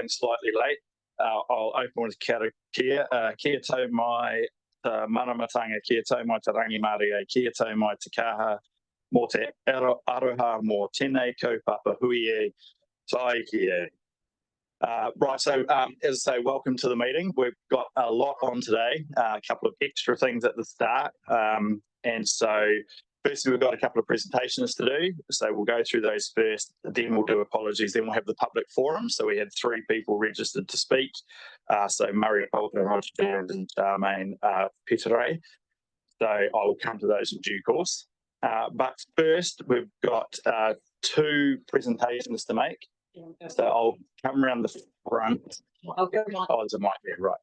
slightly late. I'll open with kia tau mai manamatanga, kia tau mai te rangimaria, kia tau mai te kaha, mō te aroha, mō tēnei kaupapa hui e tai ki e. Right, so as I say, welcome to the meeting. We've got a lot on today, a couple of extra things at the start. And so firstly, we've got a couple of presentations to do. So we'll go through those first, then we'll do apologies, then we'll have the public forum. So we had 3 people registered to speak. So Murray, Poulter, Roger, and Charmaine Petere. So I will come to those in due course. But first, we've got 2 presentations to make. So I'll come around the front. Oh, there's a mic there, right.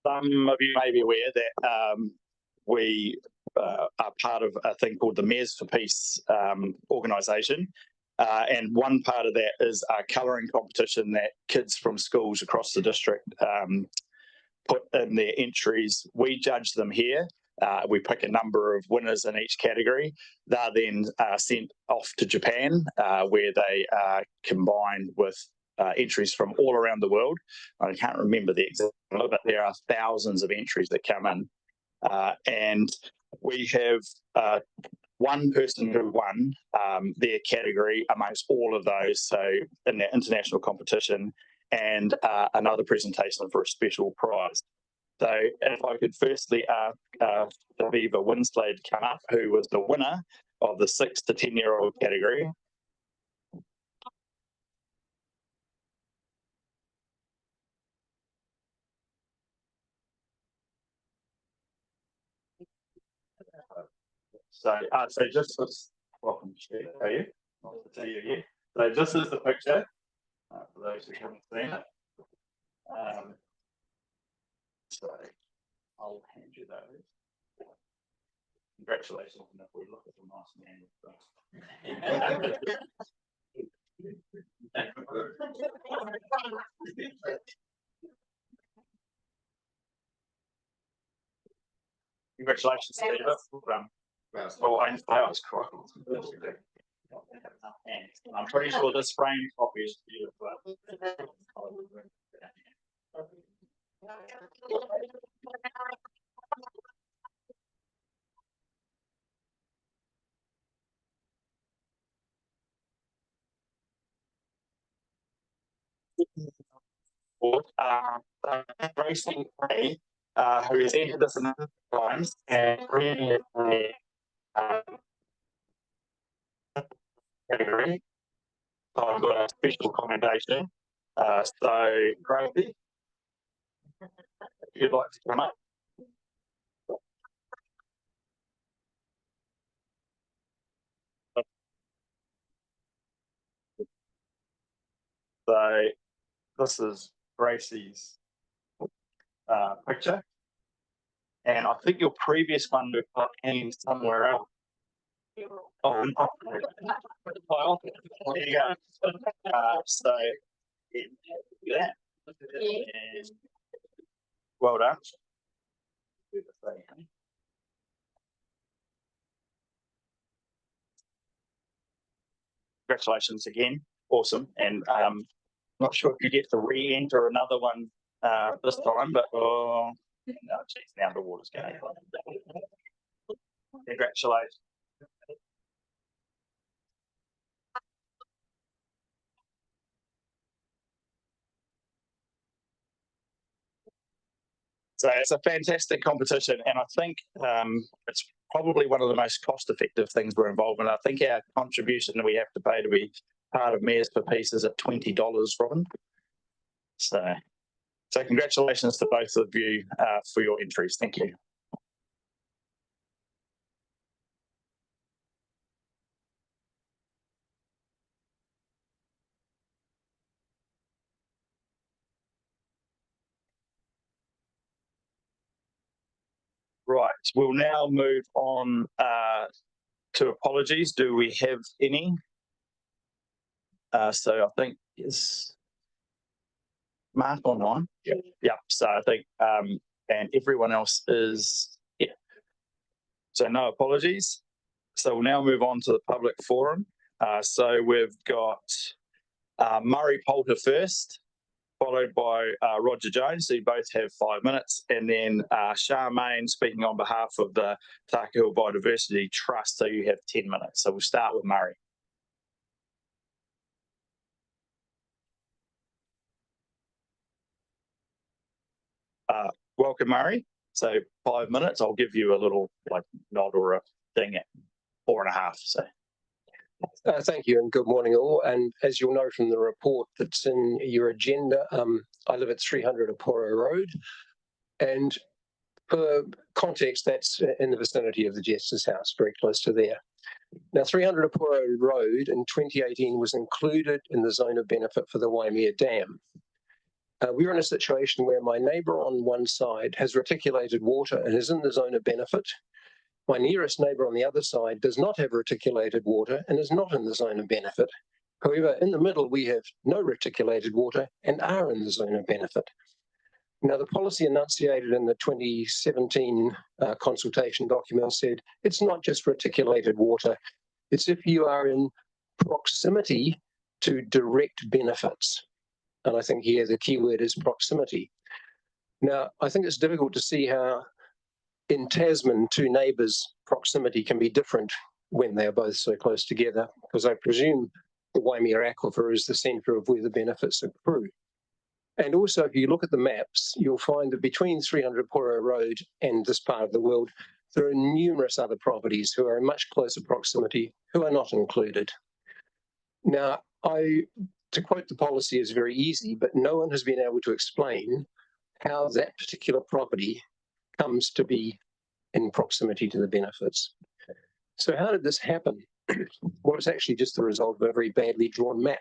Some of you may be aware that we are part of a thing called the Mayors for Peace organisation. And one part of that is a colouring competition that kids from schools across the district put in their entries. We judge them here. We pick a number of winners in each category. They're then sent off to Japan, where they are combined with entries from all around the world. I can't remember the exact number, but there are thousands of entries that come in. And we have one person who won their category amongst all of those, so in their international competition, and another presentation for a special prize. So if I could firstly ask Aviva Winslade to come up, who was the winner of the 6 to 10-year-old category. So just this, welcome to how are you? Nice to see you here. So this is the picture for those who haven't seen it. So I'll hand you those. Congratulations, and if we look at the nice man. Congratulations, Steve. I'm pretty sure this frame copy is beautiful. Racing Ray, who has entered this a number of times and really category. So I've got a special commendation. So, Gracie, if you'd like to come up. So this is Gracie's picture, and I think your previous one we've got hanging somewhere else. Oh, well, there you go. So yeah, and well done. Congratulations again, awesome, and not sure if you get to re-enter another one this time, but no, geez, now the water's going. Congratulations. So it's a fantastic competition, and I think it's probably one of the most cost-effective things we're involved in. I think our contribution that we have to pay to be part of Mayors for Peace is at $20, Robin. So congratulations to both of you for your entries. Thank you. Right, we'll now move on to apologies. Do we have any? So I think is Mark online. Yeah. So I think and everyone else is So no apologies. So we'll now move on to the public forum. So we've got Murray Poulter first, followed by Roger Jones. So you both have 5 minutes, and then Charmaine speaking on behalf of the Tākaka Biodiversity Trust. So you have 10 minutes. So we'll start with Murray. Welcome, Murray. So 5 minutes. I'll give you a little nod or a thing at 4.5. So. Thank you and good morning all. And as you'll know from the report that's in your agenda, I live at 300 Aporo Road. And for context, that's in the vicinity of the Jester's house, very close to there. Now, 300 Aporo Road in 2018 was included in the zone of benefit for the Waimea Dam. We're in a situation where my neighbour on one side has reticulated water and is in the zone of benefit. My nearest neighbour on the other side does not have reticulated water and is not in the zone of benefit. However, in the middle, we have no reticulated water and are in the zone of benefit. Now, the policy enunciated in the 2017 consultation document said it's not just reticulated water, it's if you are in proximity to direct benefits. And I think here the key word is proximity. Now, I think it's difficult to see how in Tasman, two neighbours' proximity can be different when they are both so close together, because I presume the Waimea aquifer is the centre of where the benefits accrue. And also, if you look at the maps, you'll find that between 300 Aporo Road and this part of the world, there are numerous other properties who are in much closer proximity who are not included. Now, to quote the policy is very easy, but no one has been able to explain how that particular property comes to be in proximity to the benefits. So how did this happen? Well, it's actually just the result of a very badly drawn map.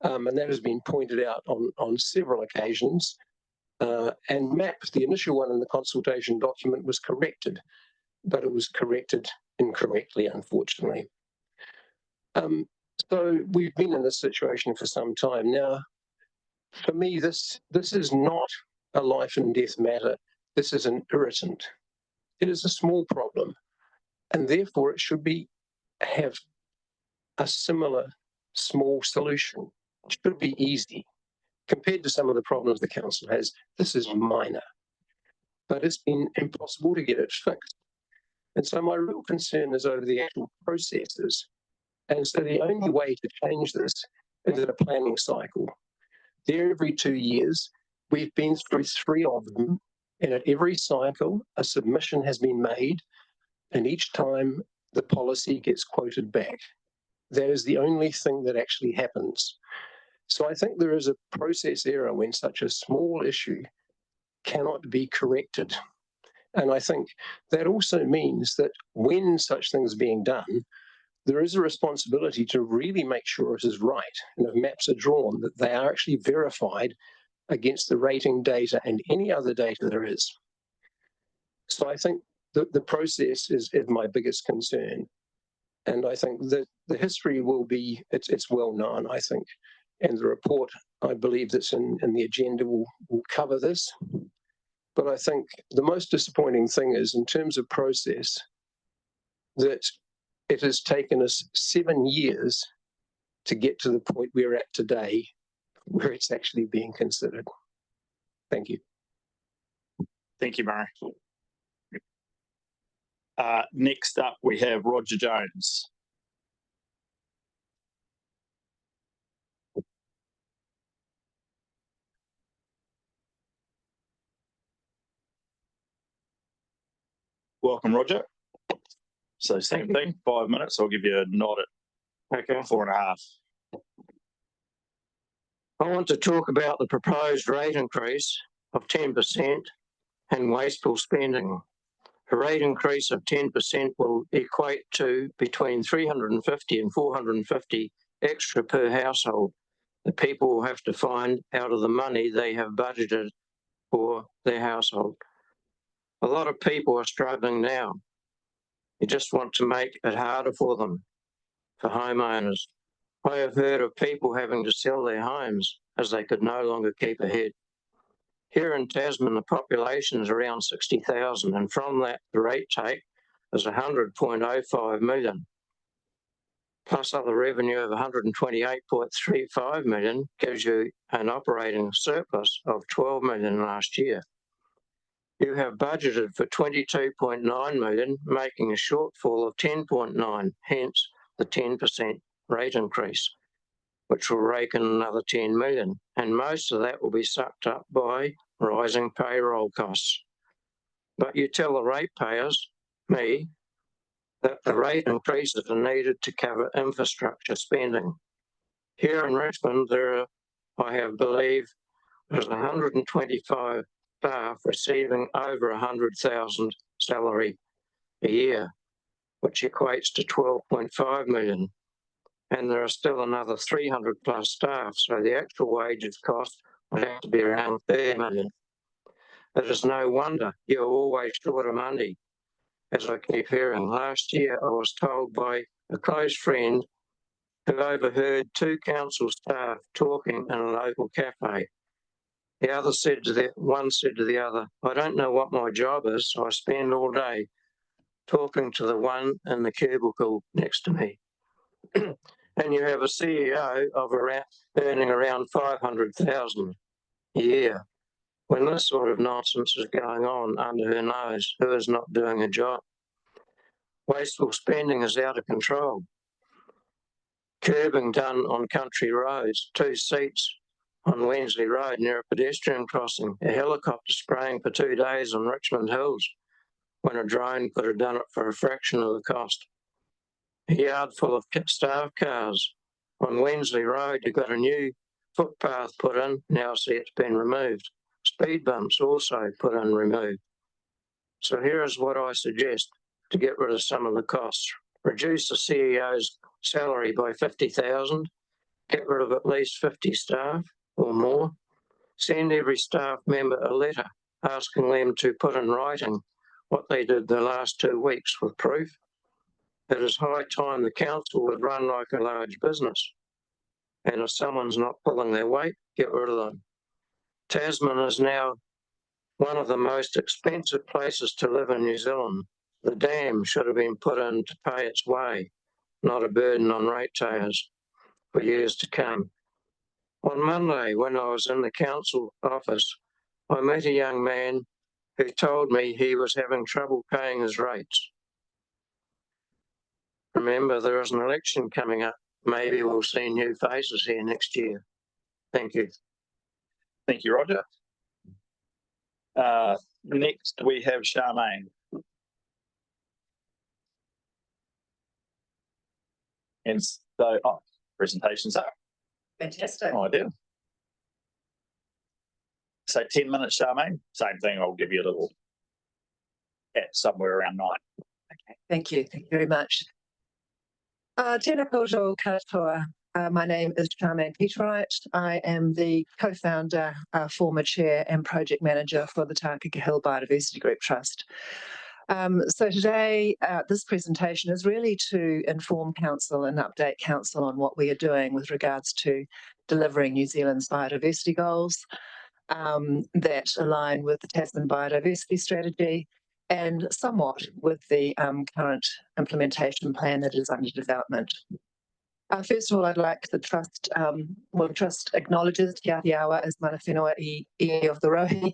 And that has been pointed out on several occasions. And map, the initial one in the consultation document, was corrected, but it was corrected incorrectly, unfortunately. So we've been in this situation for some time now. For me, this is not a life and death matter. This is an irritant. It is a small problem, and therefore it should have a similar small solution. It should be easy. Compared to some of the problems the council has, this is minor, but it's been impossible to get it fixed. And so my real concern is over the actual processes. And so the only way to change this is in a planning cycle. There, every 2 years, we've been through 3 of them, and at every cycle, a submission has been made, and each time the policy gets quoted back. That is the only thing that actually happens. So I think there is a process error when such a small issue cannot be corrected. And I think that also means that when such things are being done, there is a responsibility to really make sure it is right. And if maps are drawn, that they are actually verified against the rating data and any other data there is. So I think that the process is my biggest concern. And I think that the history will be, it's well known, I think. And the report, I believe that's in the agenda will cover this. But I think the most disappointing thing is, in terms of process, that it has taken us 7 years to get to the point we're at today, where it's actually being considered. Thank you. Thank you, Murray. Next up, we have Roger Jones. Welcome, Roger. So same thing, 5 minutes. I'll give you a nod at 4.5. I want to talk about the proposed rate increase of 10% and wasteful spending. A rate increase of 10% will equate to between 350 and 450 extra per household that people will have to find out of the money they have budgeted for their household. A lot of people are struggling now. You just want to make it harder for them, for homeowners. I have heard of people having to sell their homes as they could no longer keep ahead. Here in Tasman, the population is around 60,000, and from that, the rate take is 100.05 million. Plus other revenue of 128.35 million gives you an operating surplus of 12 million last year. You have budgeted for 22.9 million, making a shortfall of 10.9, hence the 10% rate increase, which will rake in another 10 million, and most of that will be sucked up by rising payroll costs. But you tell the ratepayers, me, that the rate increases are needed to cover infrastructure spending. Here in Richmond, I have believed, there's 125 staff receiving over 100,000 salary a year, which equates to 12.5 million. And there are still another 300 plus staff, so the actual wages cost would have to be around 30 million. It is no wonder you're always short of money. As I keep hearing, last year I was told by a close friend who overheard two council staff talking in a local cafe. One said to the other, I don't know what my job is, so I spend all day talking to the one in the cubicle next to me. And you have a CEO earning around 500,000 a year. When this sort of nonsense is going on under her nose, who is not doing a job? Wasteful spending is out of control. Curbing done on country roads, 2 seats on Wednesday Road near a pedestrian crossing, a helicopter spraying for 2 days on Richmond Hills, when a drone could have done it for a fraction of the cost. A yard full of staff cars. On Wednesday Road, you got a new footpath put in, now see it's been removed. Speed bumps also put in, removed. So here is what I suggest to get rid of some of the costs. Reduce the CEO's salary by 50,000, get rid of at least 50 staff or more, send every staff member a letter asking them to put in writing what they did the last 2 weeks with proof. It is high time the council would run like a large business. And if someone's not pulling their weight, get rid of them. Tasman is now one of the most expensive places to live in New Zealand. The dam should have been put in to pay its way, not a burden on ratepayers for years to come. On Monday, when I was in the council office, I met a young man who told me he was having trouble paying his rates. Remember, there is an election coming up. Maybe we'll see new faces here next year. Thank you. Thank you, Roger. Next, we have Charmaine. And so, presentations up. Fantastic. Oh, I do. So 10 minutes, Charmaine. Same thing. I'll give you a little at somewhere around 9. Okay, thank you. Thank you very much. Tēnā koutou katoa. My name is Charmaine Peterwright. I am the co-founder, former chair and project manager for the Tākaka Hill Biodiversity Group Trust. So today, this presentation is really to inform Council and update Council on what we are doing with regards to delivering New Zealand's biodiversity goals that align with the Tasman Biodiversity Strategy and somewhat with the current implementation plan that is under development. First of all, I'd like the Trust, the Trust acknowledges Te Atiawa as mana whenua I of the Rohi,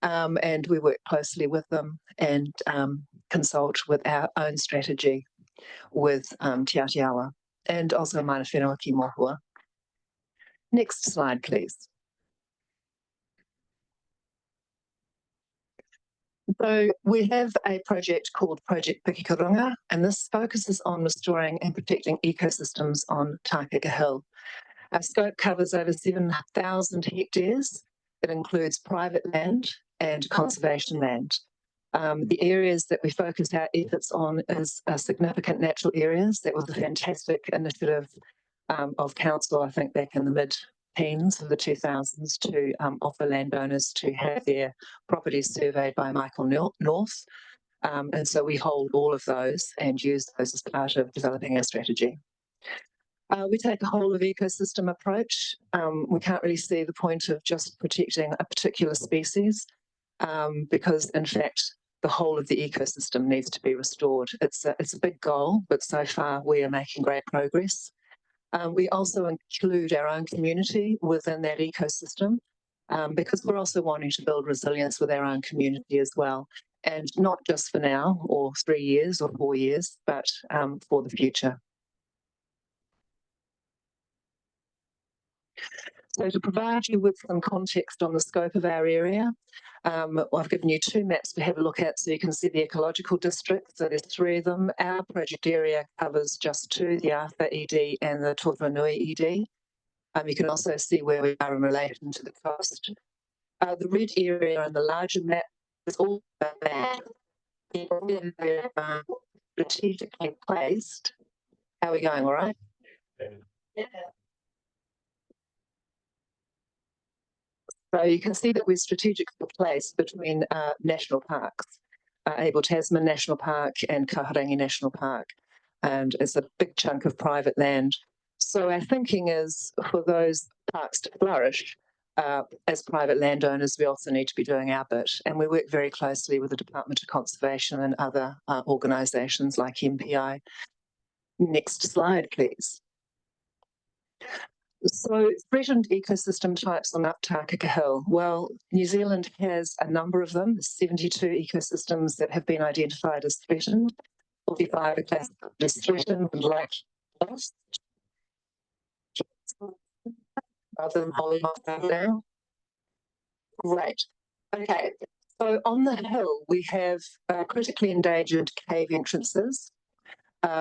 and we work closely with them and consult with our own strategy with Te Atiawa and also mana whenua ki Mohua. Next slide, please. So we have a project called Project Pikikarunga, and this focuses on restoring and protecting ecosystems on Tākaka Hill. Our scope covers over 7,000 hectares. It includes private land and conservation land. The areas that we focus our efforts on is significant natural areas. That was a fantastic initiative of council, I think, back in the mid-teens of the 2000s to offer landowners to have their properties surveyed by Michael North. And so we hold all of those and use those as part of developing our strategy. We take a whole of ecosystem approach. We can't really see the point of just protecting a particular species because, in fact, the whole of the ecosystem needs to be restored. It's a big goal, but so far we are making great progress. We also include our own community within that ecosystem because we're also wanting to build resilience with our own community as well. And not just for now or 3 years or 4 years, but for the future. So to provide you with some context on the scope of our area, I've given you 2 maps to have a look at so you can see the ecological districts. So there's 3 of them. Our project area covers just 2, the Arthur ED and the Tōwhanui ED. You can also see where we are in relation to the coast. The red area on the larger map is all land. Strategically placed. How are we going, all right? Yeah. So you can see that we're strategically placed between national parks, Abel Tasman National Park and Kahurangi National Park, and it's a big chunk of private land. So our thinking is for those parks to flourish, as private landowners, we also need to be doing our bit, and we work very closely with the Department of Conservation and other organisations like MPI. Next slide, please. So threatened ecosystem types on Tākaka Hill. Well, New Zealand has a number of them, 72 ecosystems that have been identified as threatened, 45 are classified as threatened and likely lost. Rather than holding off that now. Great. Okay. So on the hill, we have critically endangered cave entrances.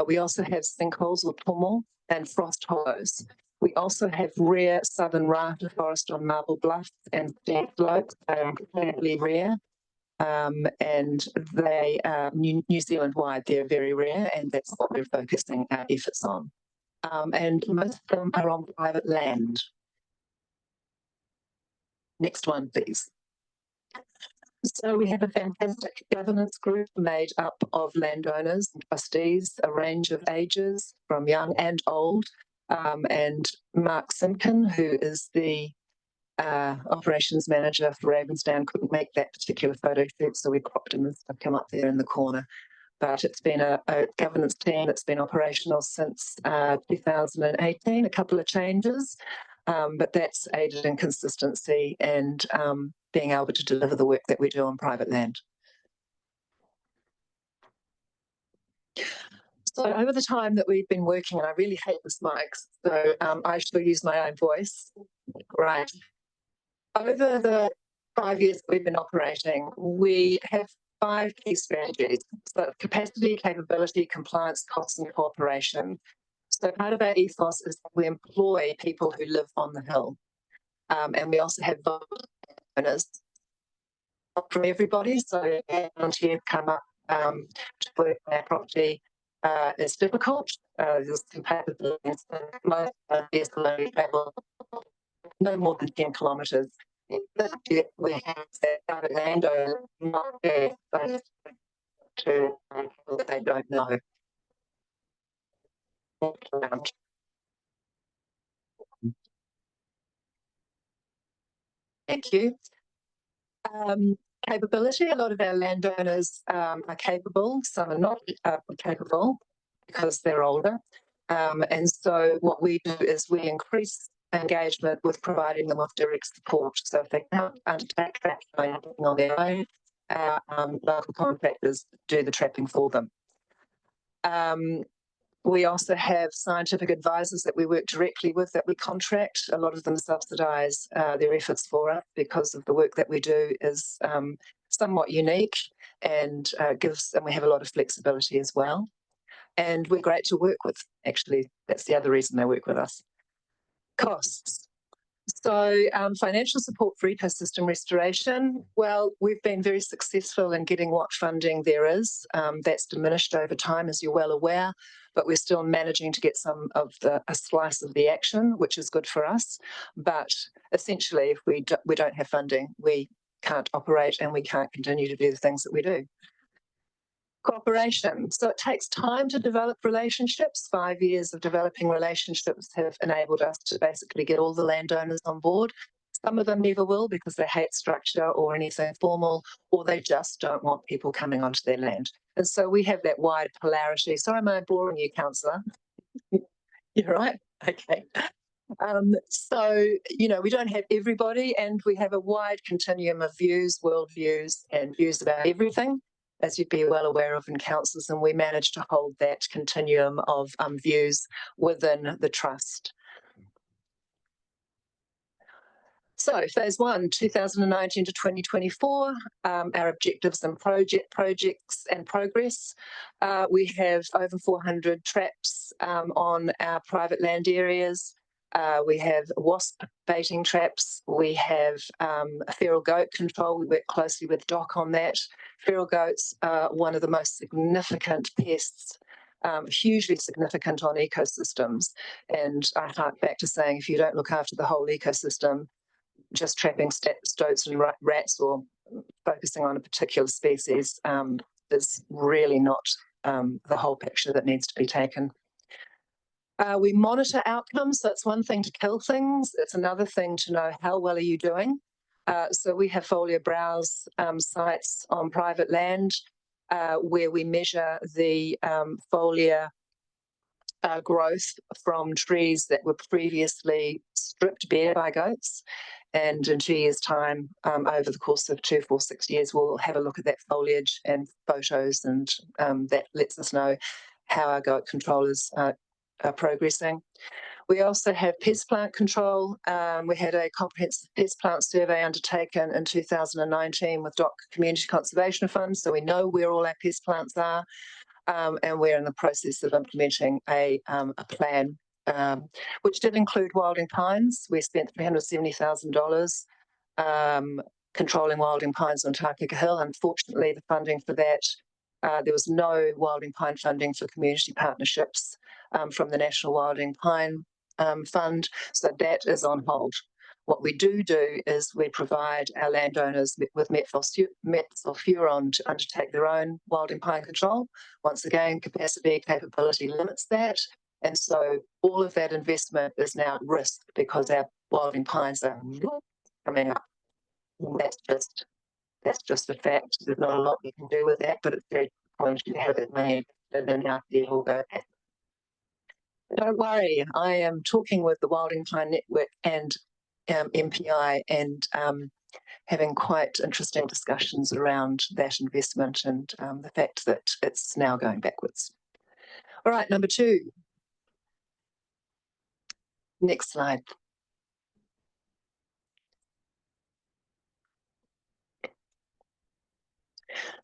We also have sinkholes or tomo and frost hollows. We also have rare southern rata forest on Marble Bluff and steep slopes, incredibly rare. And they are New Zealand-wide, they're very rare, and that's what we're focusing our efforts on. And most of them are on private land. Next one, please. So we have a fantastic governance group made up of landowners and trustees, a range of ages, from young and old. And Mark Simpkin, who is the operations manager for Ravensdown, couldn't make that particular photo shoot, so we cropped him and stuck him up there in the corner. But it's been a governance team that's been operational since 2018, a couple of changes, but that's aided in consistency and being able to deliver the work that we do on private land. So over the time that we've been working, and I really hate this mic, so I shall use my own voice. Right. Over the 5 years that we've been operating, we have 5 key strategies. So capacity, capability, compliance, costs, and cooperation. So part of our ethos is that we employ people who live on the hill. And we also have volunteers from everybody. So volunteers come up to work on our property. It's difficult. There's compatibilities. Most volunteers travel no more than 10 kilometres. We have that private landowner not there to people that they don't know. Thank you. Capability, a lot of our landowners are capable, some are not capable because they're older. And so what we do is we increase engagement with providing them with direct support. So if they can't undertake trapping on their own, local contractors do the trapping for them. We also have scientific advisors that we work directly with that we contract. A lot of them subsidise their efforts for us because of the work that we do is somewhat unique and we have a lot of flexibility as well. And we're great to work with, actually. That's the other reason they work with us. Costs. So financial support for ecosystem restoration, well, we've been very successful in getting what funding there is. That's diminished over time, as you're well aware, but we're still managing to get some of a slice of the action, which is good for us. But essentially, if we don't have funding, we can't operate and we can't continue to do the things that we do. Cooperation. So it takes time to develop relationships. 5 years of developing relationships have enabled us to basically get all the landowners on board. Some of them never will because they hate structure or anything formal, or they just don't want people coming onto their land. And so we have that wide polarity. Sorry, am I boring you, councillor? You're right. Okay. So, you know, we don't have everybody, and we have a wide continuum of views, worldviews, and views about everything, as you'd be well aware of in councils, and we managed to hold that continuum of views within the trust. So phase 1, 2019 to 2024, our objectives and projects and progress. We have over 400 traps on our private land areas. We have wasp baiting traps. We have feral goat control. We work closely with DOC on that. Feral goats are one of the most significant pests, hugely significant on ecosystems. And I hark back to saying, if you don't look after the whole ecosystem, just trapping stoats and rats or focusing on a particular species is really not the whole picture that needs to be taken. We monitor outcomes, so it's one thing to kill things, it's another thing to know how well are you doing. So we have foliar browse sites on private land where we measure the foliar growth from trees that were previously stripped bare by goats. And in 2 years' time, over the course of 2, 4, 6 years, we'll have a look at that foliage and photos, and that lets us know how our goat controllers are progressing. We also have pest plant control. We had a comprehensive pest plant survey undertaken in 2019 with DOC Community Conservation Fund, so we know where all our pest plants are, and we're in the process of implementing a plan which did include wilding pines. We spent $370,000 controlling wilding pines on Tākaka Hill. Unfortunately, the funding for that, there was no wilding pine funding for community partnerships from the National Wilding Pine Fund, so that is on hold. What we do is we provide our landowners with metsulfuron to undertake their own wilding pine control. Once again, capacity, capability limits that. And so all of that investment is now at risk because our wilding pines are coming up. And that's just a fact. There's not a lot we can do with that, but it's very important to have it made, and then out there will go. Don't worry, I am talking with the Wilding Pine Network and MPI and having quite interesting discussions around that investment and the fact that it's now going backwards. All right, number 2. Next slide.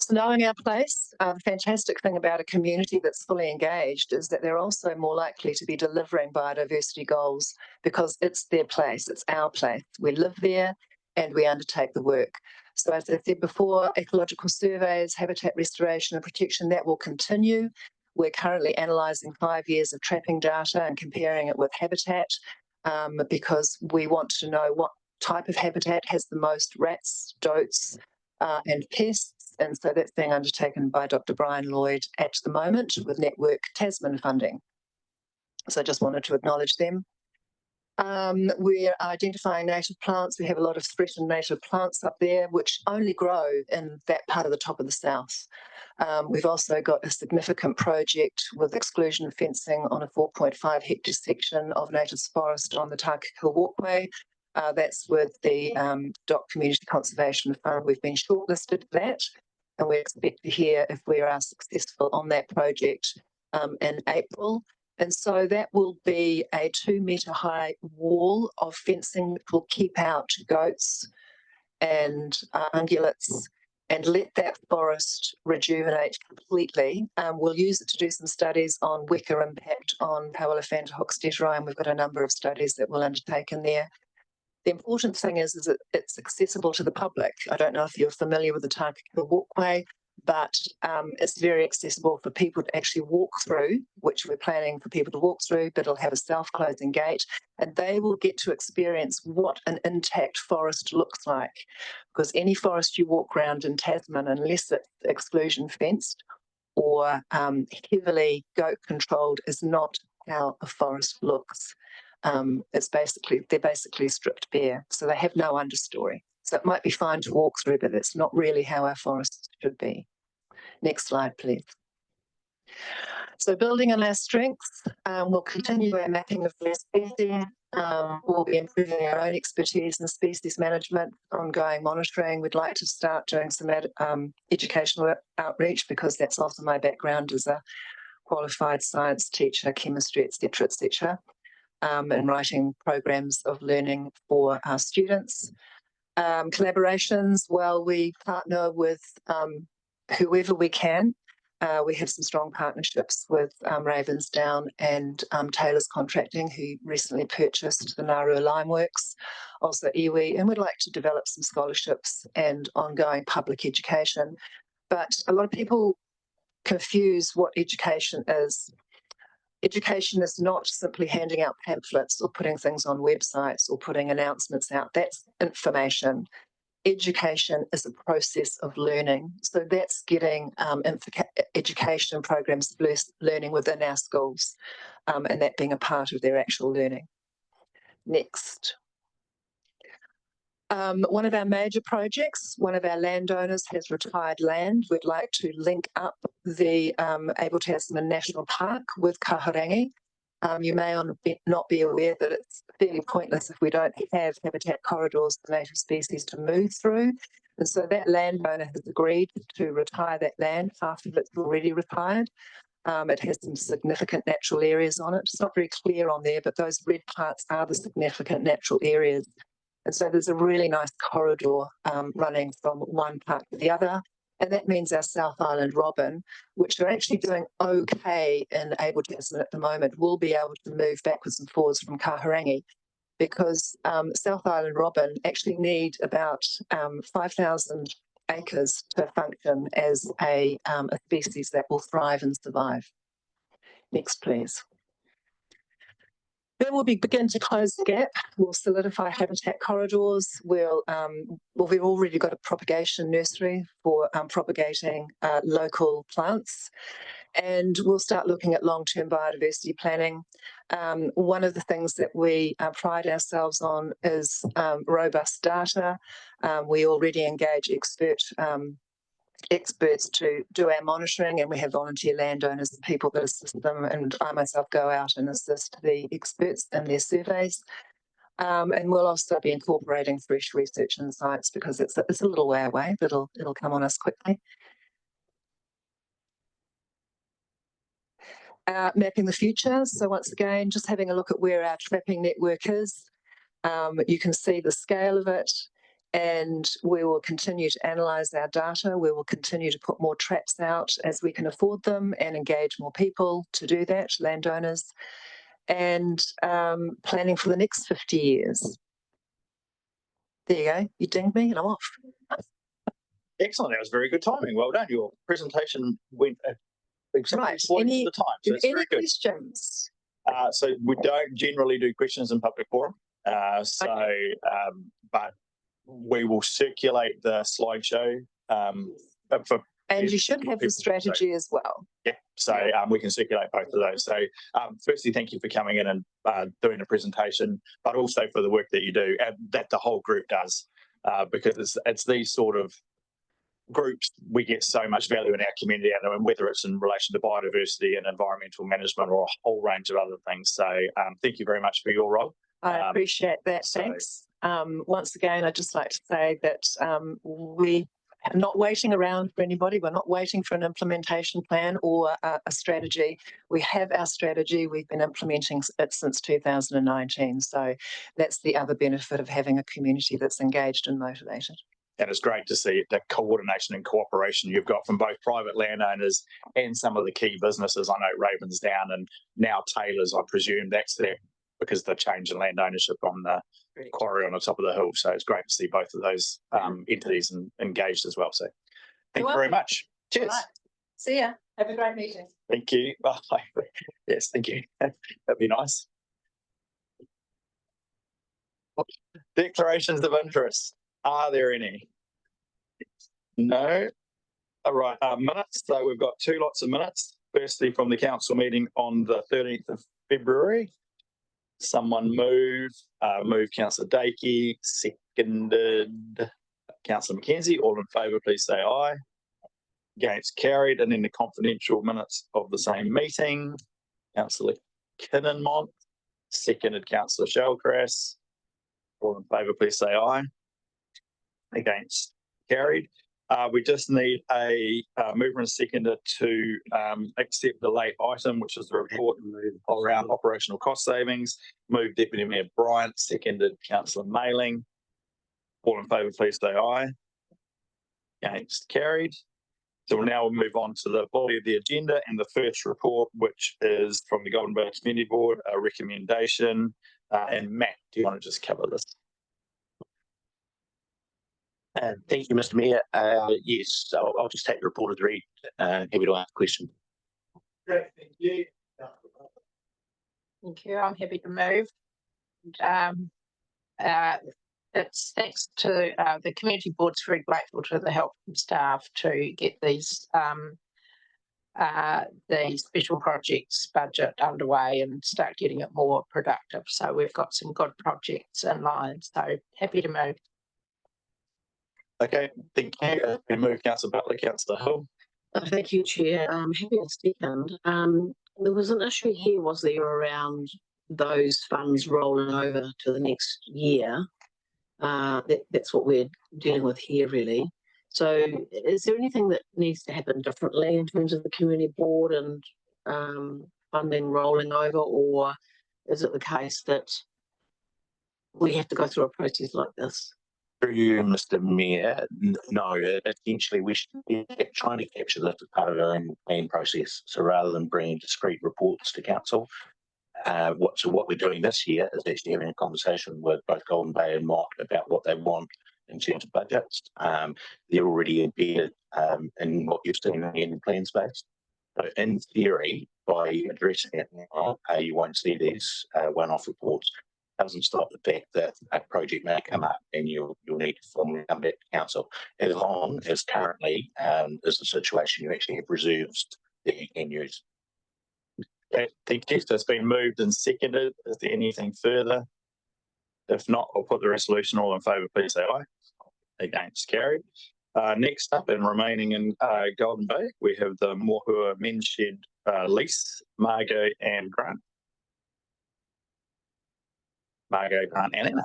So knowing our place, the fantastic thing about a community that's fully engaged is that they're also more likely to be delivering biodiversity goals because it's their place, it's our place. We live there and we undertake the work. So as I said before, ecological surveys, habitat restoration and protection, that will continue. We're currently analysing 5 years of trapping data and comparing it with habitat because we want to know what type of habitat has the most rats, stoats and pests. And so that's being undertaken by Dr. Brian Lloyd at the moment with Network Tasman funding. So I just wanted to acknowledge them. We're identifying native plants. We have a lot of threatened native plants up there, which only grow in that part of the top of the south. We've also got a significant project with exclusion fencing on a 4.5 hectare section of native forest on the Tākaka walkway. That's with the DOC Community Conservation Fund. We've been shortlisted for that, and we expect to hear if we are successful on that project in April. And so that will be a 2-metre high wall of fencing that will keep out goats and ungulates and let that forest rejuvenate completely. We'll use it to do some studies on weka impact on Pauliphanta hochsteteri, and we've got a number of studies that we'll undertake in there. The important thing is that it's accessible to the public. I don't know if you're familiar with the Tākaka walkway, but it's very accessible for people to actually walk through, which we're planning for people to walk through, but it'll have a self-closing gate, and they will get to experience what an intact forest looks like. Because any forest you walk around in Tasman, unless it's exclusion fenced, or heavily goat controlled is not how a forest looks. They're basically stripped bare, so they have no understory. So it might be fine to walk through, but that's not really how our forests should be. Next slide, please. So building on our strengths, we'll continue our mapping of rare species. We'll be improving our own expertise in species management, ongoing monitoring. We'd like to start doing some educational outreach, because that's also my background as a qualified science teacher, chemistry, etc., and writing programs of learning for our students. Collaborations, well, we partner with whoever we can. We have some strong partnerships with Ravensdown and Taylor's Contracting, who recently purchased the Narua Limeworks, also iwi, and we'd like to develop some scholarships and ongoing public education. But a lot of people confuse what education is. Education is not simply handing out pamphlets or putting things on websites or putting announcements out. That's information. Education is a process of learning. So that's getting education programs, learning within our schools, and that being a part of their actual learning. Next. One of our major projects, one of our landowners has retired land. We'd like to link up the Abel Tasman National Park with Kahurangi. You may not be aware that it's fairly pointless if we don't have habitat corridors for native species to move through. And so that landowner has agreed to retire that land. Half of it's already retired. It has some significant natural areas on it. It's not very clear on there, but those red parts are the significant natural areas. And so there's a really nice corridor running from one park to the other. And that means our South Island robin, which are actually doing okay in Abel Tasman at the moment, will be able to move backwards and forwards from Kahurangi, because South Island robin actually need about 5,000 acres to function as a species that will thrive and survive. Next, please. Then we'll begin to close the gap. We'll solidify habitat corridors. We've already got a propagation nursery for propagating local plants, and we'll start looking at long-term biodiversity planning. One of the things that we pride ourselves on is robust data. We already engage experts to do our monitoring, and we have volunteer landowners and people that assist them, and I myself go out and assist the experts in their surveys. And we'll also be incorporating fresh research insights, because it's a little way away, but it'll come on us quickly. Mapping the future. So once again, just having a look at where our trapping network is. You can see the scale of it. And we will continue to analyse our data. We will continue to put more traps out as we can afford them, and engage more people to do that, landowners, and planning for the next 50 years. There you go. You dinged me and I'm off. Excellent. That was very good timing. Well done. Your presentation went right. Any the time. So it's any very good. Questions? So we don't generally do questions in public forum. Okay. But we will circulate the slideshow and you should have the strategy as well. Yeah, so we can circulate both of those. So firstly, thank you for coming in and doing the presentation, but also for the work that you do and that the whole group does, because it's these sort of groups we get so much value in our community, and whether it's in relation to biodiversity and environmental management or a whole range of other things. So thank you very much for your role. I appreciate that. Thanks. Once again, I'd just like to say that we are not waiting around for anybody. We're not waiting for an implementation plan or a strategy. We have our strategy. We've been implementing it since 2019. So that's the other benefit of having a community that's engaged and motivated. And it's great to see the coordination and cooperation you've got from both private landowners and some of the key businesses. I know Ravensdown and now Taylor's, I presume that's there because the change in land ownership on the quarry on the top of the hill. So it's great to see both of those entities engaged as well. So thank you very much. Cheers. Right. See ya. Have a great meeting. Thank you. Bye. Yes, thank you. That'd be nice. Declarations of interest. Are there any? No. All right, minutes. So we've got two lots of minutes. Firstly, from the council meeting on the 13th of February. Someone move Councillor Dakey, seconded Councillor McKenzie. All in favour, please say aye. Against, carried. And then the confidential minutes of the same meeting. Councillor Kinnenmont, seconded Councillor Shellcrass. All in favour, please say aye. Against, carried. We just need a mover and seconder to accept the late item, which is the report around operational cost savings. Move Deputy Mayor Bryant, seconded Councillor Mailing. All in favour, please say aye. Against, carried. So now we'll move on to the body of the agenda and the first report, which is from the Golden Bay Community Board, a recommendation. And Matt, do you want to just cover this? Thank you, Mr. Mayor. Yes, I'll just take the report as read. Happy to ask a question. Great, thank you. Thank you. I'm happy to move. It's thanks to the community board's very grateful to the help from staff to get these special projects budget underway and start getting it more productive. So we've got some good projects in line. So happy to move. Okay, thank you. We move Councillor Butler, Councillor Hill. Thank you, Chair. Happy to second. There was an issue here, was there, around those funds rolling over to the next year? That's what we're dealing with here, really. So is there anything that needs to happen differently in terms of the community board and funding rolling over, or is it the case that we have to go through a process like this? Through you, Mr. Mayor, no, essentially we should be trying to capture this as part of our own plan process. So rather than bringing discrete reports to council, what we're doing this year is actually having a conversation with both Golden Bay and Mott about what they want in terms of budgets. They're already embedded in what you've seen in the plan space. So in theory, by addressing it now, you won't see these one-off reports. Doesn't stop the fact that a project may come up and you'll need to formally come back to council, as long as currently is the situation you actually have reserves that you can use. Okay, thank you. So it's been moved and seconded. Is there anything further? If not, I'll put the resolution. All in favour, please say aye. Against, carried. Next up and remaining in Golden Bay, we have the Mohua MenzShed lease, Margot and Grant. Margot, Grant and Anna.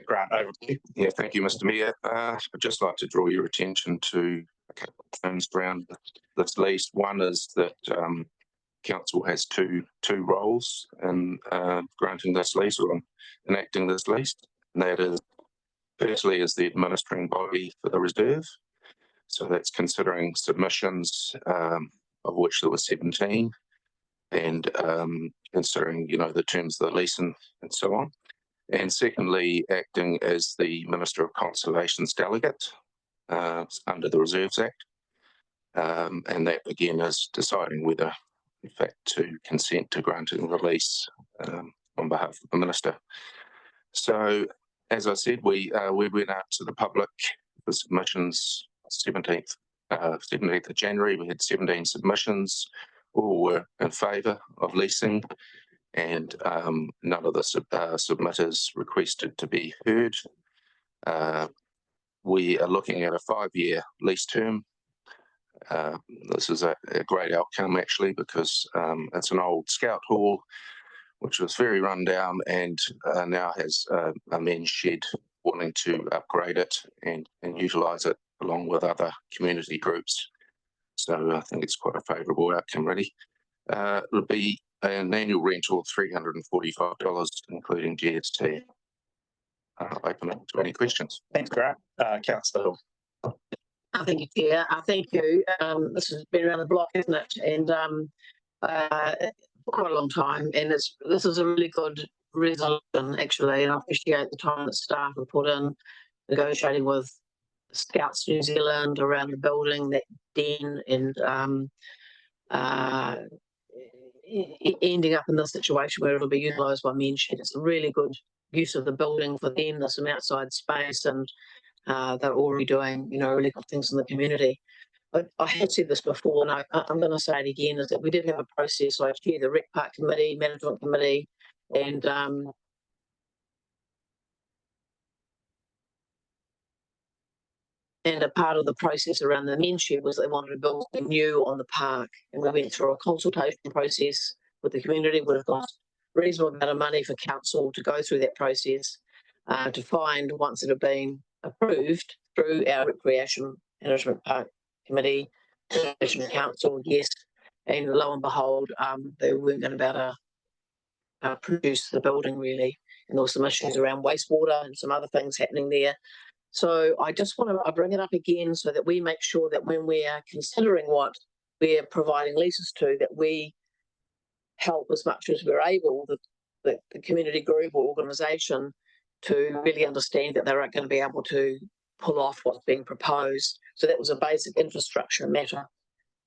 Grant, over to you. Yeah, thank you, Mr. Mayor. I'd just like to draw your attention to a couple of things around this lease. One is that council has two roles in granting this lease or enacting this lease, and that is firstly is the administering body for the reserve. So that's considering submissions, of which there were 17, and considering the terms of the lease and so on. And secondly, acting as the Minister of Conservation's delegate under the Reserves Act. And that again is deciding whether, in fact, to consent to granting release on behalf of the Minister. So, as I said, we went out to the public for submissions 17th of January. We had 17 submissions. All were in favour of leasing, and none of the submitters requested to be heard. We are looking at a 5-year lease term. This is a great outcome, actually, because it's an old scout hall, which was very run down, and now has a MenzShed wanting to upgrade it and utilise it along with other community groups. So I think it's quite a favourable outcome, really. It'll be an annual rental of $345, including GST. Open up to any questions. Thanks, Grant. Councillor Hill. Thank you, Chair. Thank you. This has been around the block, isn't it? And for quite a long time. And this is a really good resolution, actually. And I appreciate the time that staff have put in negotiating with Scouts New Zealand around the building, that den, and ending up in this situation where it'll be utilised by MenzShed. It's a really good use of the building for them. There's some outside space, and they're already doing, really good things in the community. But I have said this before, and I'm going to say it again, is that we did have a process. I chair the Rec Park Committee, Management Committee, and a part of the process around the MenzShed was they wanted to build something new on the park. And we went through a consultation process with the community. Would have cost a reasonable amount of money for council to go through that process to find, once it had been approved through our Recreation Management Park Committee, National Council, yes. And lo and behold, they weren't going to be able to produce the building really. And there were some issues around wastewater and some other things happening there. So I just want to bring it up again so that we make sure that when we are considering what we're providing leases to, that we help as much as we're able, the community group or organisation, to really understand that they aren't going to be able to pull off what's being proposed. So that was a basic infrastructure matter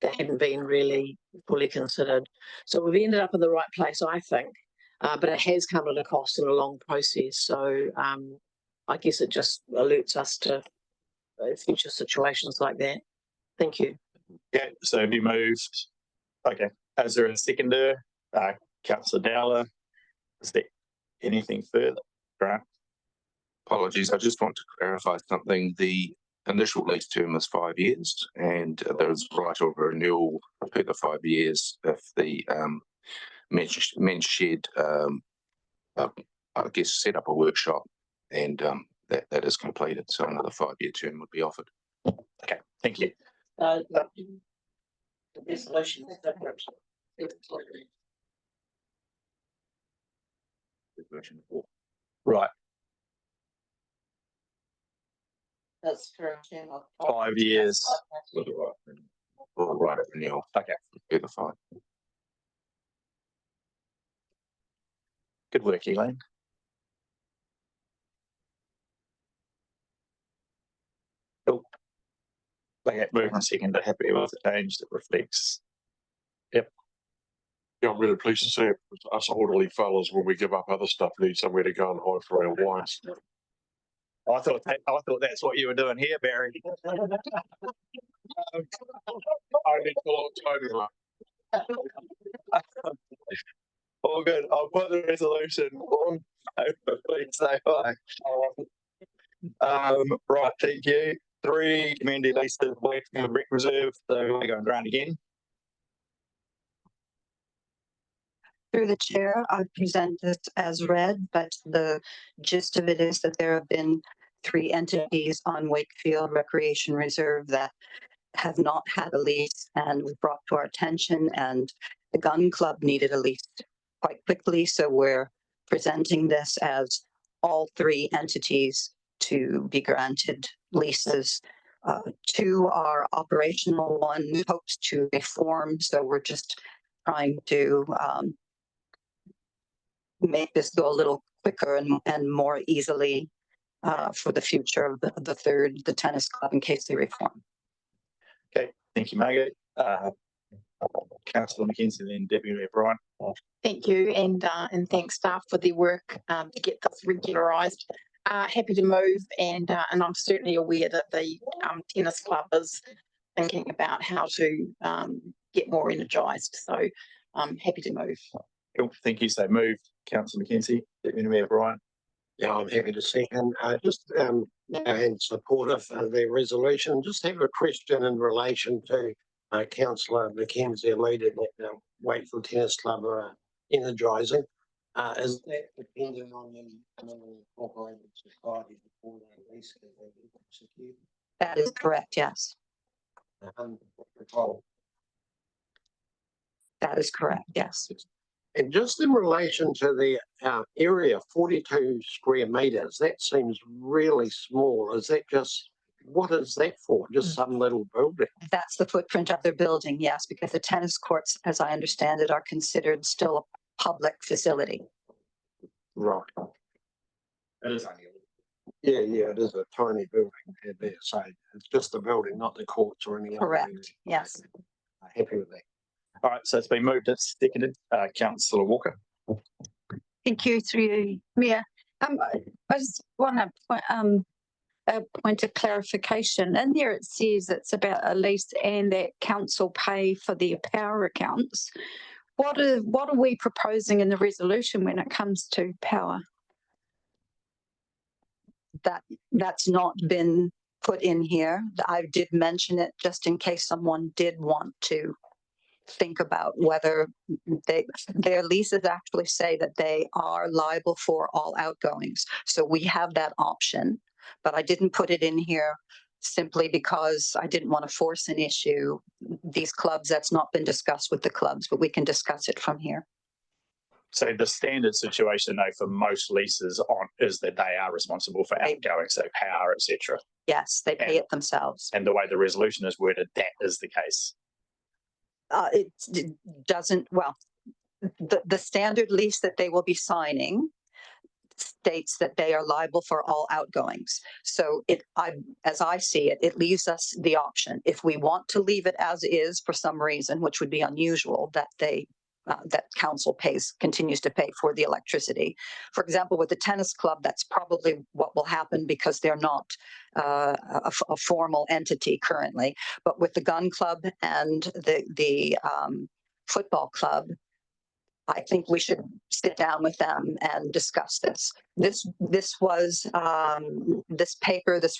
that hadn't been really fully considered. So we've ended up in the right place, I think, but it has come at a cost and a long process. So I guess it just alerts us to future situations like that. Thank you. Yeah, so have you moved? Okay. Is there a seconder? Councillor Dowler, is there anything further? Grant? Apologies, I just want to clarify something. The initial lease term is 5 years, and there's right of renewal per the 5 years if the MenzShed, I guess, set up a workshop and that is completed. So another 5-year term would be offered. Okay, thank you. The resolution is different. Right, That's correct. 5 years. Right of renewal. Okay, Per the 5. good work, Elaine. Cool. Okay, moving on second, happy with the change that reflects. Yep. Yeah, I'm really pleased to see it. Us elderly fellas, when we give up other stuff, need somewhere to go and hide for our wines. I thought that's what you were doing here, Barry. I need to look totally. All good. I'll put the resolution on. Please say aye. Right, thank you. 3 community leases, Wakefield Rec Reserve. So we're going Grant again. Through the chair, I present this as read, but the gist of it is that there have been 3 entities on Wakefield Recreation Reserve that have not had a lease, and was brought to our attention, and the gun club needed a lease quite quickly. So we're presenting this as all 3 entities to be granted leases. 2 are operational, 1 hopes to reform. So we're just trying to make this go a little quicker and more easily for the future of the 3rd, the tennis club, in case they reform. Okay, thank you, Margaret. Councillor McKenzie, then Deputy Mayor Brian. Thank you, and thanks staff for their work to get this regularised. Happy to move, and I'm certainly aware that the tennis club is thinking about how to get more energised. So I'm happy to move. Cool, thank you. So moved. Councillor McKenzie, Deputy Mayor Brian. Yeah, I'm happy to second. Just and supportive of the resolution. Just have a question in relation to Councillor McKenzie alluded that Wakefield Tennis Club are energising. Is that dependent on the operating society before they lease it? That is correct, yes. That is correct, yes. And just in relation to the area, 42 square metres, that seems really small. Is that just, what is that for? Just some little building? That's the footprint of their building, yes, because the tennis courts, as I understand it, are considered still a public facility. Right. It is only. Yeah, it is a tiny building there. So it's just the building, not the courts or anything. Correct, yes. Happy with that. All right, so it's been moved and seconded. Councillor Walker. Thank you, through you, Mayor. I just want a point of clarification. In there, it says it's about a lease and that council pay for their power accounts. What are we proposing in the resolution when it comes to power? That's not been put in here. I did mention it just in case someone did want to think about whether their leases actually say that they are liable for all outgoings. So we have that option, but I didn't put it in here simply because I didn't want to force an issue. These clubs, that's not been discussed with the clubs, but we can discuss it from here. So the standard situation, though, for most leases is that they are responsible for outgoing, so power, etc. Yes, they pay it themselves. And the way the resolution is worded, that is the case. It doesn't, well, the standard lease that they will be signing states that they are liable for all outgoings. So as I see it, it leaves us the option. If we want to leave it as is for some reason, which would be unusual, that that council continues to pay for the electricity. For example, with the tennis club, that's probably what will happen because they're not a formal entity currently. But with the gun club and the football club, I think we should sit down with them and discuss this. This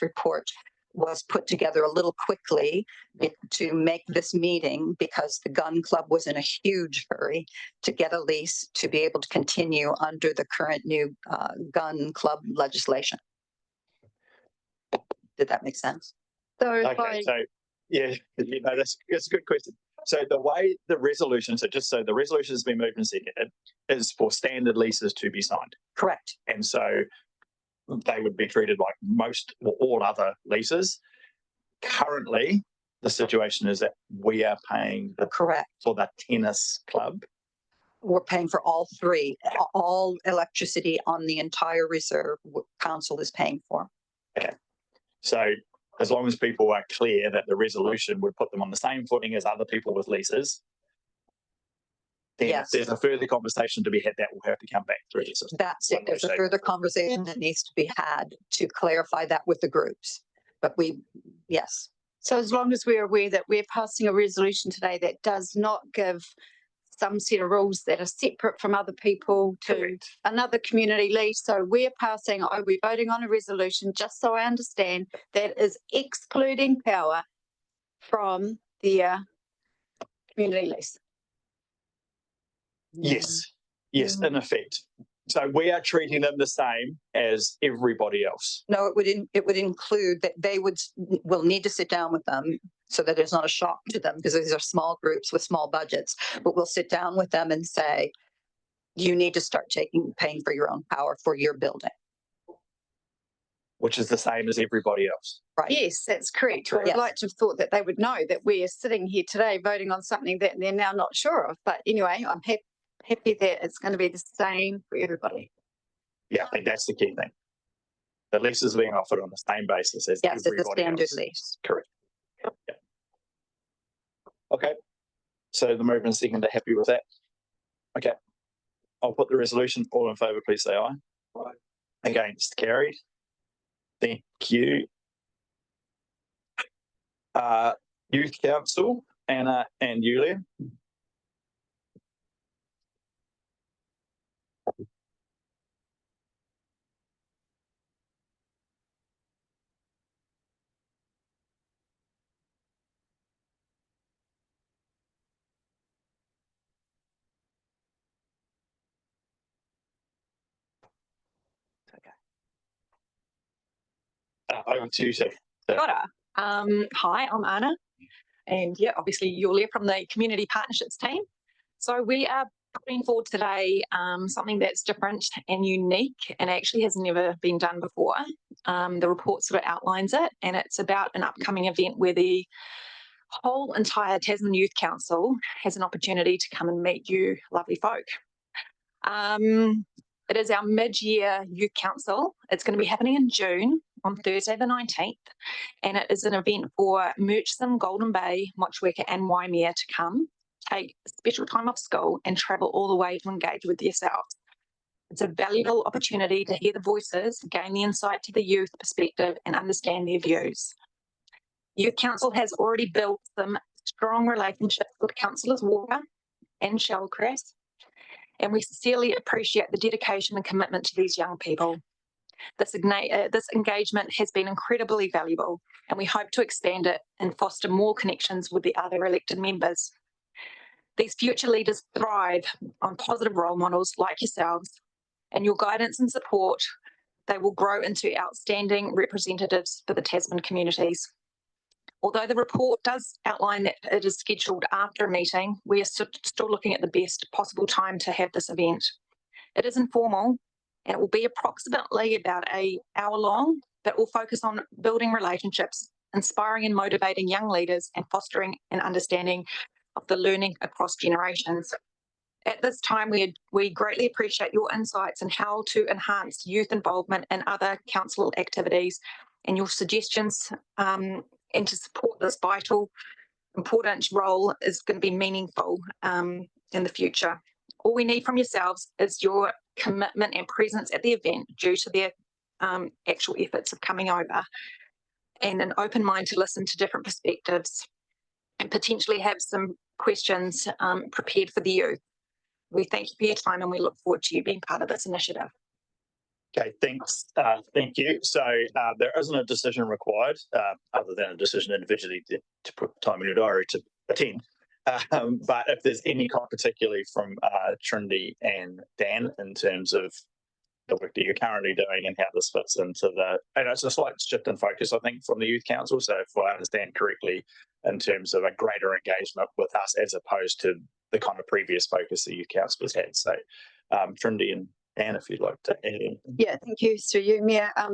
report was put together a little quickly to make this meeting because the gun club was in a huge hurry to get a lease to be able to continue under the current new gun club legislation. Did that make sense? Yeah, that's a good question. So the way the resolution, the resolution has been moved and seconded, is for standard leases to be signed. Correct. And so they would be treated like most or all other leases. Currently, the situation is that we are paying correct for the tennis club. We're paying for all three. All electricity on the entire reserve council is paying for. Okay. So as long as people are clear that the resolution would put them on the same footing as other people with leases, then if there's a further conversation to be had, that will have to come back through the system. That's it. There's a further conversation that needs to be had to clarify that with the groups. But yes. So as long as we're aware that we're passing a resolution today that does not give some set of rules that are separate from other people to another community lease. So we're voting on a resolution, just so I understand, that is excluding power from the community lease. Yes, in effect. So we are treating them the same as everybody else. No, it would include that they will need to sit down with them so that it's not a shock to them because these are small groups with small budgets. But we'll sit down with them and say, you need to start paying for your own power for your building. Which is the same as everybody else. Right. Yes, that's correct. I would like to have thought that they would know that we are sitting here today voting on something that they're now not sure of. But anyway, I'm happy that it's going to be the same for everybody. Yeah, I think that's the key thing. The lease is being offered on the same basis as everybody it's a standard else. lease. Correct. Yeah. Okay. So the movement and second are happy with that. Okay. I'll put the resolution. All in favour, please say aye. Aye. Against, carried. Thank you. Youth Council, Anna and Yulia. Over to you, sir. Hi, I'm Anna, and obviously Yulia from the Community Partnerships team. So we are putting forward today something that's different and unique and actually has never been done before. The report sort of outlines it, and it's about an upcoming event where the whole entire Tasman Youth Council has an opportunity to come and meet you lovely folk. It is our mid-year youth council. It's going to be happening in June on Thursday the 19th, and it is an event for Murchison, Golden Bay, Motueka and Waimea to come take special time off school and travel all the way to engage with yourselves. It's a valuable opportunity to hear the voices, gain the insight to the youth perspective and understand their views. Youth Council has already built some strong relationships with Councillors Walker and Shellcrest, and we sincerely appreciate the dedication and commitment to these young people. This engagement has been incredibly valuable, and we hope to expand it and foster more connections with the other elected members. These future leaders thrive on positive role models like yourselves, and your guidance and support, they will grow into outstanding representatives for the Tasman communities. Although the report does outline that it is scheduled after a meeting, we are still looking at the best possible time to have this event. It is informal and it will be approximately about an hour long, but will focus on building relationships, inspiring and motivating young leaders and fostering an understanding of the learning across generations. At this time, we greatly appreciate your insights on how to enhance youth involvement in other council activities and your suggestions and to support this vital, important role is going to be meaningful in the future. All we need from yourselves is your commitment and presence at the event due to their actual efforts of coming over, and an open mind to listen to different perspectives and potentially have some questions prepared for the youth. We thank you for your time and we look forward to you being part of this initiative. Okay, thanks. Thank you. So there isn't a decision required, other than a decision individually to put time in your diary to attend. But if there's any comment, particularly from Trinity and Dan, in terms of the work that you're currently doing and how this fits into and it's a slight shift in focus, I think, from the Youth Council. So if I understand correctly, in terms of a greater engagement with us as opposed to the kind of previous focus the Youth Council has had. So Trinity and Dan, if you'd like to add anything. Yeah, thank you, through you, Mayor. I'd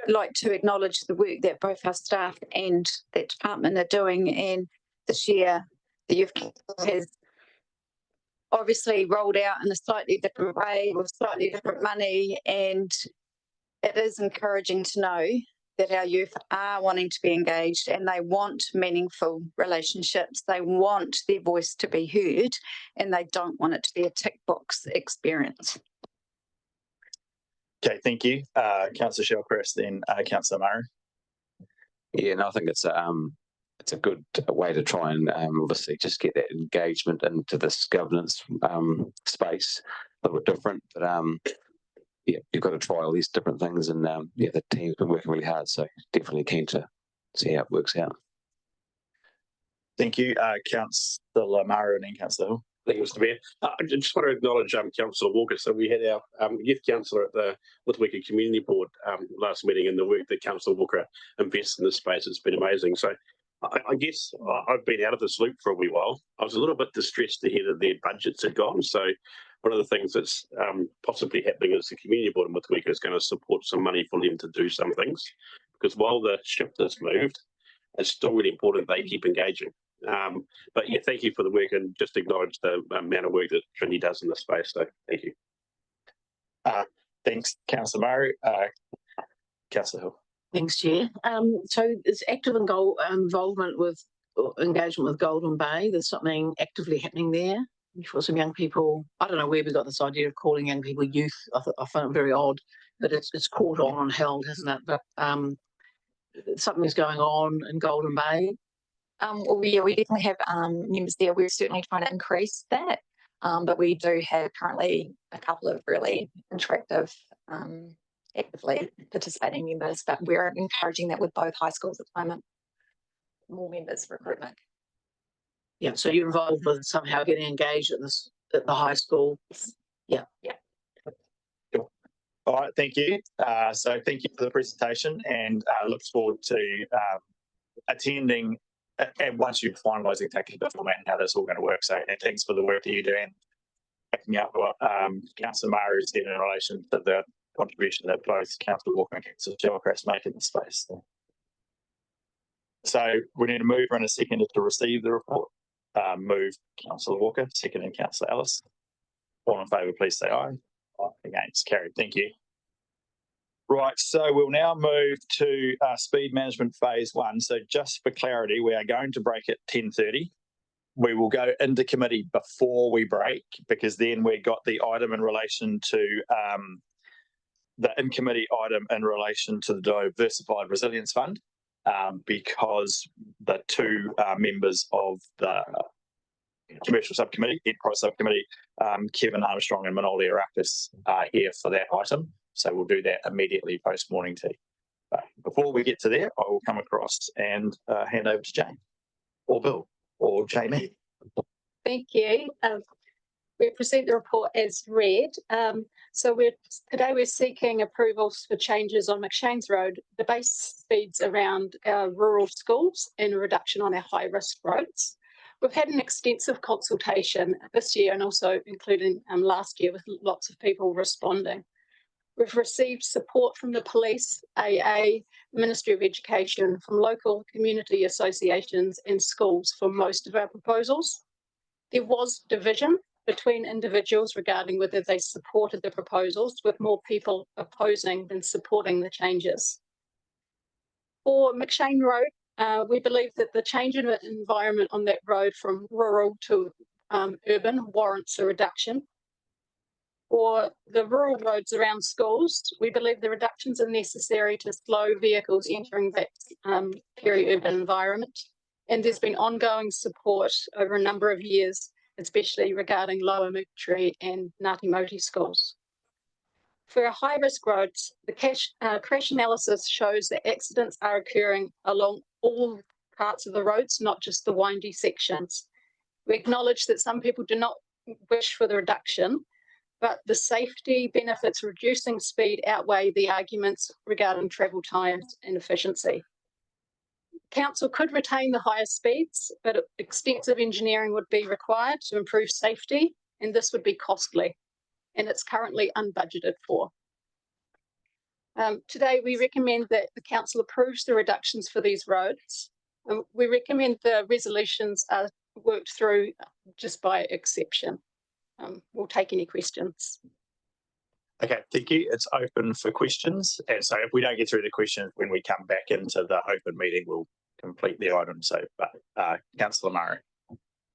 like to acknowledge the work that both our staff and that department are doing. And this year, the Youth Council has obviously rolled out in a slightly different way with slightly different money. And it is encouraging to know that our youth are wanting to be engaged and they want meaningful relationships. They want their voice to be heard and they don't want it to be a tick box experience. Okay, thank you. Councillor Shellcrest, then Councillor Murray. Yeah, and I think it's a good way to try and obviously just get that engagement into this governance space, a little bit different, but yeah, you've got to try all these different things, and yeah, the team's been working really hard, so definitely keen to see how it works out. Thank you, Councillor Murray and then Councillor Hill. Thank you, Mr. Mayor. I just want to acknowledge Councillor Walker. So we had our youth councillor at the Wakefield Community Board last meeting, and the work that Councillor Walker invests in this space has been amazing. So I guess I've been out of this loop for a wee while. I was a little bit distressed to hear that their budgets had gone. So one of the things that's possibly happening is the Community Board in Wakefield is going to support some money for them to do some things, because while the shift has moved, it's still really important they keep engaging. But yeah, thank you for the work, and just acknowledge the amount of work that Trinity does in this space. So thank you. Thanks, Councillor Murray. Councillor Hill. Thanks, Chair. So it's active involvement with engagement with Golden Bay. There's something actively happening there for some young people. I don't know where we got this idea of calling young people youth. I find it very odd, but it's caught on and held, hasn't it? But something's going on in Golden Bay. Well, we definitely have members there. We're certainly trying to increase that, but we do have currently a couple of really attractive, actively participating members, but we're encouraging that with both high schools at the moment. More members recruitment. Yeah, so you're involved with somehow getting engaged at the high school. Yeah. Yeah. Cool. All right, thank you. So thank you for the presentation, and look forward to attending. And once you've finalised exactly the format and how that's all going to work. So thanks for the work that you're doing, backing up what Councillor Murray said in relation to the contribution that both Councillor Walker and Councillor Shellcrest make in the space. So we need a mover and a seconder to receive the report. Move Councillor Walker, second Councillor Ellis. All in favour, please say aye. Aye. Against, carried. Thank you. Right, so we'll now move to speed management phase 1. So just for clarity, we are going to break at 10:30. we will go into committee before we break, because then we got the item in relation to the in-committee item in relation to the Diversified Resilience Fund, because the two members of the commercial subcommittee, enterprise subcommittee, Kevin Armstrong and Manoli Arakis, are here for that item. So we'll do that immediately post morning tea. But before we get to there, I will come across and hand over to Jane or Bill or Jamie. Thank you. We present the report as read. So today we're seeking approvals for changes on McShane's Road, the base speeds around our rural schools, and a reduction on our high-risk roads. We've had an extensive consultation this year and also including last year, with lots of people responding. We've received support from the police, AA, Ministry of Education, from local community associations and schools for most of our proposals. There was division between individuals regarding whether they supported the proposals, with more people opposing than supporting the changes. For McShane Road, we believe that the change in environment on that road from rural to urban warrants a reduction. For the rural roads around schools, we believe the reductions are necessary to slow vehicles entering that peri-urban environment. And there's been ongoing support over a number of years, especially regarding Lower Moutere and Ngāti Moti schools. For our high-risk roads, the crash analysis shows that accidents are occurring along all parts of the roads, not just the windy sections. We acknowledge that some people do not wish for the reduction, but the safety benefits reducing speed outweigh the arguments regarding travel times and efficiency. Council could retain the higher speeds, but extensive engineering would be required to improve safety, and this would be costly, and it's currently unbudgeted for. Today, we recommend that the council approves the reductions for these roads. We recommend the resolutions are worked through just by exception. We'll take any questions. Okay, thank you. It's open for questions. And so if we don't get through the questions when we come back into the open meeting, we'll complete the item. So, Councillor Murray.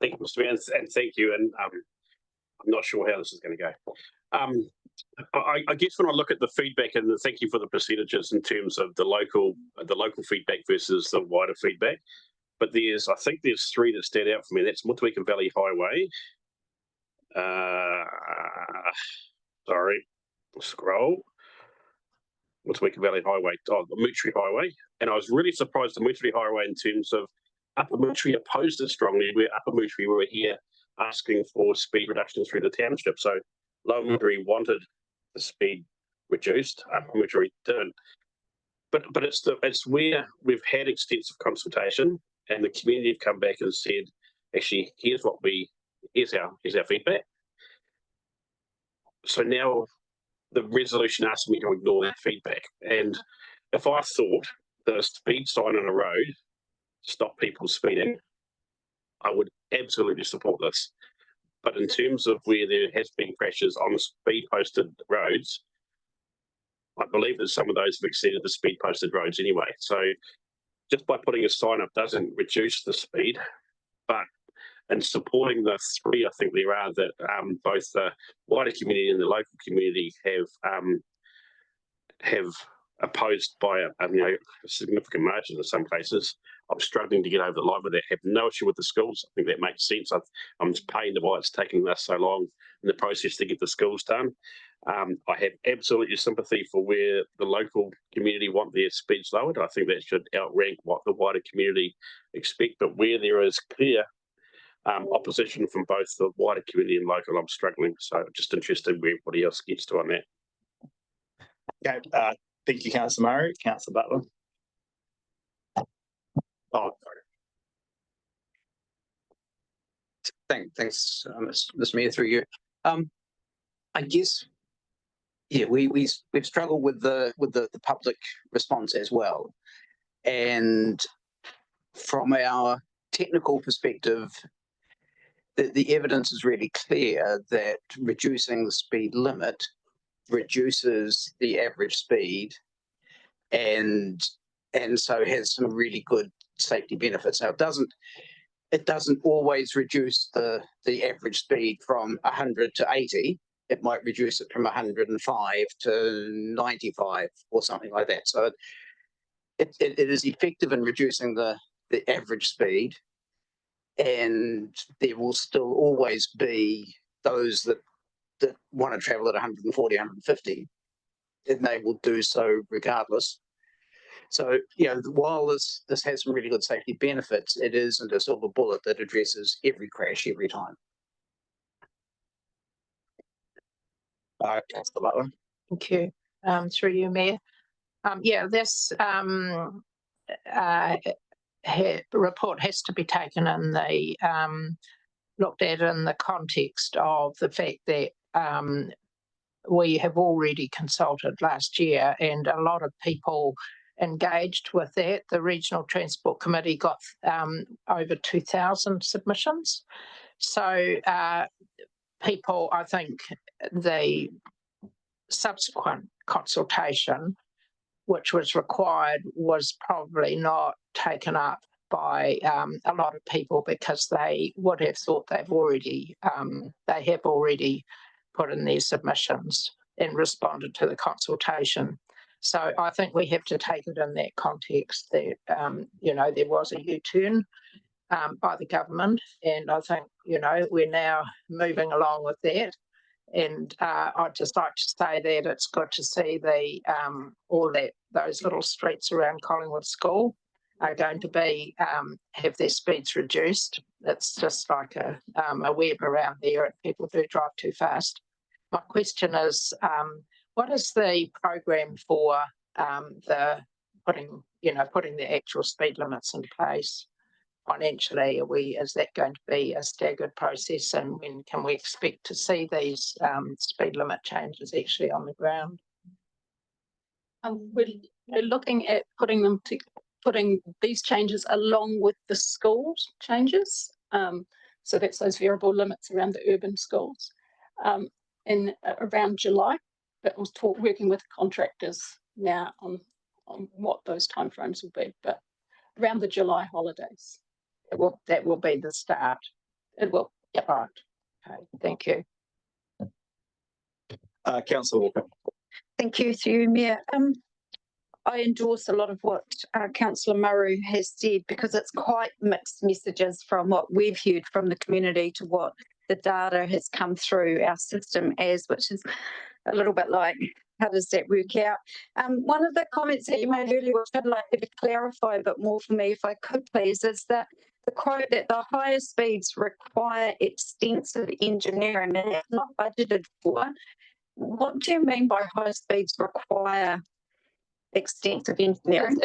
Thank you, Mr. Mayor, and thank you. And I'm not sure how this is going to go. I guess when I look at the feedback, and thank you for the percentages in terms of the local feedback versus the wider feedback, but I think there's three that stand out for me. That's Motueka Valley Highway. Sorry, scroll. Motueka Valley Highway, the Moutere Highway. And I was really surprised the Moutere Highway in terms of Upper Moutere opposed it strongly, where Upper Moutere were here asking for speed reductions through the township. So Lower Moutere wanted the speed reduced, Upper Moutere didn't. But it's where we've had extensive consultation and the community have come back and said, actually, here's our feedback. So now the resolution asks me to ignore that feedback. And if I thought that a speed sign on a road stopped people speeding, I would absolutely support this. But in terms of where there has been crashes on speed posted roads, I believe that some of those have exceeded the speed posted roads anyway. So just by putting a sign up doesn't reduce the speed, but in supporting the three, I think there are that both the wider community and the local community have opposed by a significant margin in some cases. I'm struggling to get over the line with that. Have no issue with the schools. I think that makes sense. I'm just pained why it's taking us so long in the process to get the schools done. I have absolutely sympathy for where the local community want their speeds lowered. I think that should outrank what the wider community expect. But where there is clear opposition from both the wider community and local, I'm struggling. So I'm just interested where everybody else gets to on that. Okay, thank you, Councillor Murray. Councillor Butler. Oh, sorry. Thanks, Mr. Mayor, through you. I guess, yeah, we've struggled with the public response as well, and from our technical perspective, the evidence is really clear that reducing the speed limit reduces the average speed, and so has some really good safety benefits. Now, it doesn't it doesn't always reduce the average speed from 100 to 80. It might reduce it from 105 to 95 or something like that. So it is effective in reducing the average speed, and there will still always be those that want to travel at 140, 150, and they will do so regardless. So, while this has some really good safety benefits, it isn't a silver bullet that addresses every crash every time. Thank you. Through you, Mayor. This report has to be taken in the looked at in the context of the fact that we have already consulted last year, and a lot of people engaged with that. The Regional Transport Committee got over 2,000 submissions. So people, I think the subsequent consultation, which was required, was probably not taken up by a lot of people, because they would have thought they have already put in their submissions and responded to the consultation. So I think we have to take it in that context that, there was a U-turn by the government, and I think, we're now moving along with that. And I'd just like to say that it's good to see those little streets around Collingwood School are going to be have their speeds reduced. It's just like a web around there, and people do drive too fast. My question is, what is the program for putting the actual speed limits in place financially? Is that going to be a staggered process, and when can we expect to see these speed limit changes actually on the ground? We're looking at putting these changes along with the schools changes. So that's those variable limits around the urban schools in around July. But we'll working with contractors now on what those timeframes will be, but around the July holidays. That will be the start. It will. Yep. Right. Okay. Thank you. Councillor Walker. Thank you, through you, Mayor. I endorse a lot of what Councillor Murray has said, because it's quite mixed messages from what we've heard from the community to what the data has come through our system as, which is a little bit like, how does that work out? One of the comments that you made earlier, which I'd like you to clarify a bit more for me, if I could please, is that the quote that the higher speeds require extensive engineering, and it's not budgeted for. What do you mean by high speeds require extensive engineering?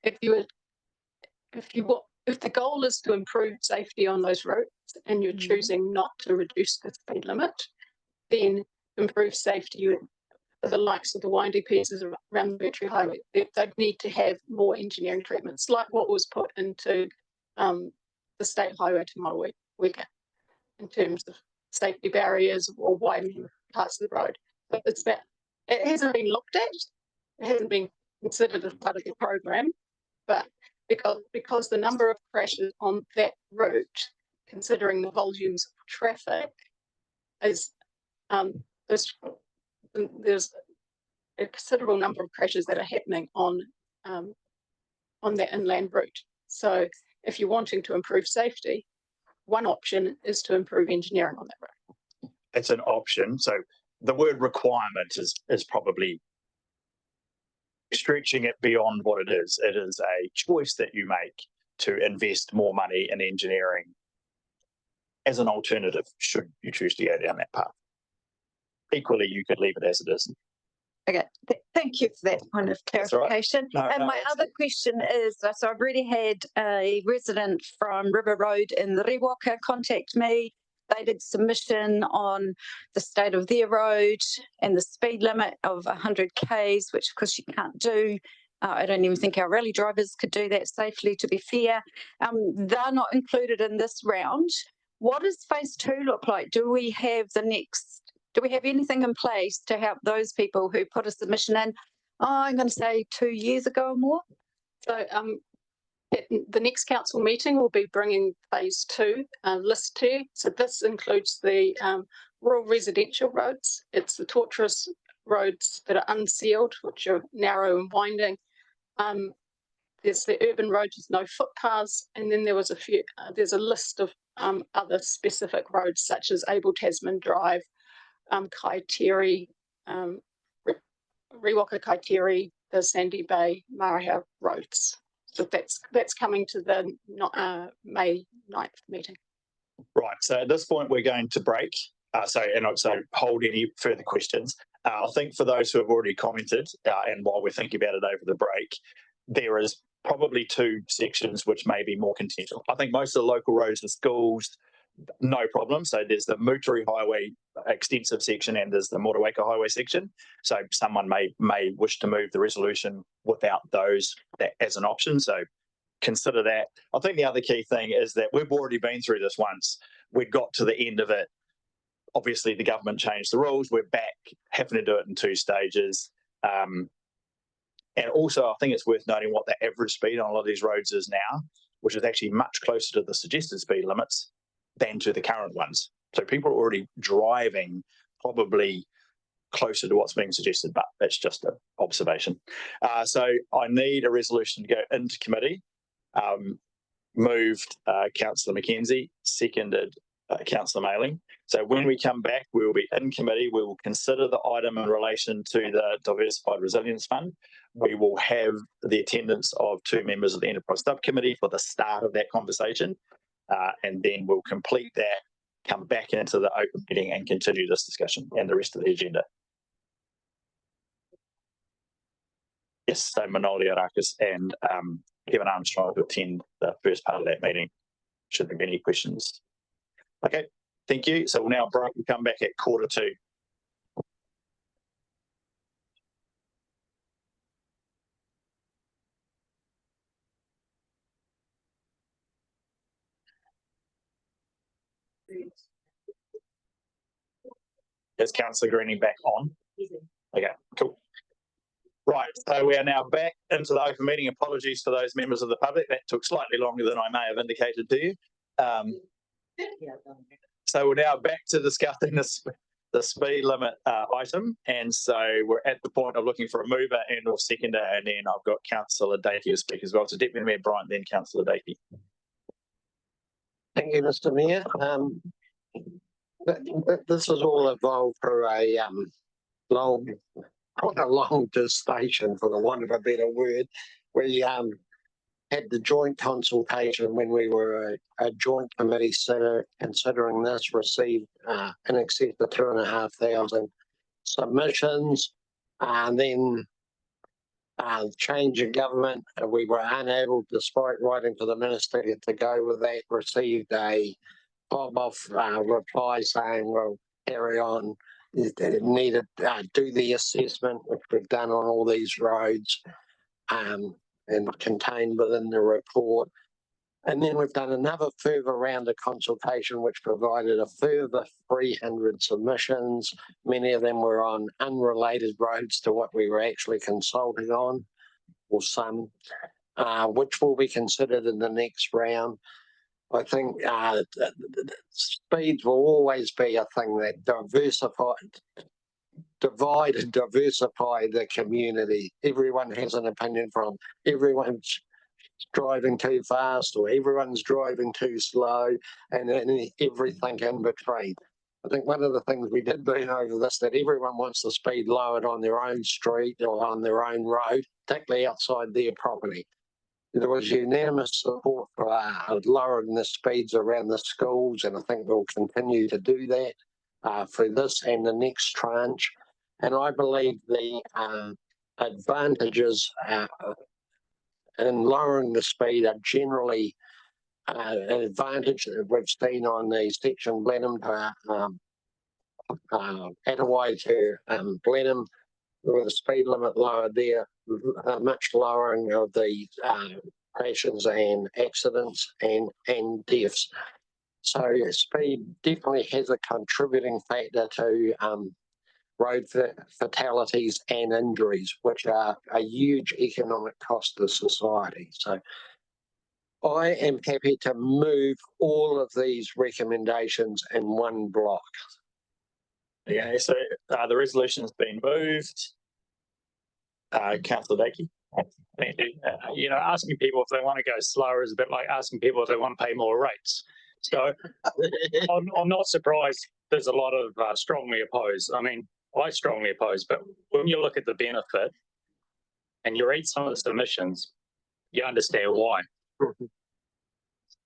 If the goal is to improve safety on those roads and you're choosing not to reduce the speed limit, then improve safety for the likes of the windy pieces around the Victory Highway. They'd need to have more engineering treatments, like what was put into the state highway to Mohua in terms of safety barriers or widening parts of the road. But it hasn't been looked at. It hasn't been considered as part of the program, but because the number of crashes on that route, considering the volumes of traffic, is there's a considerable number of crashes that are happening on that inland route. So if you're wanting to improve safety, one option is to improve engineering on that road. It's an option. So the word requirement is probably stretching it beyond what it is. It is a choice that you make to invest more money in engineering as an alternative, should you choose to go down that path. Equally, you could leave it as it is. Okay, thank you for that kind of clarification. Right. And my other question is, so I've already had a resident from River Road in the Rewaka contact me. They did submission on the state of their road and the speed limit of 100 k's, which of course you can't do. I don't even think our rally drivers could do that safely, to be fair. They're not included in this round. What does phase 2 look like? Do we have anything in place to help those people who put a submission in, I'm going to say 2 years ago or more? So At the next council meeting, we'll be bringing phase 2 list to you. So this includes the rural residential roads. It's the tortuous roads that are unsealed, which are narrow and winding. There's the urban roads with no footpaths, and then there was a few. There's a list of other specific roads such as Abel Tasman Drive, Kaiteri, Rewaka Kaiteri, the Sandy Bay, Marahau roads. So that's coming to the May 9th meeting. Right. So at this point, we're going to break. So hold any further questions. I think for those who have already commented, and while we're thinking about it over the break, there is probably 2 sections which may be more contentious. I think most of the local roads, the schools, no problem. So there's the Muturi Highway extensive section and there's the Motueka Highway section. So someone may wish to move the resolution without those as an option. So consider that. I think the other key thing is that we've already been through this once. We got to the end of it. Obviously, the government changed the rules. We're back having to do it in 2 stages. And also, I think it's worth noting what the average speed on a lot of these roads is now, which is actually much closer to the suggested speed limits than to the current ones. So people are already driving probably closer to what's being suggested, but that's just an observation. So I need a resolution to go into committee. Moved Councillor Mackenzie, seconded Councillor Mailing. So when we come back, we will be in committee. We will consider the item in relation to the Diversified Resilience Fund. We will have the attendance of 2 members of the Enterprise Subcommittee for the start of that conversation. And then we'll complete that, come back into the open meeting and continue this discussion and the rest of the agenda. Yes, so Manoli Arakis and Kevin Armstrong to attend the first part of that meeting. Should there be any questions? Okay, thank you. So we'll now break. We'll come back at 1:45. Is Councillor Greening back on? Okay, cool. Right, so we are now back into the open meeting. Apologies for those members of the public. That took slightly longer than I may have indicated to you. So we're now back to discussing the speed limit item. And so we're at the point of looking for a mover and or seconder. And then I've got Councillor Dakey to speak as well. So Deputy Mayor Bryant, then Councillor Dakey. Thank you, Mr. Mayor. This has all evolved for a long gestation, for the want of a better word. We had the joint consultation when we were a joint committee considering this, received in excess of 2,500 submissions, and then change in government. We were unable, despite writing to the minister to go with that, received a pop-off reply saying, well, carry on. It needed do the assessment, which we've done on all these roads, and contained within the report. And then we've done another further round of consultation, which provided a further 300 submissions. Many of them were on unrelated roads to what we were actually consulting on, or some, which will be considered in the next round. I think speeds will always be a thing that divide and diversify the community. Everyone has an opinion from everyone's driving too fast or everyone's driving too slow, and everything in between. I think one of the things we did learn over this, that everyone wants the speed lowered on their own street or on their own road, particularly outside their property. There was unanimous support for lowering the speeds around the schools, and I think we'll continue to do that for this and the next tranche. And I believe the advantages in lowering the speed are generally an advantage that we've seen on the section Blenheim to Attawai to Blenheim, with the speed limit lowered there, much lowering of the crashes and accidents and deaths. So speed definitely has a contributing factor to road fatalities and injuries, which are a huge economic cost to society. So I am happy to move all of these recommendations in one block. Okay, so the resolution has been moved. Councillor Dakey. You know, asking people if they want to go slower is a bit like asking people if they want to pay more rates. So I'm not surprised there's a lot of strongly opposed. I mean, I strongly oppose, but when you look at the benefit and you read some of the submissions, you understand why.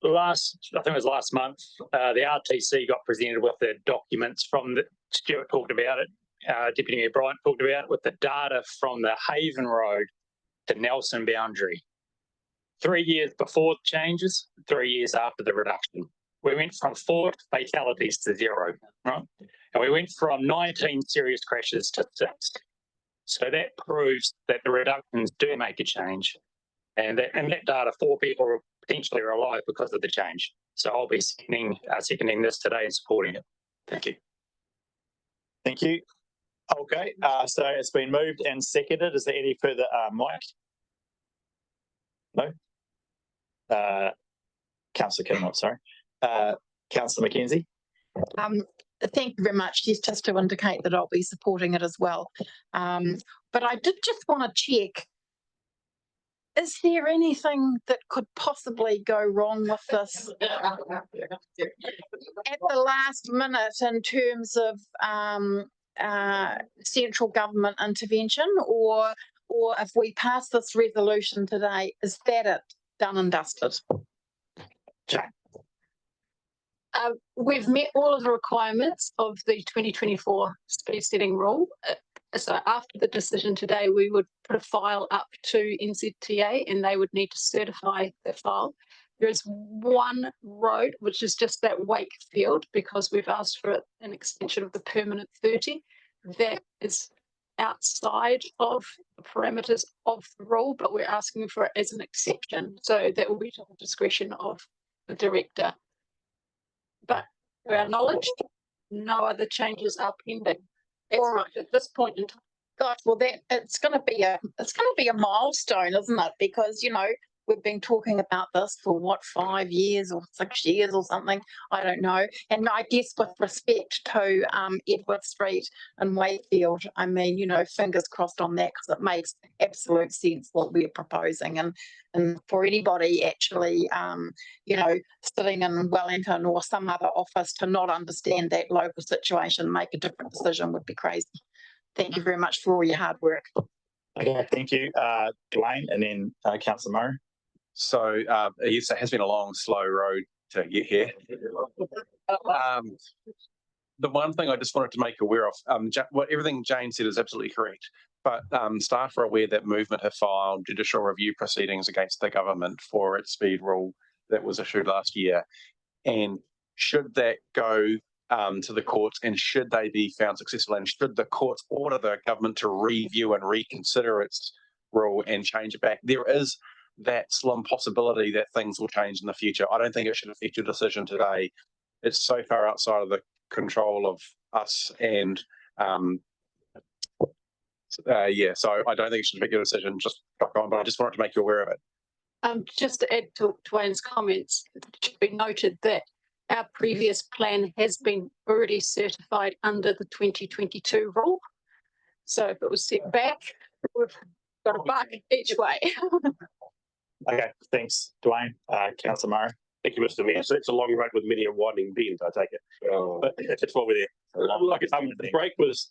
I think it was last month, the RTC got presented with the documents from the, Stuart talked about it, Deputy Mayor Bryant talked about it, with the data from the Haven Road to Nelson boundary. 3 years before the changes, 3 years after the reduction. We went from 4 fatalities to 0, right? And we went from 19 serious crashes to 6. So that proves that the reductions do make a change. And that data, 4 people potentially are alive because of the change. So I'll be seconding this today and supporting it. Thank you. Thank you. Okay, so it's been moved and seconded. Is there any further, Mike? No? Councillor Kinmont, sorry. Councillor McKenzie? Thank you very much. Yes, just to indicate that I'll be supporting it as well. But I did just want to check, is there anything that could possibly go wrong with this at the last minute in terms of central government intervention, or if we pass this resolution today, is that it, done and dusted? We've met all of the requirements of the 2024 speed setting rule. So after the decision today, we would put a file up to NZTA and they would need to certify the file. There is one road, which is just that Wakefield, because we've asked for an extension of the permanent 30. That is outside of the parameters of the rule, but we're asking for it as an exception. So that will be to the discretion of the director. But to our knowledge, no other changes are pending. That's right at this point in time. Gosh, well, that it's going to be a milestone, isn't it? Because you know we've been talking about this for what, 5 years or 6 years or something. I don't know. And I guess with respect to Edward Street and Wakefield, I mean, you know, fingers crossed on that, because it makes absolute sense what we're proposing. And for anybody actually, you know, sitting in Wellington or some other office to not understand that local situation, make a different decision would be crazy. Thank you very much for all your hard work. Okay, thank you, Dwayne, and then Councillor Murray. So yes, it has been a long, slow road to get here. The one thing I just wanted to make aware of, everything Jane said is absolutely correct, but staff are aware that Movement have filed judicial review proceedings against the government for its speed rule that was issued last year. And should that go to the courts, and should they be found successful, and should the courts order the government to review and reconsider its rule and change it back, there is that slim possibility that things will change in the future. I don't think it should affect your decision today. It's so far outside of the control of us, and yeah, so I don't think it should affect your decision. Just rock on, but I just wanted to make you aware of it. Just to add to Dwayne's comments, it should be noted that our previous plan has been already certified under the 2022 rule. So if it was set back, we've got a buck each way. Okay, thanks, Dwayne. Councillor Murray. Thank you, Mr. Mayor. So it's a long road with many a winding bend, I take it. But that's why we're there. Like, the break was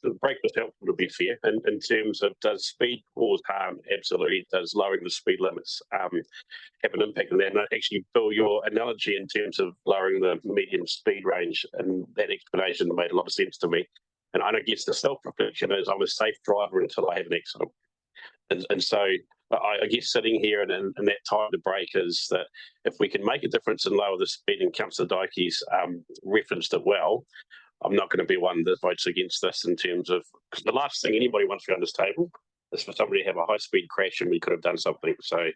helpful, to be fair, in terms of, does speed cause harm? Absolutely. Does lowering the speed limits have an impact on that? And actually, Bill, your analogy in terms of lowering the median speed range, and that explanation made a lot of sense to me. And I guess the self-reflection is I'm a safe driver until I have an accident. And so I guess sitting here and that time to break is that if we can make a difference and lower the speed, and Councillor Dykey's referenced it well, I'm not going to be one that votes against this in terms of, because the last thing anybody wants around this table is for somebody to have a high speed crash and we could have done something. So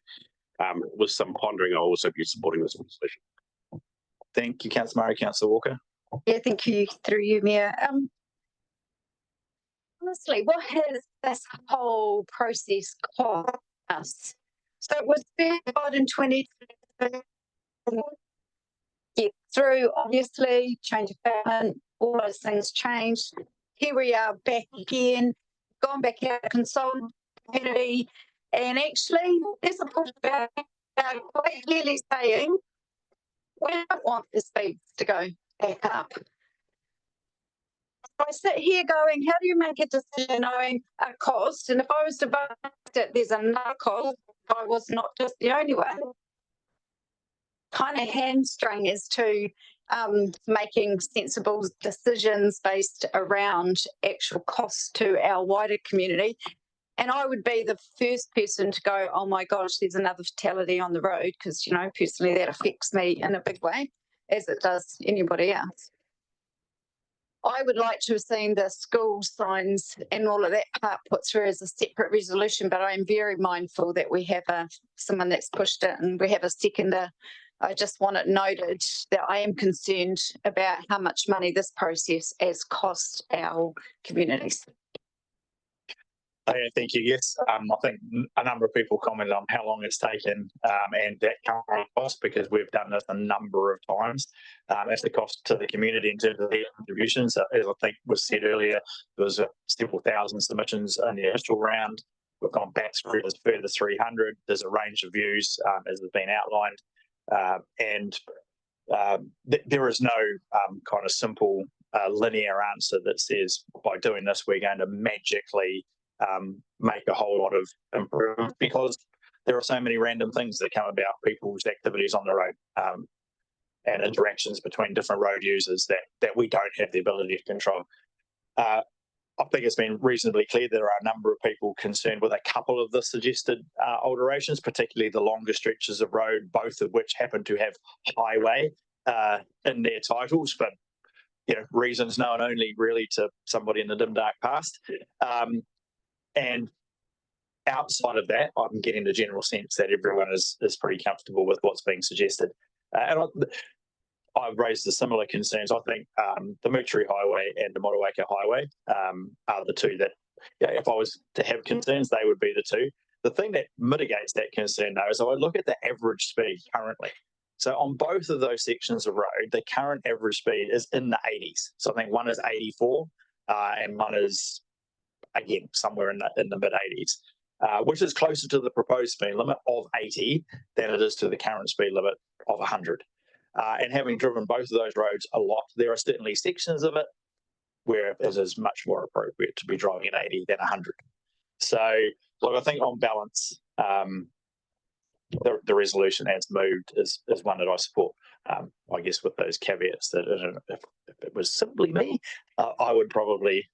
with some pondering, I'll also be supporting this resolution. Thank you, Councillor Murray. Councillor Walker. Yeah, thank you. Through you, Mayor. Honestly, what has this whole process cost us? So it was certified in 2020. get through, obviously, change of government, all those things changed. Here we are back again, gone back out to consult community, and actually there's a point about quite clearly saying we don't want the speeds to go back up. I sit here going, how do you make a decision knowing a cost? And if I was to vote it, there's another cost. I was not just the only one. Kind of hamstrung as to making sensible decisions based around actual costs to our wider community. And I would be the first person to go, oh my gosh, there's another fatality on the road, because, you know, personally that affects me in a big way, as it does anybody else. I would like to have seen the school signs and all of that part put through as a separate resolution, but I am very mindful that we have someone that's pushed it and we have a seconder. I just want it noted that I am concerned about how much money this process has cost our communities. Thank you. Yes, I think a number of people commented on how long it's taken and that current cost, because we've done this a number of times. As the cost to the community in terms of their contributions, as I think was said earlier, there was several thousand submissions in the initial round. We've gone back through this further 300. There's a range of views as has been outlined, there is no kind of simple linear answer that says by doing this we're going to magically make a whole lot of improvement, because there are so many random things that come about, people's activities on the road and interactions between different road users that we don't have the ability to control. I think it's been reasonably clear there are a number of people concerned with a couple of the suggested alterations, particularly the longer stretches of road, both of which happen to have highway in their titles, but you know, reasons known only really to somebody in the dim dark past. And outside of that, I'm getting the general sense that everyone is pretty comfortable with what's being suggested. And I've raised the similar concerns. I think the Mercury Highway and the Motueka Highway are the two that, if I was to have concerns, they would be the two. The thing that mitigates that concern, though, is I look at the average speed currently. So on both of those sections of road, the current average speed is in the 80s. So I think one is 84 and one is, again, somewhere in the mid 80s, which is closer to the proposed speed limit of 80 than it is to the current speed limit of 100. And having driven both of those roads a lot, there are certainly sections of it where it is much more appropriate to be driving at 80 than 100. So, look, I think on balance, the resolution as moved is one that I support. I guess with those caveats that if it was simply me, I would probably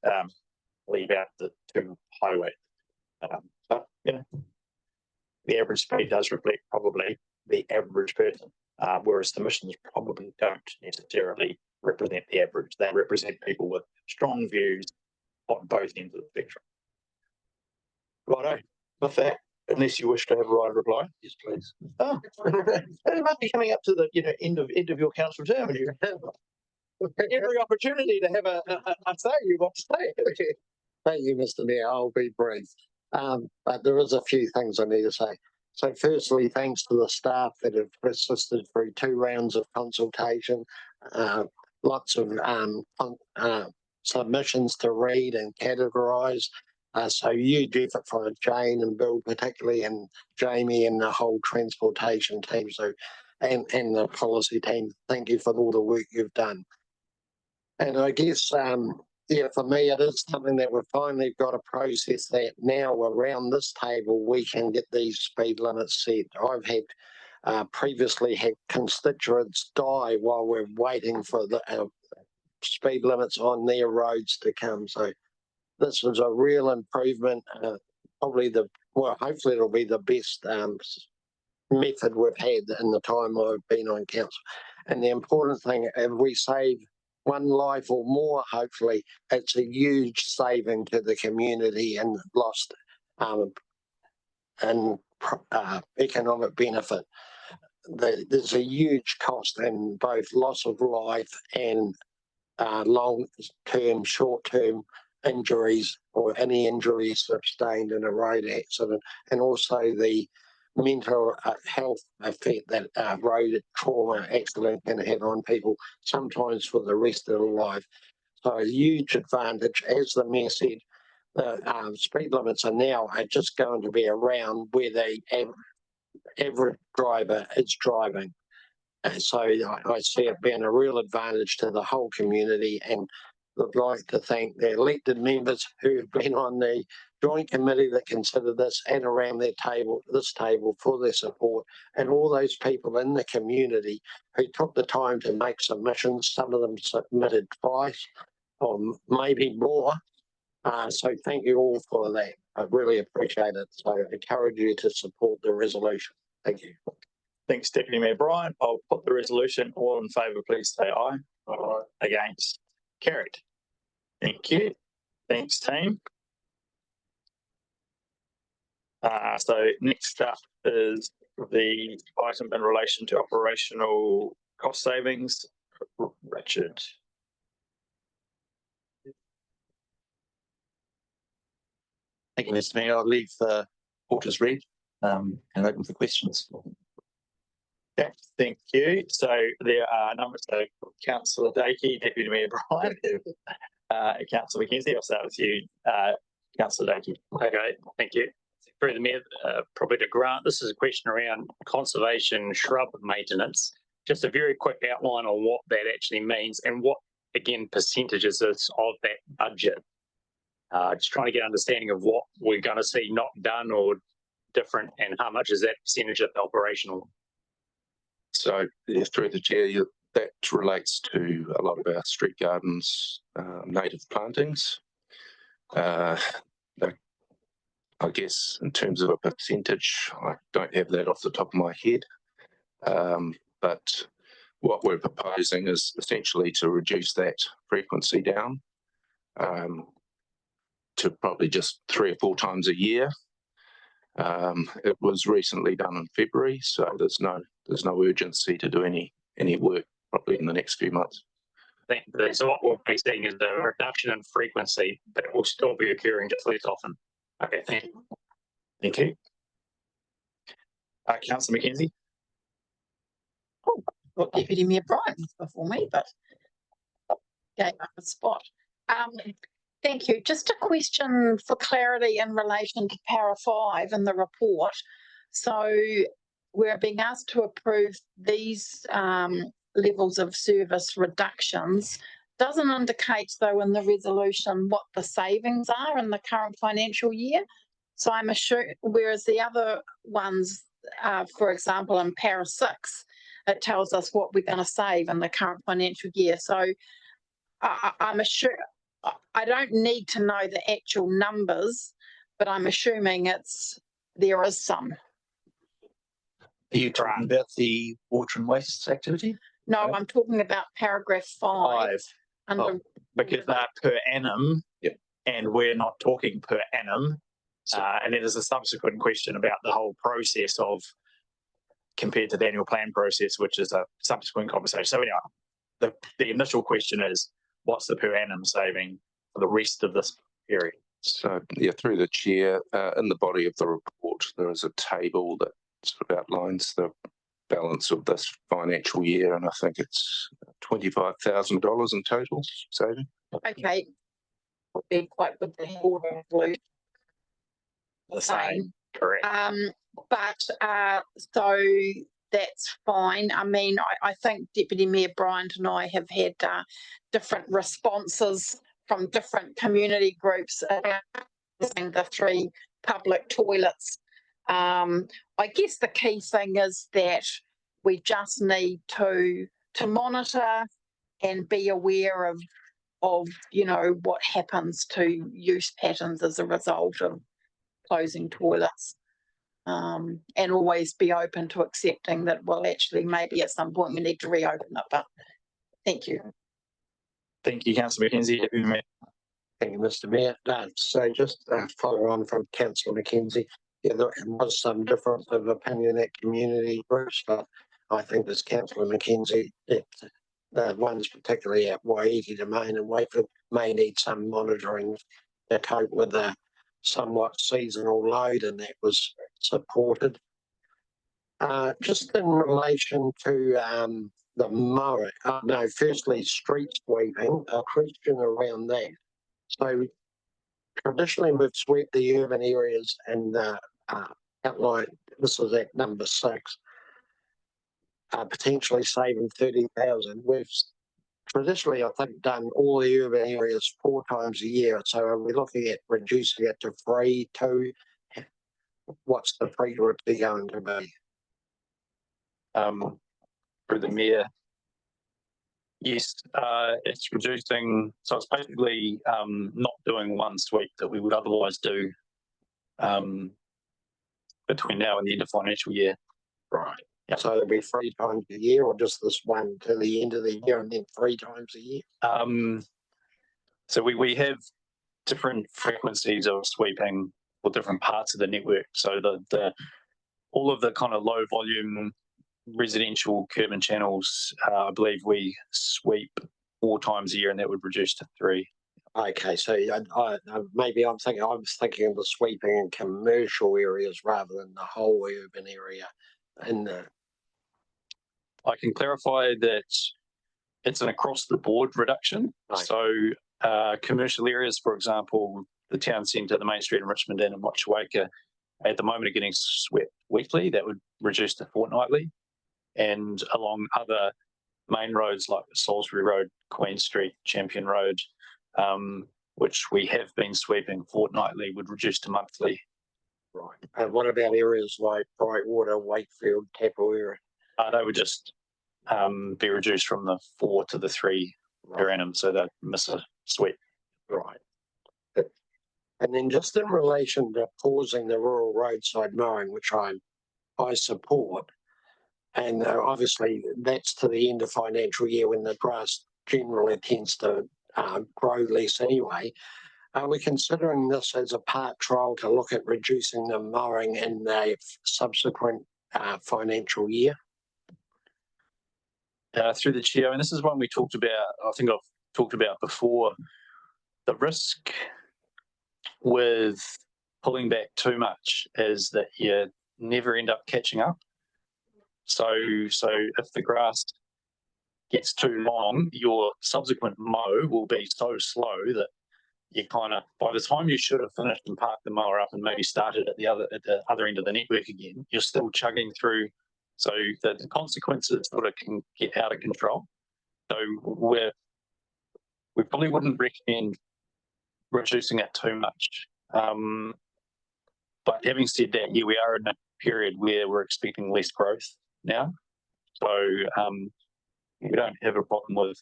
leave out the two highway. But you know, the average speed does reflect probably the average person, whereas the emissions probably don't necessarily represent the average. They represent people with strong views on both ends of the spectrum. Righto, with that, unless you wish to have a right reply. Yes, please. Oh, it must be coming up to the end of your council term, and you have every opportunity to have a say you want to say. Thank you, Mr. Mayor. I'll be brief. But there is a few things I need to say. So firstly, thanks to the staff that have persisted through 2 rounds of consultation, lots of submissions to read and categorise. So huge effort from Jane and Bill particularly, and Jamie and the whole transportation team, so and the policy team. Thank you for all the work you've done. And I guess yeah, for me, it is something that we've finally got a process that now around this table we can get these speed limits set. I've had previously had constituents die while we're waiting for the speed limits on their roads to come. So this was a real improvement. Probably hopefully it'll be the best method we've had in the time I've been on council. And the important thing, if we save one life or more, hopefully it's a huge saving to the community and lost and economic benefit. There's a huge cost in both loss of life and long-term, short-term injuries or any injuries sustained in a road accident, and also the mental health effect that road trauma accident can have on people, sometimes for the rest of their life. So a huge advantage, as the Mayor said, the speed limits are now just going to be around where the average driver is driving. And so I see it being a real advantage to the whole community, and I'd like to thank the elected members who have been on the joint committee that considered this and around this table for their support, and all those people in the community who took the time to make submissions. Some of them submitted twice or maybe more. So thank you all for that. I really appreciate it. So I encourage you to support the resolution. Thank you. Thanks, Deputy Mayor Bryant. I'll put the resolution. All in favour, please say aye. Aye. Against? Carried. Thank you. Thanks, team. So next up is the item in relation to operational cost savings. Richard. Thank you, Mr. Mayor. I'll leave Poulter's read and open for questions. Okay, thank you. So there are numbers. So Councillor Dakey, Deputy Mayor Bryant, Councillor McKenzie. I'll start with you, Councillor Dakey. Okay, thank you. Through the Mayor, probably to Grant, this is a question around conservation shrub maintenance. Just a very quick outline on what that actually means and what, again, percentages is of that budget. Just trying to get understanding of what we're going to see not done or different, and how much is that percentage of the operational. So through the chair, that relates to a lot of our street gardens, native plantings. I guess in terms of a percentage, I don't have that off the top of my head. But what we're proposing is essentially to reduce that frequency down to probably just 3 or 4 times a year. It was recently done in February, so there's no urgency to do any work probably in the next few months. So what we'll be seeing is a reduction in frequency, but it will still be occurring just less often. Okay, thank you. Thank you. Councillor McKenzie. Oh, got Deputy Mayor Bryant before me, but gave up a spot. Thank you. Just a question for clarity in relation to para 5 in the report. So we're being asked to approve these levels of service reductions. Doesn't indicate, though, in the resolution what the savings are in the current financial year. So I'm assured, whereas the other ones, for example, in para 6, it tells us what we're going to save in the current financial year. So I'm assured, I don't need to know the actual numbers, but I'm assuming there is some. Are you talking about the water and waste activity? No, I'm talking about paragraph 5. Because they're per annum, yep. And we're not talking per annum. And then there's a subsequent question about the whole process of compared to the annual plan process, which is a subsequent conversation. So anyway, the initial question is, what's the per annum saving for the rest of this period? So yeah, through the chair, in the body of the report, there is a table that sort of outlines the balance of this financial year, and I think it's $25,000 in total saving. Okay, would be quite good to include the same, correct. But so that's fine. I mean, I think Deputy Mayor Bryant and I have had different responses from different community groups about the 3 public toilets. I guess the key thing is that we just need to monitor and be aware of what happens to use patterns as a result of closing toilets, and always be open to accepting that, well, actually maybe at some point we need to reopen it. But thank you. Thank you, Councillor McKenzie. Thank you, Mr. Mayor. So just follow on from Councillor McKenzie. Yeah, there was some difference of opinion at community groups, but I think as Councillor McKenzie, the ones particularly at Waiheke Domain and Wakefield may need some monitoring to cope with the somewhat seasonal load, and that was supported. Just in relation to the mowing, no, firstly, street sweeping, a question around that. So traditionally, we've swept the urban areas and outlined, this is at number 6, potentially saving 30,000. We've traditionally, I think, done all the urban areas 4 times a year. So are we looking at reducing it to 3, 2? What's the frequency going to be? Through the mayor, yes, it's reducing. So it's basically not doing one sweep that we would otherwise do between now and the end of financial year. Right. Yep. So it'll be 3 times a year, or just this one to the end of the year and then 3 times a year? So we have different frequencies of sweeping for different parts of the network. So the all of the kind of low volume residential curb and channels, I believe we sweep 4 times a year, and that would reduce to 3. Okay, so maybe I was thinking of the sweeping in commercial areas rather than the whole urban area. And I can clarify that it's an across the board reduction. Right. So commercial areas, for example, the town centre, the Main Street in Richmond and in Motueka, at the moment are getting swept weekly. That would reduce to fortnightly. And along other main roads like Salisbury Road, Queen Street, Champion Road, which we have been sweeping fortnightly, would reduce to monthly. Right. And what about areas like Brightwater, Wakefield, Tapua? They would just be reduced from the 4 to the 3 per annum, so they'd miss a sweep. Right. And then just in relation to pausing the rural roadside mowing, which I support, and obviously that's to the end of financial year when the grass generally tends to grow less anyway. Are we considering this as a part trial to look at reducing the mowing in the subsequent financial year? Through the chair, and this is one we talked about, I think I've talked about before, the risk with pulling back too much is that you never end up catching up. So if the grass gets too long, your subsequent mow will be so slow that you kind of, by the time you should have finished and parked the mower up and maybe started at the other end of the network again, you're still chugging through. So the consequences sort of can get out of control. So we probably wouldn't recommend reducing it too much. But having said that, yeah, we are in a period where we're expecting less growth now. So we don't have a problem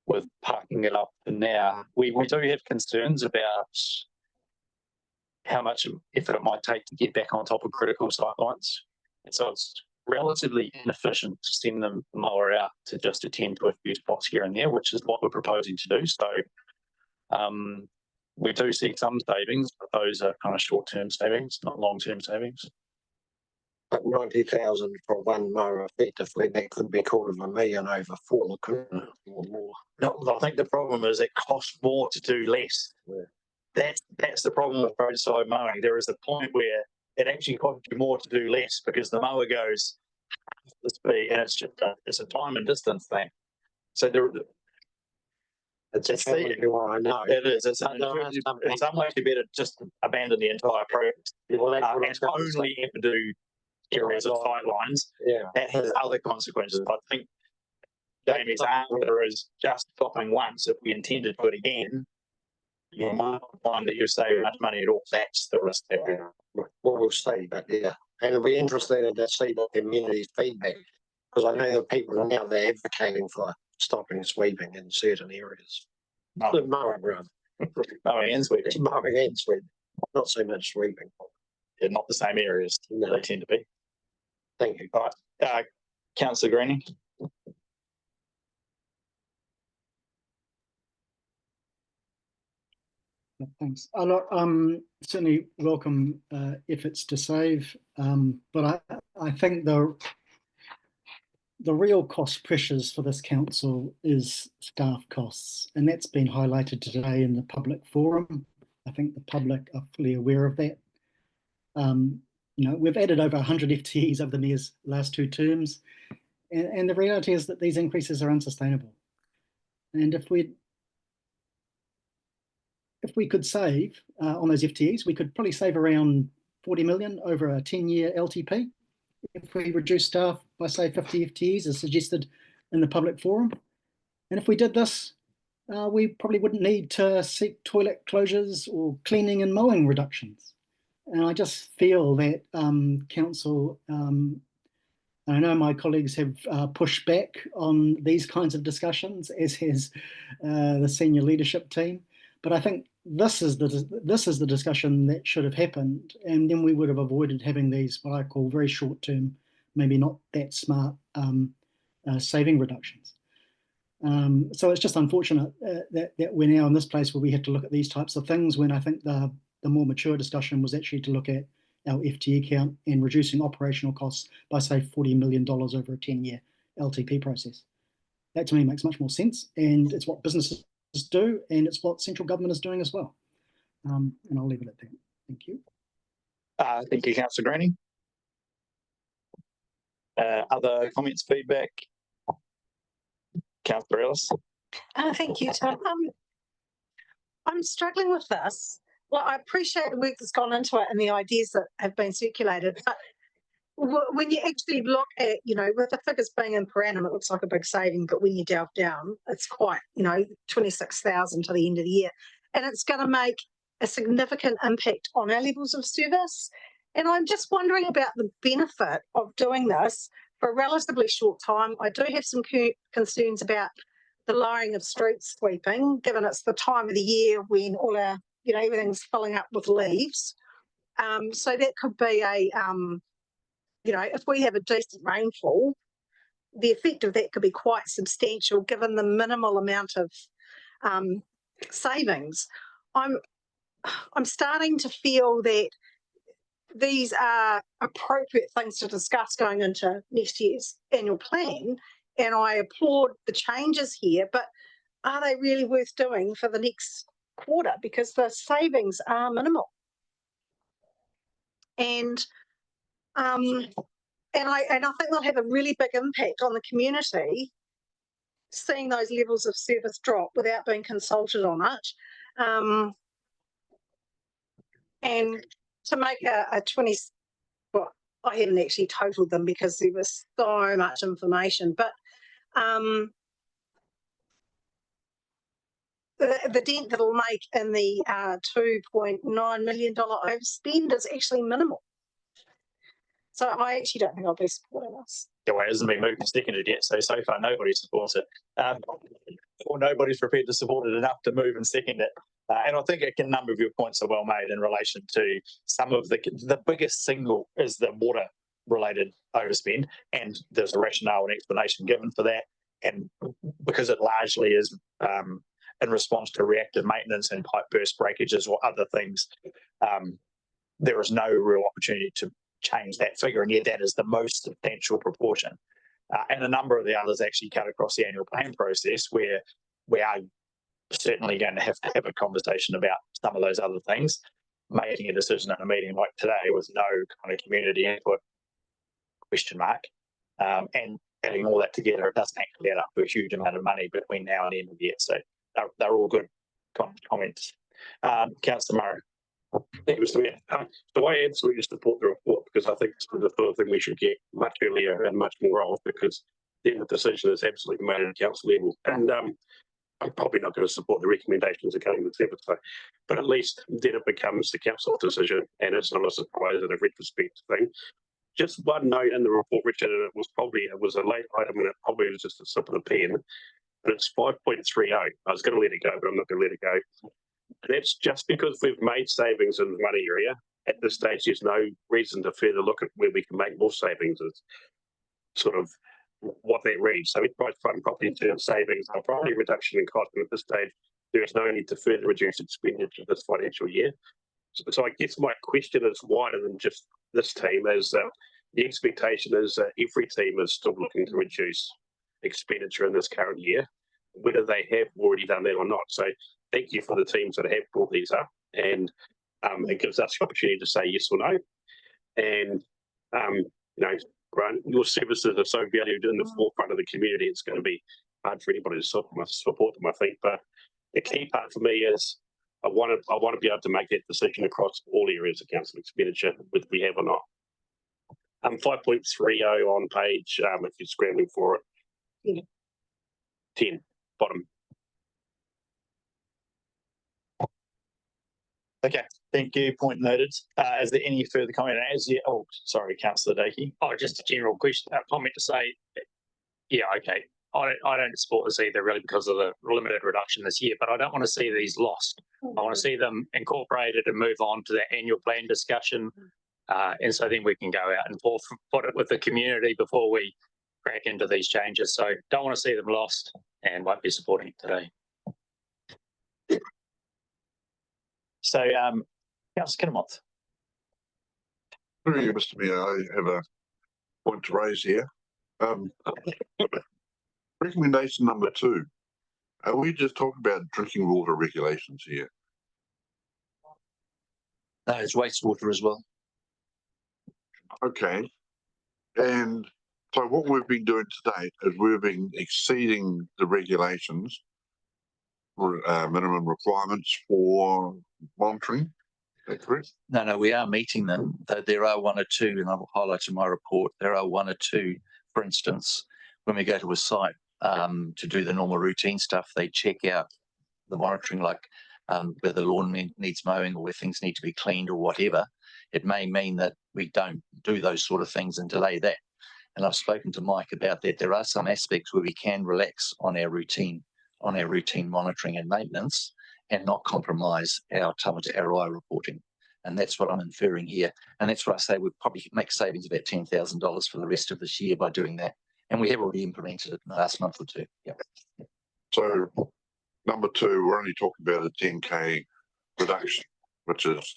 with parking it up for now. We do have concerns about how much effort it might take to get back on top of critical sightlines. And so it's relatively inefficient to send the mower out to just attend to a few spots here and there, which is what we're proposing to do. So we do see some savings, but those are kind of short-term savings, not long-term savings. But 90,000 for one mower, effectively, that could be $250,000 over 4, couldn't it? Or more. No, I think the problem is it costs more to do less. Yeah. That's the problem with roadside mowing. There is a point where it actually costs you more to do less because the mower goes the speed, and it's a time and distance thing. So it's I know. It is. In some ways, you better just abandon the entire project and only ever do areas of sightlines. Yeah, that has other consequences. I think Jamie's answer is just stopping once. If we intend to do it again, you might find that you're saving much money at all. That's the risk there. Well, we'll see, but yeah, and it'll be interesting to see the community's feedback, because I know that people are now advocating for stopping sweeping in certain areas. Mowing and sweeping. Mowing and sweeping. Not so much sweeping. They're not the same areas. No. They tend to be. Thank you. All right. Councillor Greening. Thanks. Certainly welcome efforts to save, but I think the real cost pressures for this council is staff costs, and that's been highlighted today in the public forum. I think the public are fully aware of that. we've added over 100 FTEs over the mayor's last 2 terms, and the reality is that these increases are unsustainable. And if we could save on those FTEs, we could probably save around 40 million over a 10-year LTP. If we reduce staff by, say, 50 FTEs as suggested in the public forum. And if we did this, we probably wouldn't need to seek toilet closures or cleaning and mowing reductions. And I just feel that council, I know my colleagues have pushed back on these kinds of discussions, as has the senior leadership team. But I think this is the discussion that should have happened, and then we would have avoided having these what I call very short-term, maybe not that smart saving reductions. So it's just unfortunate that we're now in this place where we have to look at these types of things, when I think the more mature discussion was actually to look at our FTE count and reducing operational costs by, say, $40 million over a 10-year LTP process. That to me makes much more sense, and it's what businesses do, and it's what central government is doing as well. And I'll leave it at that. Thank you. Thank you, Councillor Graney. Other comments, feedback? Councillor Ellis. Thank you, Tom. I'm struggling with this. Well, I appreciate the work that's gone into it and the ideas that have been circulated, but when you actually look at, with the figures being in per annum, it looks like a big saving, but when you delve down, it's quite, 26,000 to the end of the year. And it's going to make a significant impact on our levels of service. And I'm just wondering about the benefit of doing this for a relatively short time. I do have some concerns about the lowering of street sweeping, given it's the time of the year when all our, everything's filling up with leaves. So that could be a, if we have a decent rainfall, the effect of that could be quite substantial given the minimal amount of savings. I'm starting to feel that these are appropriate things to discuss going into next year's annual plan, and I applaud the changes here, but are they really worth doing for the next quarter? Because the savings are minimal. And I think they'll have a really big impact on the community, seeing those levels of service drop without being consulted on it. And to make a 20, well, I haven't actually totaled them because there was so much information, but the dent that it'll make in the $2.9 million overspend is actually minimal. So I actually don't think I'll be supporting this. Yeah, well, it hasn't been moved and seconded yet, so far nobody supports it. Or nobody's prepared to support it enough to move and second it. And I think a number of your points are well made in relation to some of the biggest single is the water related overspend, and there's a rationale and explanation given for that. And because it largely is in response to reactive maintenance and pipe burst breakages or other things, there is no real opportunity to change that figure, and yet that is the most substantial proportion. And a number of the others actually cut across the annual plan process, where we are certainly going to have a conversation about some of those other things. Making a decision in a meeting like today with no kind of community input, question mark, and adding all that together, it doesn't actually add up to a huge amount of money between now and the end of the year. So they're all good comments. Councillor Murray. Thank you, Mr. Mayor. So I absolutely support the report, because I think it's the sort of thing we should get much earlier and much more of, because then the decision is absolutely made at council level. And I'm probably not going to support the recommendations that come in this episode, but at least then it becomes the council's decision, and it's not a surprise and a retrospect thing. Just one note in the report, Richard, and it was a late item, and it probably was just a slip of the pen, but it's 5.30. I was going to let it go, but I'm not going to let it go. And that's just because we've made savings in the money area. At this stage, there's no reason to further look at where we can make more savings. It's sort of what that reads. So enterprise fund property term savings are probably reduction in cost, and at this stage, there is no need to further reduce expenditure this financial year. So I guess my question is wider than just this team, as the expectation is that every team is still looking to reduce expenditure in this current year, whether they have already done that or not. So thank you for the teams that have brought these up, and it gives us the opportunity to say yes or no. And, Grant, your services are so valued in the forefront of the community, it's going to be hard for anybody to support them, I think. But the key part for me is I want to be able to make that decision across all areas of council expenditure, whether we have or not. 5.30 on page, if you're scrambling for it. 10, bottom. Okay, thank you. Point noted. Is there any further comment? Oh, sorry, Councillor Dakey. Oh, just a general question, comment to say, yeah, okay. I don't support this either, really, because of the limited reduction this year, but I don't want to see these lost. I want to see them incorporated and move on to the annual plan discussion. And so then we can go out and put it with the community before we crack into these changes. So don't want to see them lost and won't be supporting it today. So, Councillor Kinnamoth. Through you, Mr. Mayor, I have a point to raise here. Recommendation number 2. Are we just talking about drinking water regulations here? No, it's wastewater as well. Okay. And so what we've been doing today is we've been exceeding the regulations for minimum requirements for monitoring. Is that correct? No, we are meeting them. There are 1 or 2, and I'll highlight in my report, there are 1 or 2, for instance, when we go to a site to do the normal routine stuff, they check out the monitoring, like where the lawn needs mowing or where things need to be cleaned or whatever. It may mean that we don't do those sort of things and delay that. And I've spoken to Mike about that. There are some aspects where we can relax on our routine monitoring and maintenance and not compromise our tamata ROI reporting. And that's what I'm inferring here. And that's what I say we'd probably make savings of about $10,000 for the rest of this year by doing that. And we have already implemented it in the last month or 2. Yeah. So number 2, we're only talking about a 10K reduction, which is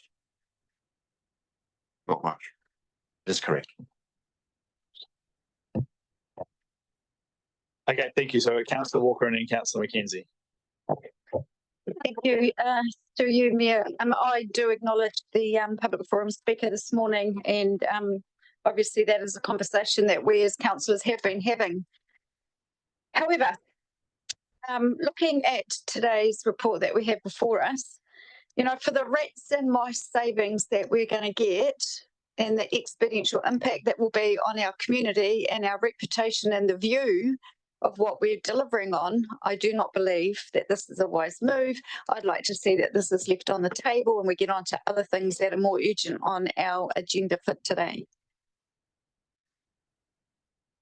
not much. That's correct. Okay, thank you. So Councillor Walker and then Councillor McKenzie. Thank you. To you, Mayor. I do acknowledge the public forum speaker this morning, and obviously that is a conversation that we as councillors have been having. However, looking at today's report that we have before us, for the rats and mice savings that we're going to get and the exponential impact that will be on our community and our reputation and the view of what we're delivering on, I do not believe that this is a wise move. I'd like to see that this is left on the table and we get on to other things that are more urgent on our agenda for today.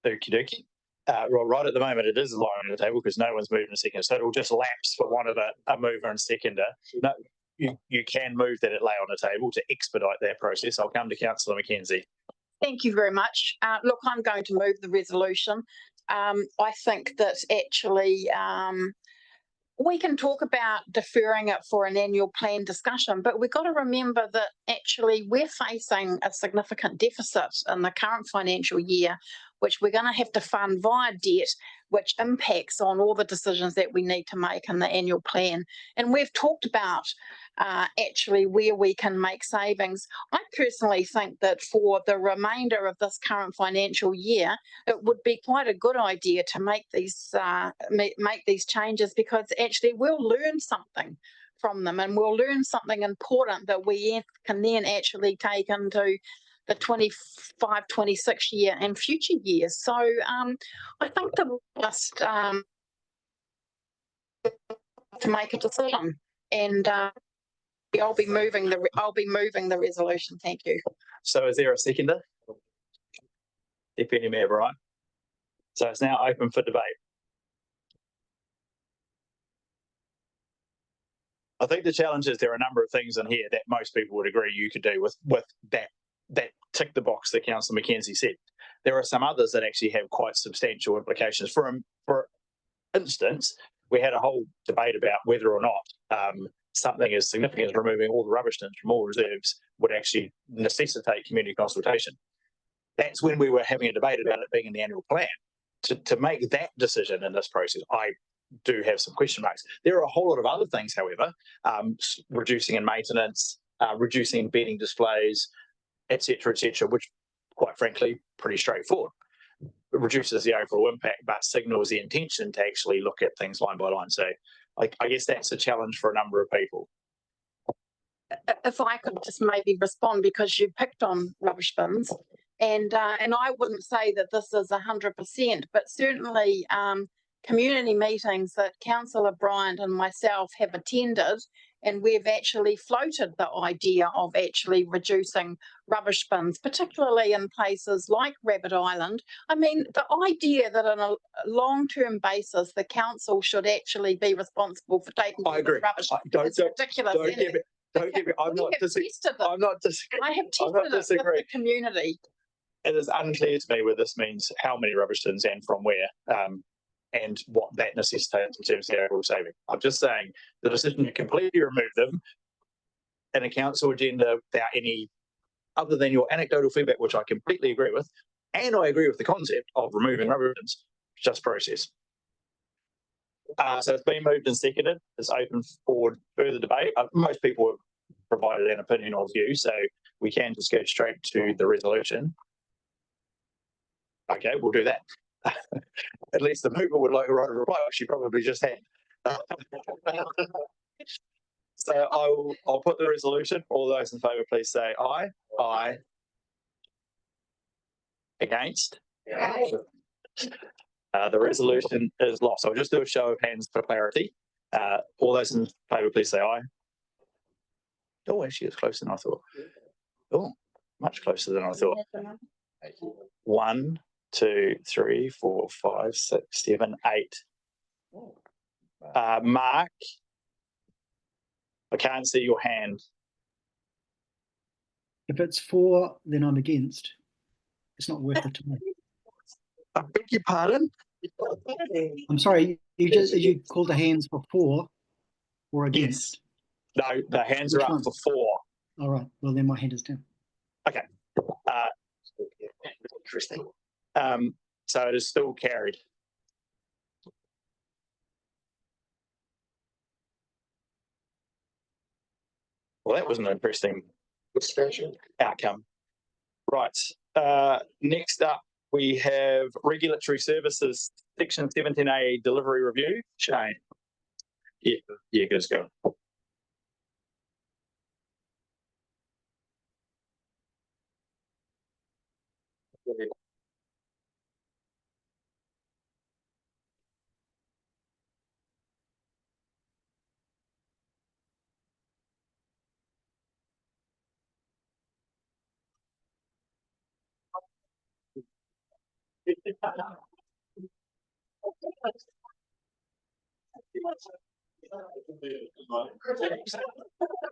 Okie dokie. Right at the moment, it is lying on the table because no one's moving a second. So it'll just lapse for one of a mover and seconder. No, you can move that it lay on the table to expedite that process. I'll come to Councillor McKenzie. Thank you very much. Look, I'm going to move the resolution. I think that actually we can talk about deferring it for an annual plan discussion, but we've got to remember that actually we're facing a significant deficit in the current financial year, which we're going to have to fund via debt, which impacts on all the decisions that we need to make in the annual plan. And we've talked about actually where we can make savings. I personally think that for the remainder of this current financial year, it would be quite a good idea to make these changes, because actually we'll learn something from them, and we'll learn something important that we can then actually take into the 25, 26 year and future years. So I think that we'll just to make a decision, and I'll be moving the resolution. Thank you. So is there a seconder? Deputy Mayor Bright. So it's now open for debate. I think the challenge is there are a number of things in here that most people would agree you could do with that tick the box that Councillor McKenzie said. There are some others that actually have quite substantial implications. For instance, we had a whole debate about whether or not something as significant as removing all the rubbish tins from all reserves would actually necessitate community consultation. That's when we were having a debate about it being in the annual plan. To make that decision in this process, I do have some question marks. There are a whole lot of other things, however, reducing in maintenance, reducing bedding displays, etc., which quite frankly, pretty straightforward. It reduces the overall impact, but signals the intention to actually look at things line by line. So I guess that's a challenge for a number of people. If I could just maybe respond, because you picked on rubbish bins, and I wouldn't say that this is 100%, but certainly community meetings that Councillor Bryant and myself have attended, and we've actually floated the idea of actually reducing rubbish bins, particularly in places like Rabbit Island. I mean, the idea that on a long-term basis, the council should actually be responsible for taking the rubbish is ridiculous. Don't get me. I'm not disagreeing. I have tested it with the community. It is unclear to me whether this means how many rubbish bins and from where. And what that necessitates in terms of the overall saving. I'm just saying the decision to completely remove them in a council agenda without any other than your anecdotal feedback, which I completely agree with, and I agree with the concept of removing rubbish bins, just process. So it's been moved and seconded. It's open for further debate. Most people have provided an opinion or view, so we can just go straight to the resolution. Okay, we'll do that. At least the mover would like to write a reply, which she probably just had. So I'll put the resolution. All those in favour, please say aye. Aye. Against? Aye. The resolution is lost. I'll just do a show of hands for clarity. All those in favour, please say aye. Oh, actually, it's closer than I thought. Oh, much closer than I thought. 1, 2, 3, 4, 5, 6, 7, 8. Mark, I can't see your hand. If it's for, then I'm against. It's not worth it to me. I beg your pardon? I'm sorry, you called the hands for or against? Yes. No, the hands are up for 4. All right, well then my hand is down. Okay. Interesting. So it is still carried. Well, that was an interesting outcome. Right. Next up, we have Regulatory Services, Section 17A Delivery Review. Shane. Yeah, good as go.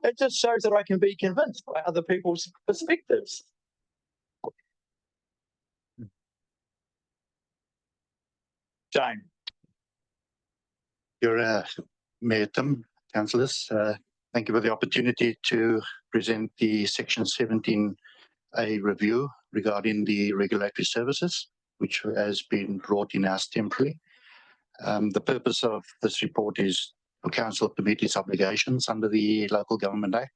It just shows that I can be convinced by other people's perspectives. Jane. Your Mayor Tim, councillors, thank you for the opportunity to present the Section 17A review regarding the regulatory services, which has been brought in-house temporarily. The purpose of this report is for council to meet its obligations under the Local Government Act.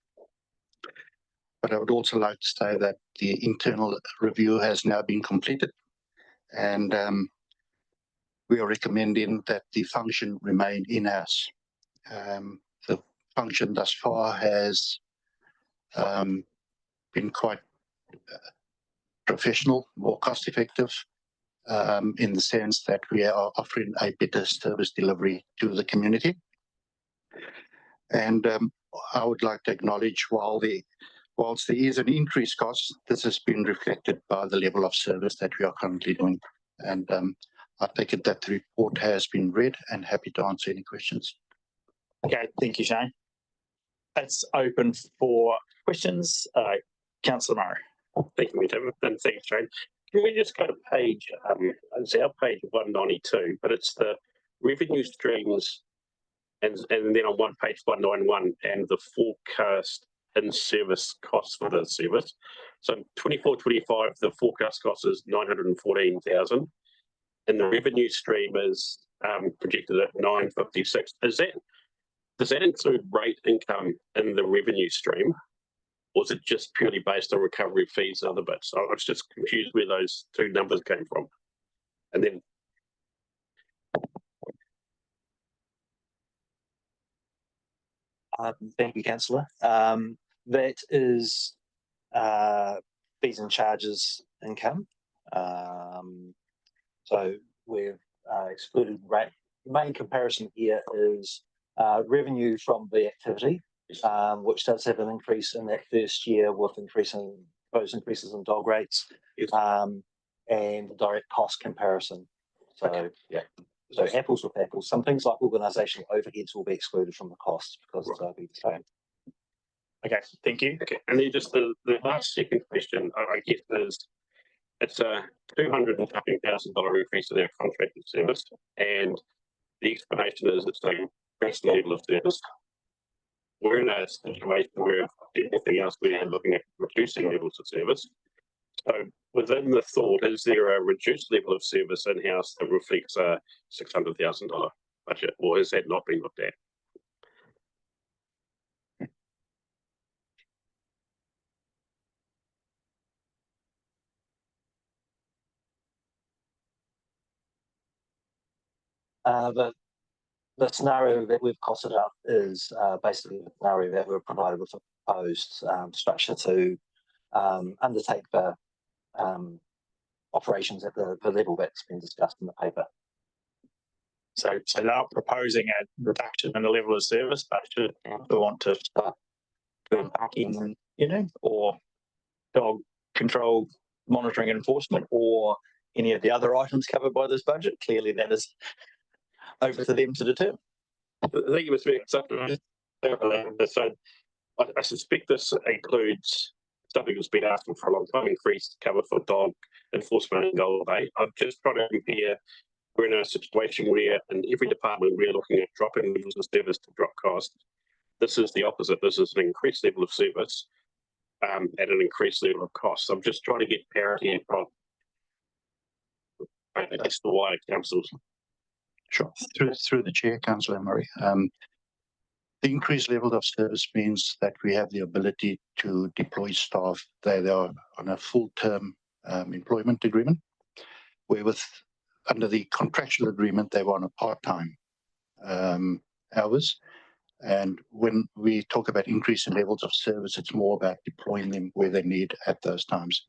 But I would also like to say that the internal review has now been completed, and we are recommending that the function remain in-house. The function thus far has been quite professional, more cost-effective, in the sense that we are offering a better service delivery to the community. And I would like to acknowledge, whilst there is an increased cost, this has been reflected by the level of service that we are currently doing. And I take it that the report has been read, and happy to answer any questions. Okay, thank you, Shane. It's open for questions. Councillor Murray. Thank you, Tim, and thanks, Shane. Can we just go to page, it's our page 192, but it's the revenue streams, and then on one page 191, and the forecast in-service costs for the service. So 24-25, the forecast cost is 914,000, and the revenue stream is projected at 956. Does that include rate income in the revenue stream? or is it just purely based on recovery fees and other bits? So I was just confused where those two numbers came from. And then thank you, Councillor. That is fees and charges income. So we've excluded rate. The main comparison here is revenue from the activity, which does have an increase in that first year with those increases in dog rates, and the direct cost comparison. So yeah. So apples with apples. Some things like organisational overheads will be excluded from the cost because they'll be the same. Okay, thank you. Okay, and then just the last second question, I guess, is it's a $250,000 increase in our contracted service, and the explanation is it's a increased level of service. We're in a situation where anything else we're looking at reducing levels of service. So within the thought, is there a reduced level of service in-house that reflects a $600,000 budget, or has that not been looked at? The scenario that we've costed up is basically the scenario that we're provided with a proposed structure to undertake the operations at the level that's been discussed in the paper. So they're not proposing a reduction in the level of service, but should we want to start doing parking, or dog control, monitoring and enforcement, or any of the other items covered by this budget, clearly that is over to them to determine. Thank you, Mr. Mayor. So I suspect this includes something that's been asking for a long time, increased cover for dog enforcement in Golden Bay. I'm just trying to compare. We're in a situation where in every department we're looking at dropping levels of service to drop costs. This is the opposite. This is an increased level of service at an increased level of cost. So I'm just trying to get parity from the wider councils. Sure. Through the chair, Councillor Murray. The increased level of service means that we have the ability to deploy staff. They are on a full-term employment agreement, wherewith under the contractual agreement they were on a part-time hours. And when we talk about increasing levels of service, it's more about deploying them where they need at those times.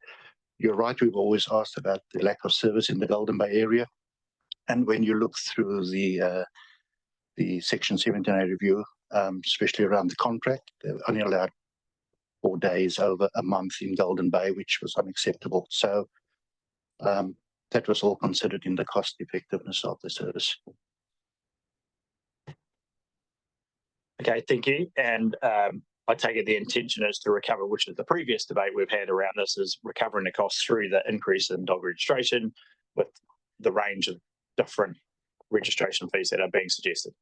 You're right, we've always asked about the lack of service in the Golden Bay area. And when you look through the Section 17A review, especially around the contract, they're only allowed 4 days over a month in Golden Bay, which was unacceptable. So that was all considered in the cost effectiveness of the service. Okay, thank you. And I take it the intention is to recover, which is the previous debate we've had around this, is recovering the costs through the increase in dog registration with the range of different registration fees that are being suggested.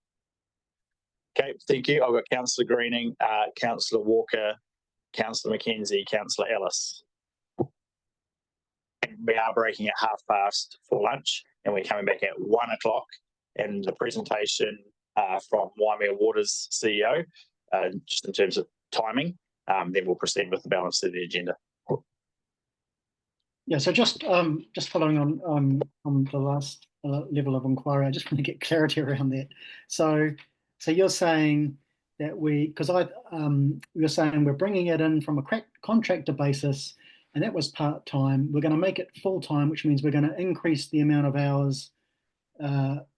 Okay, thank you. I've got Councillor Greening, Councillor Walker, Councillor McKenzie, Councillor Ellis. And we are breaking at 12:30 for lunch, and we're coming back at 1 o'clock. And the presentation from Waimea Water's CEO, just in terms of timing, then we'll proceed with the balance of the agenda. Yeah, so just following on the last level of inquiry, I just want to get clarity around that. So you're saying that you're saying we're bringing it in from a contractor basis, and that was part-time. We're going to make it full-time, which means we're going to increase the amount of hours,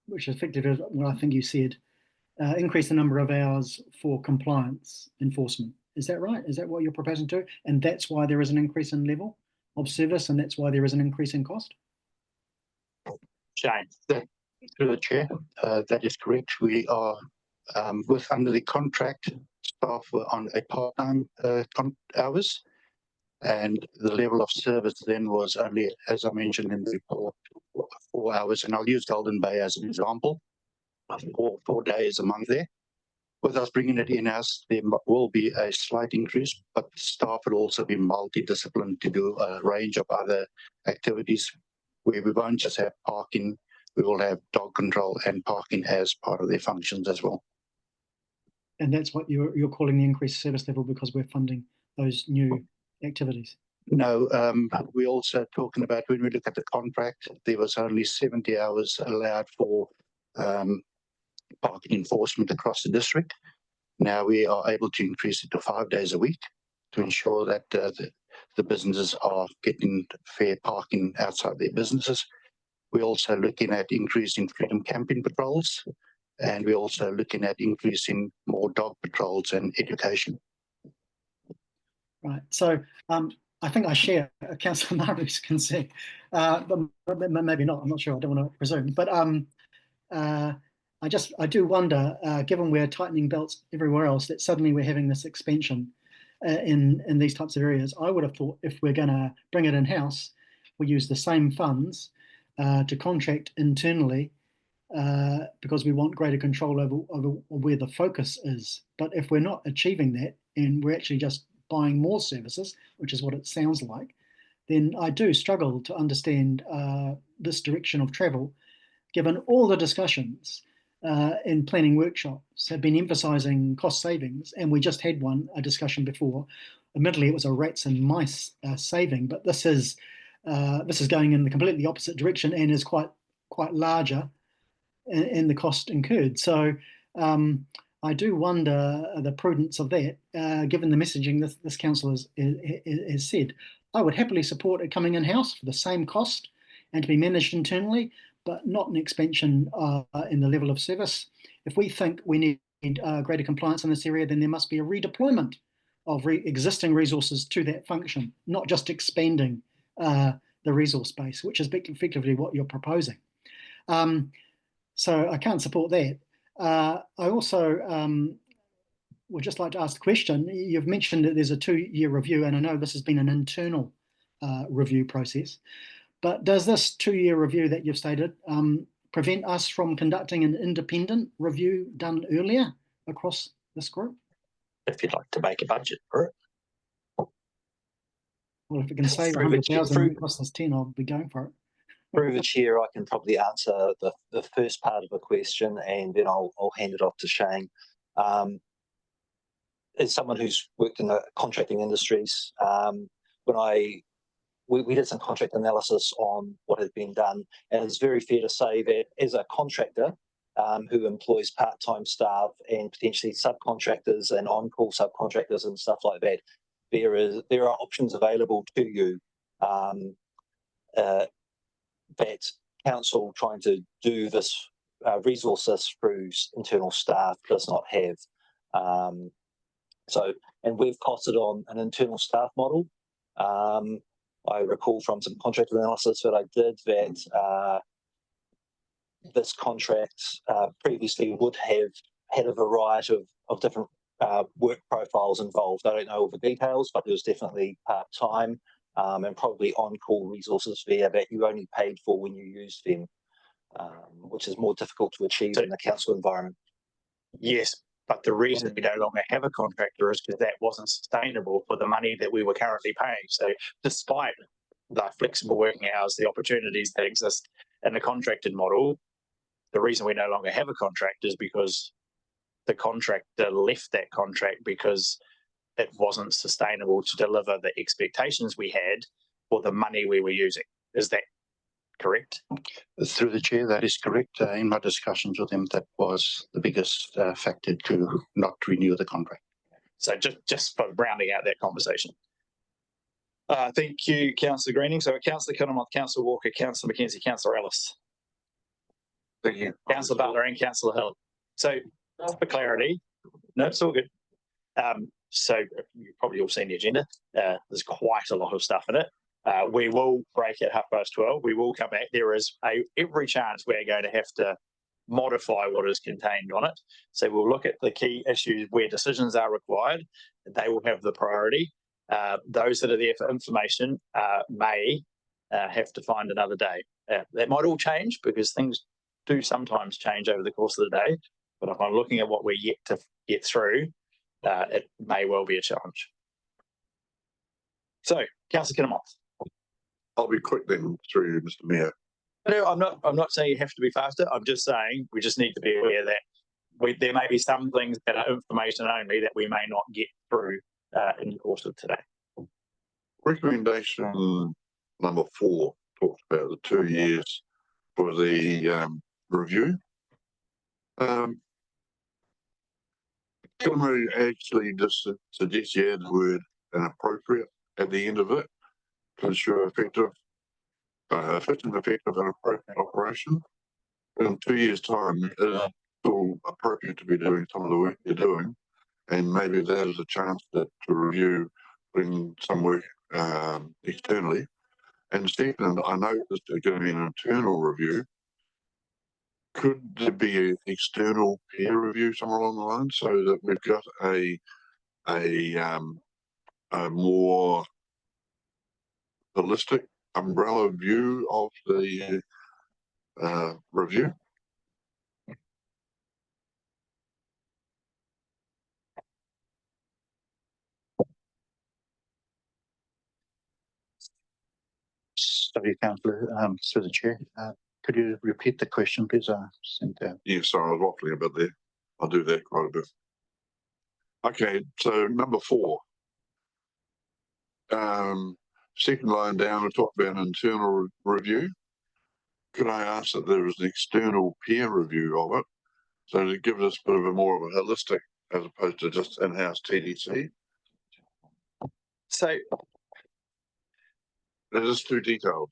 which effectively is what I think you said, increase the number of hours for compliance enforcement. Is that right? Is that what you're proposing to? And that's why there is an increase in level of service, and that's why there is an increase in cost? Shane. Through the chair, that is correct. We are under the contract, staff were on a part-time hours, and the level of service then was only, as I mentioned in the report, 4 hours. And I'll use Golden Bay as an example. 4 days a month there. With us bringing it in-house, there will be a slight increase, but staff will also be multidisciplined to do a range of other activities where we won't just have parking, we will have dog control and parking as part of their functions as well. And that's what you're calling the increased service level, because we're funding those new activities? No, we're also talking about when we look at the contract, there was only 70 hours allowed for parking enforcement across the district. Now we are able to increase it to 5 days a week to ensure that the businesses are getting fair parking outside their businesses. We're also looking at increasing freedom camping patrols, and we're also looking at increasing more dog patrols and education. Right. So I think I share Councillor Maru's concern, but maybe not. I'm not sure. I don't want to presume. But I do wonder, given we're tightening belts everywhere else, that suddenly we're having this expansion in these types of areas. I would have thought if we're going to bring it in-house, we use the same funds to contract internally because we want greater control over where the focus is. But if we're not achieving that and we're actually just buying more services, which is what it sounds like, then I do struggle to understand this direction of travel, given all the discussions in planning workshops have been emphasising cost savings, and we just had a discussion before. Admittedly, it was a rats and mice saving, but this is going in the completely opposite direction and is quite larger in the cost incurred. So I do wonder the prudence of that, given the messaging this council has said. I would happily support it coming in-house for the same cost and to be managed internally, but not an expansion in the level of service. If we think we need greater compliance in this area, then there must be a redeployment of existing resources to that function, not just expanding the resource base, which is effectively what you're proposing. So I can't support that. I also would just like to ask the question. You've mentioned that there's a 2-year review, and I know this has been an internal review process, but does this 2-year review that you've stated prevent us from conducting an independent review done earlier across this group? If you'd like to make a budget for it. Well, if it can save 100,000 and it costs us 10, I'll be going for it. Through the chair, I can probably answer the first part of the question, and then I'll hand it off to Shane. As someone who's worked in the contracting industries, we did some contract analysis on what had been done, and it's very fair to say that as a contractor who employs part-time staff and potentially subcontractors and on-call subcontractors and stuff like that, there are options available to you that council trying to do this resource this through internal staff does not have. And we've costed on an internal staff model. I recall from some contract analysis that I did that this contract previously would have had a variety of different work profiles involved. I don't know all the details, but there was definitely part-time and probably on-call resources there that you only paid for when you used them, which is more difficult to achieve in the council environment. Yes, but the reason we no longer have a contractor is because that wasn't sustainable for the money that we were currently paying. So despite the flexible working hours, the opportunities that exist in the contracted model, the reason we no longer have a contract is because the contractor left that contract because it wasn't sustainable to deliver the expectations we had for the money we were using. Is that correct? Through the chair, that is correct. In my discussions with him, that was the biggest factor to not renew the contract. So just for rounding out that conversation. Thank you, Councillor Greening. So Councillor Kinnamoth, Councillor Walker, Councillor McKenzie, Councillor Ellis. Thank you. Councillor Butler and Councillor Hill. So for clarity, no, it's all good. So you've probably all seen the agenda. There's quite a lot of stuff in it. We will break at 12:30. We will come back. There is every chance we're going to have to modify what is contained on it. So we'll look at the key issues where decisions are required. They will have the priority. Those that are there for information may have to find another day. That might all change because things do sometimes change over the course of the day. But if I'm looking at what we're yet to get through, it may well be a challenge. So, Councillor Kinnamoth. I'll be quick then through Mr. Mayor. No, I'm not saying you have to be faster. I'm just saying we just need to be aware that there may be some things that are information only that we may not get through in the course of today. Recommendation number 4 talks about the 2 years for the review. Can we actually just suggest you add the word inappropriate at the end of it to ensure effective and appropriate operation? In 2 years' time, it is still appropriate to be doing some of the work you're doing, and maybe that is a chance to review, bring some work externally. And second, I know this is going to be an internal review. Could there be an external peer review somewhere along the line so that we've got a more holistic umbrella view of the review? Sorry, Councillor, through the chair. Could you repeat the question, please? Yes, sorry, I was waffling a bit there. I do that quite a bit. Okay, so number 4. Second line down, we talk about an internal review. Could I ask that there is an external peer review of it, so to give us a bit of a more of a holistic as opposed to just in-house TDC? So that is too detailed.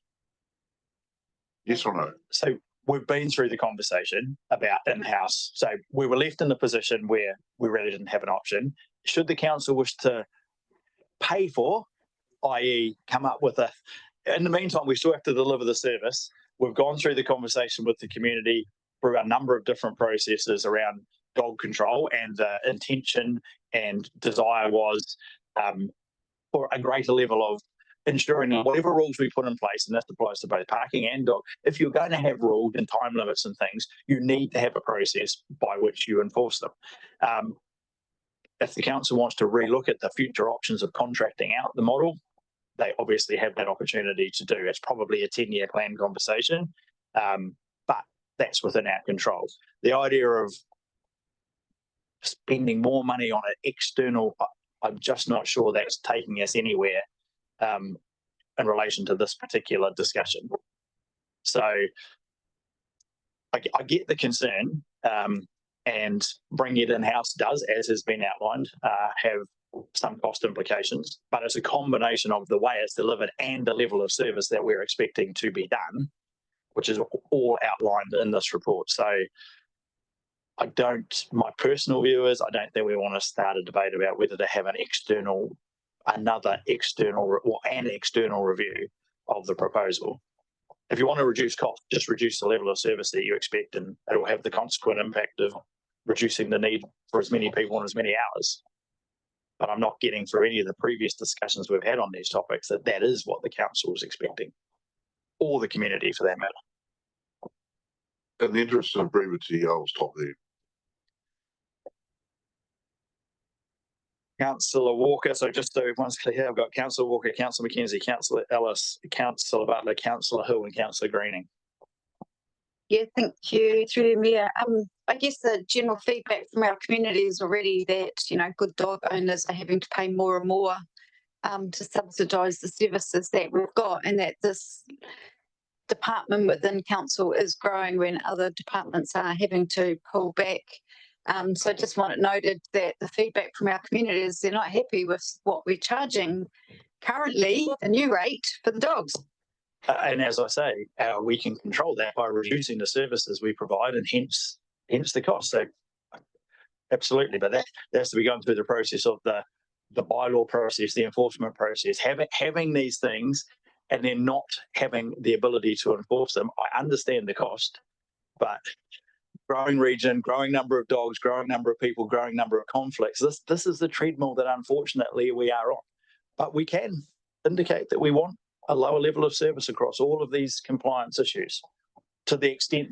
Yes or no? So we've been through the conversation about in-house. So we were left in a position where we really didn't have an option. Should the council wish to pay for, i.e. come up with a, in the meantime, we still have to deliver the service. We've gone through the conversation with the community through a number of different processes around dog control, and the intention and desire was for a greater level of ensuring that whatever rules we put in place, and that applies to both parking and dog, if you're going to have rules and time limits and things, you need to have a process by which you enforce them. If the council wants to relook at the future options of contracting out the model, they obviously have that opportunity to do. It's probably a 10-year plan conversation, but that's within our control. The idea of spending more money on an external, I'm just not sure that's taking us anywhere in relation to this particular discussion. So I get the concern, and bringing it in-house does, as has been outlined, have some cost implications, but it's a combination of the way it's delivered and the level of service that we're expecting to be done, which is all outlined in this report. So my personal view is I don't think we want to start a debate about whether to have an external review of the proposal. If you want to reduce cost, just reduce the level of service that you expect, and it will have the consequent impact of reducing the need for as many people and as many hours. But I'm not getting through any of the previous discussions we've had on these topics that is what the council is expecting, or the community for that matter. In the interest of brevity, I'll stop there. Councillor Walker, so just so everyone's clear, I've got Councillor Walker, Councillor Mackenzie, Councillor Ellis, Councillor Butler, Councillor Hill and Councillor Greening. Yeah, thank you, through the Mayor. I guess the general feedback from our community is already that, good dog owners are having to pay more and more to subsidise the services that we've got, and that this department within council is growing when other departments are having to pull back. So I just want it noted that the feedback from our community is they're not happy with what we're charging currently, the new rate for the dogs. And as I say, we can control that by reducing the services we provide, and hence the cost. So absolutely, but that has to be going through the process of the bylaw process, the enforcement process, having these things and then not having the ability to enforce them. I understand the cost, but growing region, growing number of dogs, growing number of people, growing number of conflicts. This is the treadmill that unfortunately we are on. But we can indicate that we want a lower level of service across all of these compliance issues, to the extent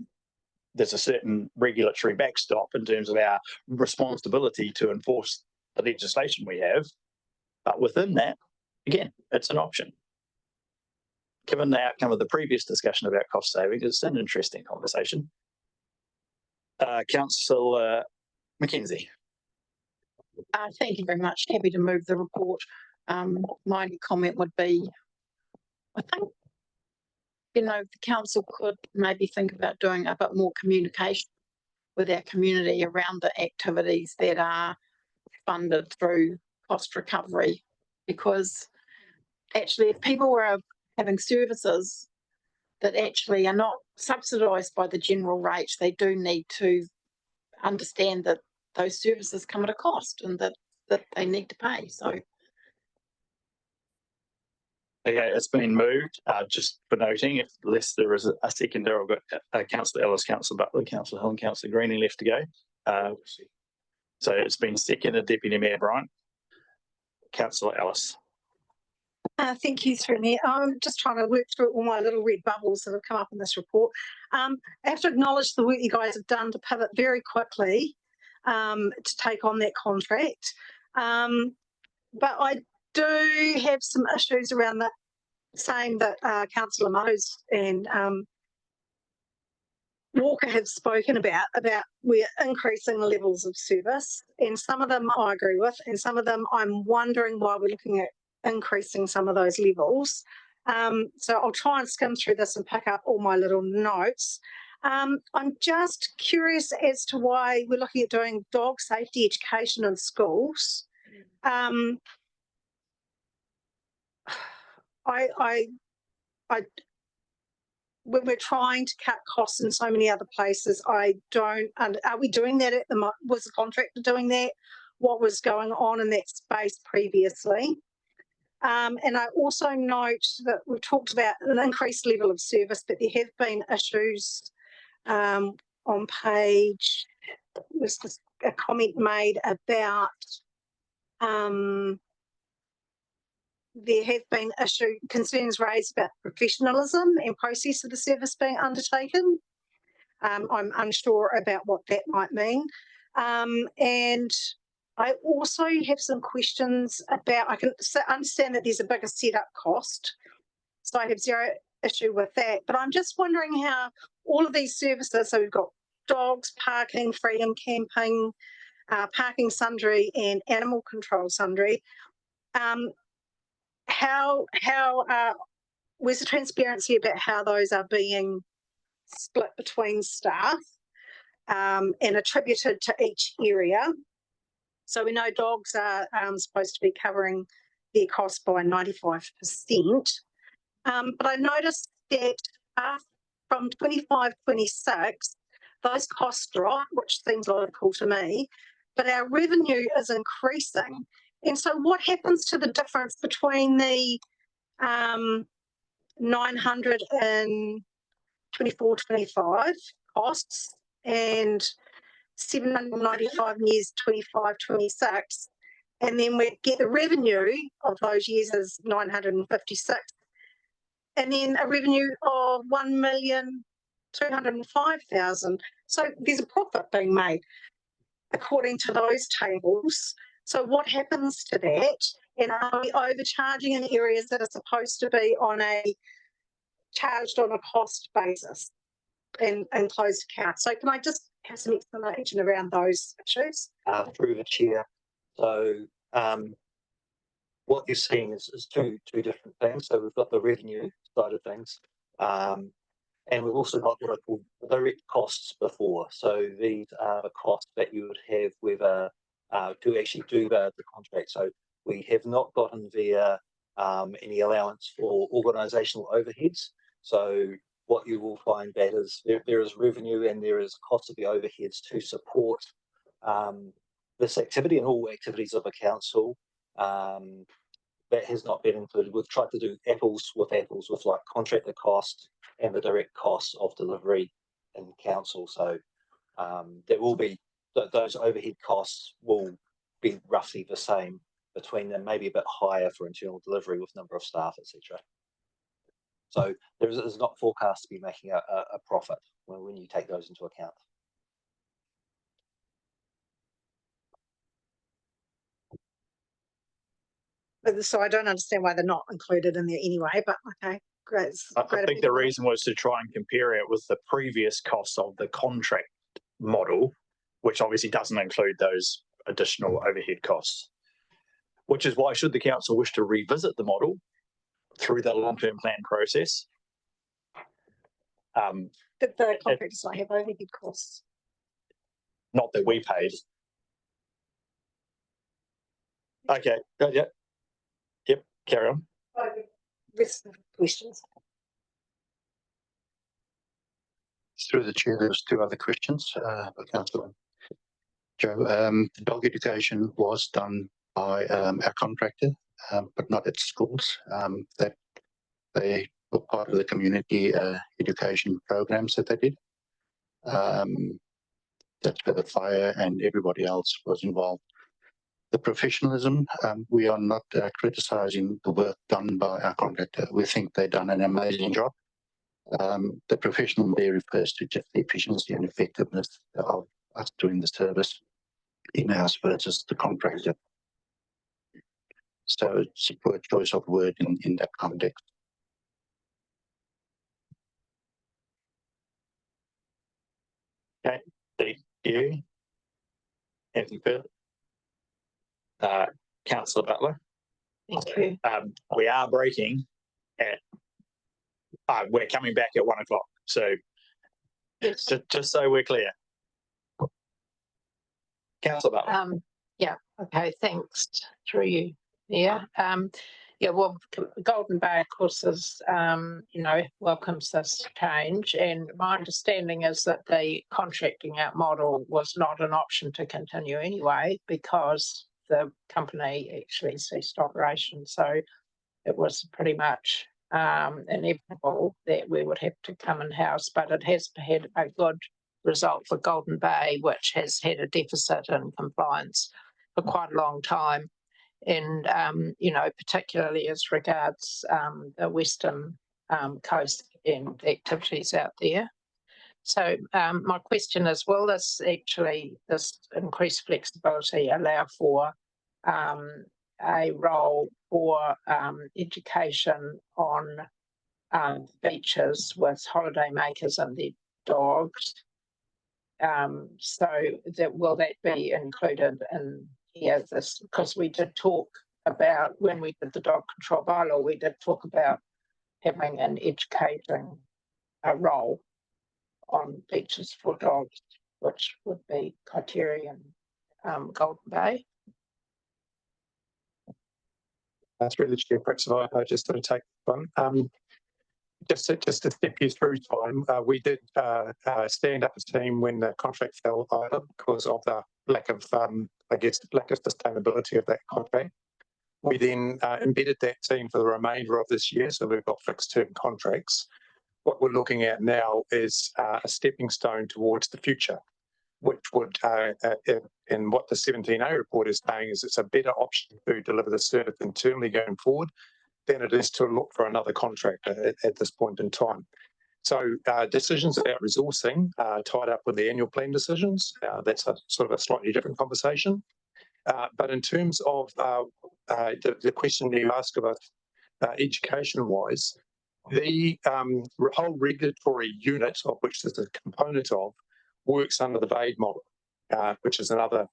there's a certain regulatory backstop in terms of our responsibility to enforce the legislation we have. But within that, again, it's an option. Given the outcome of the previous discussion about cost savings, it's an interesting conversation. Councillor Mackenzie. Thank you very much. Happy to move the report. My only comment would be, I think, the council could maybe think about doing a bit more communication with our community around the activities that are funded through cost recovery, because actually if people were having services that actually are not subsidised by the general rate, they do need to understand that those services come at a cost and that they need to pay. So okay, it's been moved. Just for noting, unless there is a seconder, I've got Councillor Ellis, Councillor Butler, Councillor Hill and Councillor Greening left to go. So it's been seconded, Deputy Mayor Bryant. Councillor Ellis. Thank you, through me. I'm just trying to work through all my little red bubbles that have come up in this report. I have to acknowledge the work you guys have done to pivot very quickly to take on that contract. But I do have some issues around that, saying that Councillor Mose and Walker have spoken about we're increasing the levels of service, and some of them I agree with, and some of them I'm wondering why we're looking at increasing some of those levels. So I'll try and skim through this and pick up all my little notes. I'm just curious as to why we're looking at doing dog safety education in schools. When we're trying to cut costs in so many other places, I don't. Are we doing that was the contractor doing that? What was going on in that space previously? And I also note that we've talked about an increased level of service, but there have been issues on page. There's just a comment made about there have been concerns raised about professionalism and process of the service being undertaken. I'm unsure about what that might mean. And I also have some questions about, I can understand that there's a bigger setup cost, so I have zero issue with that, but I'm just wondering how all of these services, so we've got dogs, parking, freedom camping, parking sundry and animal control sundry, where's the transparency about how those are being split between staff and attributed to each area? So we know dogs are supposed to be covering their cost by 95%. But I noticed that from 25-26, those costs drop, which seems logical to me, but our revenue is increasing. And so what happens to the difference between the 900 in 24-25 costs and 795 in years 25-26, and then we get the revenue of those years as 956, and then a revenue of 1,205,000. So there's a profit being made according to those tables. So what happens to that? And are we overcharging in areas that are supposed to be charged on a cost basis and closed accounts? So can I just have some explanation around those issues? Through the chair. So what you're seeing is two different things. So we've got the revenue side of things, and we've also got what I call direct costs before. So these are the costs that you would have with to actually do the contract. So we have not gotten via any allowance for organisational overheads. So what you will find that is there is revenue and there is cost of the overheads to support this activity and all activities of a council. That has not been included. We've tried to do apples with like contractor costs and the direct costs of delivery in council. So there will be those overhead costs will be roughly the same between them, maybe a bit higher for internal delivery with number of staff, etc. So there is not forecast to be making a profit when you take those into account. So I don't understand why they're not included in there anyway, but okay, great. I think the reason was to try and compare it with the previous costs of the contract model, which obviously doesn't include those additional overhead costs. Which is why, should the council wish to revisit the model through the long-term plan process, Did the contractors not have overhead costs? not that we paid. Okay, yeah. Yep, carry on. Rest of the questions. Through the chair, there's two other questions, Councillor Joe. The dog education was done by our contractor, but not at schools. That they were part of the community education programs that they did. That's where the fire and everybody else was involved. The professionalism, we are not criticising the work done by our contractor. We think they've done an amazing job. The professional there refers to just the efficiency and effectiveness of us doing the service in-house versus the contractor. So it's a poor choice of word in that context. Okay, thank you. Anything further? Councillor Butler. Thank you. We are breaking at, we're coming back at 1 o'clock. So Yes. just so we're clear. Councillor Butler. Yeah, okay, thanks through you. Yeah. Yeah, well, Golden Bay, of course, is, welcomes this change. And my understanding is that the contracting out model was not an option to continue anyway, because the company actually ceased operation. So it was pretty much inevitable that we would have to come in-house, but it has had a good result for Golden Bay, which has had a deficit in compliance for quite a long time. And, particularly as regards the Western coast and activities out there. So my question is, will this increased flexibility allow for a role for education on beaches with holidaymakers and their dogs? So will that be included in here? This, because we did talk about, when we did the dog control bylaw, we did talk about having an educating role on beaches for dogs, which would be Criterion, Golden Bay. That's really Chair. Perhaps I just sort of take one. Just to step you through time, we did stand up a team when the contract fell over because of the lack of, lack of sustainability of that contract. We then embedded that team for the remainder of this year, so we've got fixed term contracts. What we're looking at now is a stepping stone towards the future, which would, and what the 17A report is saying is it's a better option to deliver the service internally going forward than it is to look for another contractor at this point in time. So decisions about resourcing are tied up with the annual plan decisions. That's a sort of a slightly different conversation. But in terms of the question you asked about education-wise, the whole regulatory unit, of which this is a component of, works under the VADE model, which is another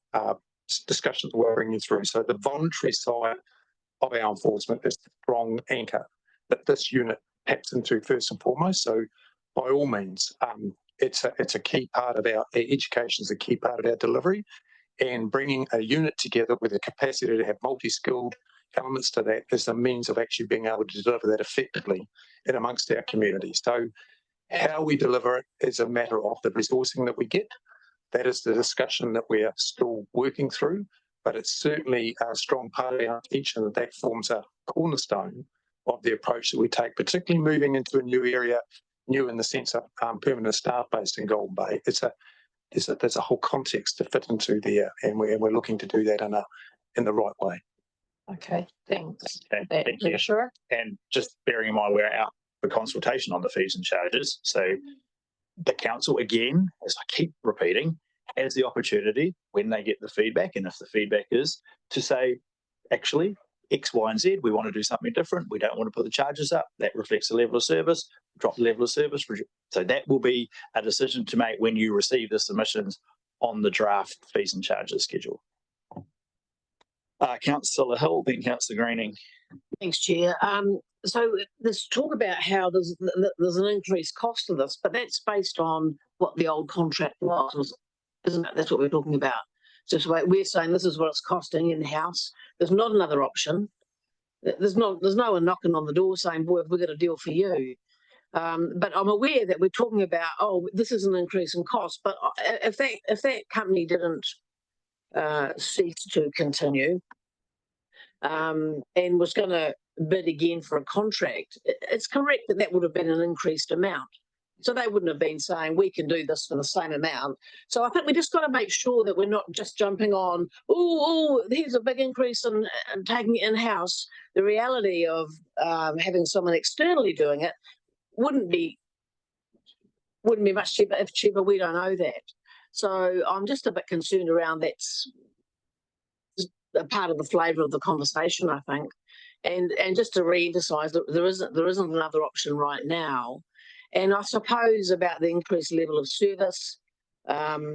discussion that we're bringing through. So the voluntary side of our enforcement is the strong anchor that this unit taps into first and foremost. So by all means, it's a key part of our education, is a key part of our delivery, and bringing a unit together with the capacity to have multi-skilled elements to that is a means of actually being able to deliver that effectively in amongst our community. So how we deliver it is a matter of the resourcing that we get. That is the discussion that we are still working through, but it's certainly a strong part of our intention that forms a cornerstone of the approach that we take, particularly moving into a new area, new in the sense of permanent staff based in Golden Bay. There's a whole context to fit into there, and we're looking to do that in the right way. Okay, thanks. Okay, thank you. Sure. And just bearing in mind we're out for consultation on the fees and charges. So the council, again, as I keep repeating, has the opportunity when they get the feedback, and if the feedback is to say, actually, X, Y, and Z, we want to do something different. We don't want to put the charges up. That reflects the level of service, drop the level of service. So that will be a decision to make when you receive the submissions on the draft fees and charges schedule. Councillor Hill, then Councillor Greening. Thanks, Chair. So there's talk about how there's an increased cost to this, but that's based on what the old contract was, isn't it? That's what we're talking about. So we're saying this is what it's costing in house. There's not another option. There's no one knocking on the door saying, "Boy, we've got a deal for you." But I'm aware that we're talking about, oh, this is an increase in cost. But if that company didn't cease to continue and was going to bid again for a contract, it's correct that that would have been an increased amount. So they wouldn't have been saying we can do this for the same amount. So I think we just got to make sure that we're not just jumping on, oh, here's a big increase in taking it in-house. The reality of having someone externally doing it wouldn't be much cheaper. If cheaper, we don't know that. So I'm just a bit concerned around that's a part of the flavour of the conversation, I think. And just to re-emphasise that there isn't another option right now. And I suppose about the increased level of service. Yeah,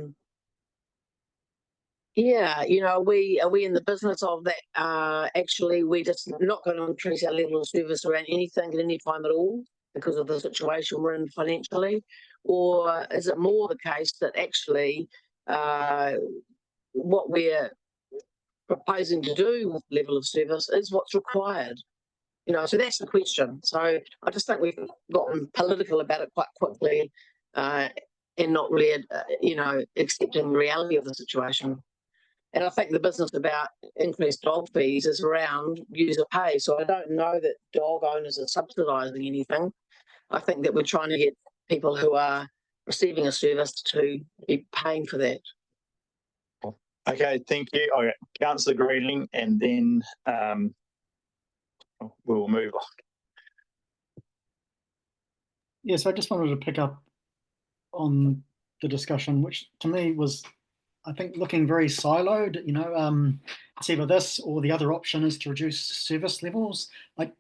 you know, are we in the business of that? Actually, we're just not going to increase our level of service around anything at any time at all because of the situation we're in financially? Or is it more the case that actually what we're proposing to do with level of service is what's required? You know, so that's the question. So I just think we've gotten political about it quite quickly and not really, accepting the reality of the situation. And I think the business about increased dog fees is around user pay. So I don't know that dog owners are subsidising anything. I think that we're trying to get people who are receiving a service to be paying for that. Okay, thank you. Okay, Councillor Greening, and then we'll move on. Yes, I just wanted to pick up on the discussion, which to me was, I think, looking very siloed. You know, it's either this or the other option is to reduce service levels. Like,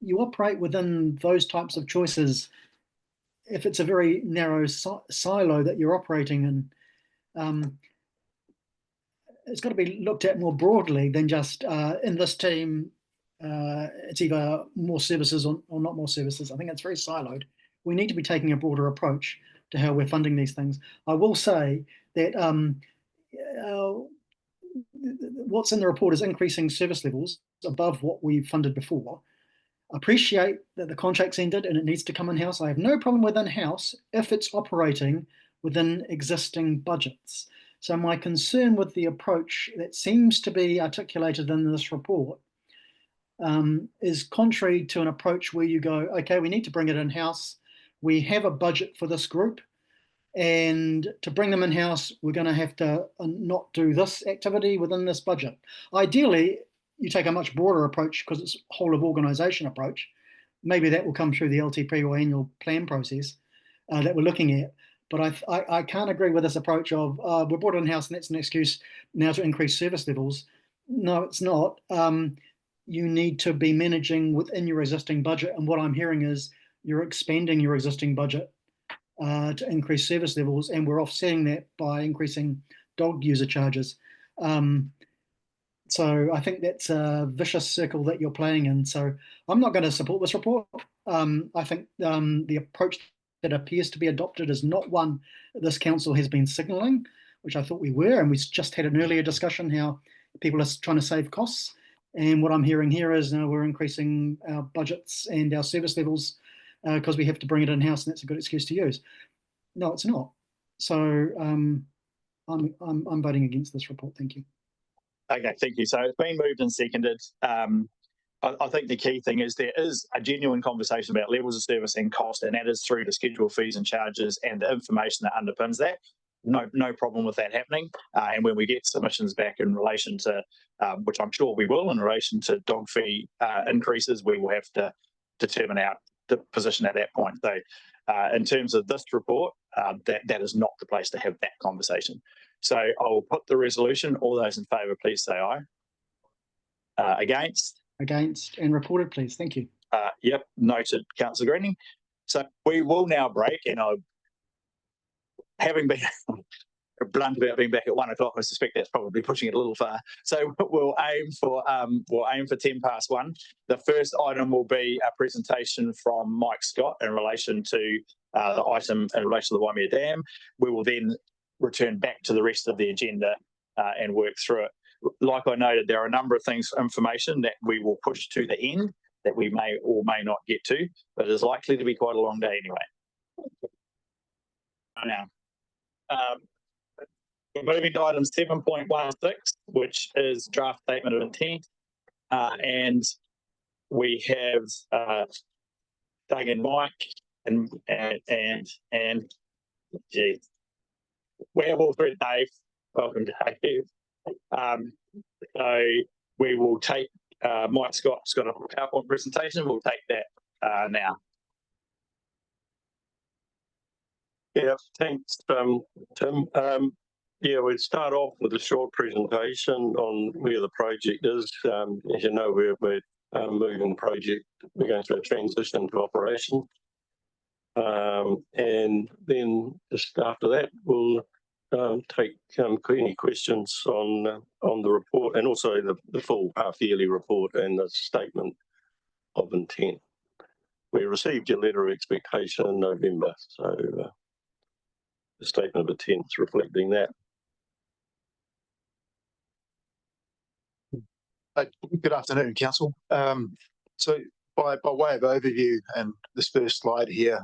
you operate within those types of choices if it's a very narrow silo that you're operating in. It's got to be looked at more broadly than just in this team, it's either more services or not more services. I think it's very siloed. We need to be taking a broader approach to how we're funding these things. I will say that what's in the report is increasing service levels above what we've funded before. Appreciate that the contract's ended and it needs to come in-house. I have no problem with in-house if it's operating within existing budgets. So my concern with the approach that seems to be articulated in this report is contrary to an approach where you go, okay, we need to bring it in-house. We have a budget for this group, and to bring them in-house, we're going to have to not do this activity within this budget. Ideally, you take a much broader approach because it's a whole of organisation approach. Maybe that will come through the LTP or annual plan process that we're looking at. But I can't agree with this approach of we're brought in-house and that's an excuse now to increase service levels. No, it's not. You need to be managing within your existing budget. And what I'm hearing is you're expanding your existing budget to increase service levels, and we're offsetting that by increasing dog user charges. So I think that's a vicious circle that you're playing in. So I'm not going to support this report. I think the approach that appears to be adopted is not one this council has been signalling, which I thought we were, and we just had an earlier discussion how people are trying to save costs. And what I'm hearing here is we're increasing our budgets and our service levels because we have to bring it in-house, and that's a good excuse to use. No, it's not. So I'm voting against this report. Thank you. Okay, thank you. So it's been moved and seconded. I think the key thing is there is a genuine conversation about levels of service and cost, and that is through the schedule fees and charges and the information that underpins that. No problem with that happening. And when we get submissions back in relation to, which I'm sure we will, in relation to dog fee increases, we will have to determine the position at that point. So in terms of this report, that is not the place to have that conversation. So I'll put the resolution. All those in favour, please say aye. Against? Against and reported, please. Thank you. Yep, noted, Councillor Greening. So we will now break, and having been blunt about being back at 1 o'clock. I suspect that's probably pushing it a little far. So we'll aim for 1:10. The first item will be a presentation from Mike Scott in relation to the item in relation to the Waimea Dam. We will then return back to the rest of the agenda and work through it. Like I noted, there are a number of things, information that we will push to the end that we may or may not get to, but it is likely to be quite a long day anyway. Now, we're moving to item 7.16, which is draft statement of intent, and we have Doug and Mike and geez, we have all three. Dave, welcome, Dave. So we will take Mike Scott's got a PowerPoint presentation. We'll take that now. Yeah, thanks, Tim. Yeah, we'd start off with a short presentation on where the project is. As you know, we're moving the project. We're going through a transition to operation. And then just after that, we'll take any questions on the report and also the full half-yearly report and the statement of intent. We received your letter of expectation in November, so the statement of intent is reflecting that. Good afternoon, Council. So by way of overview and this first slide here,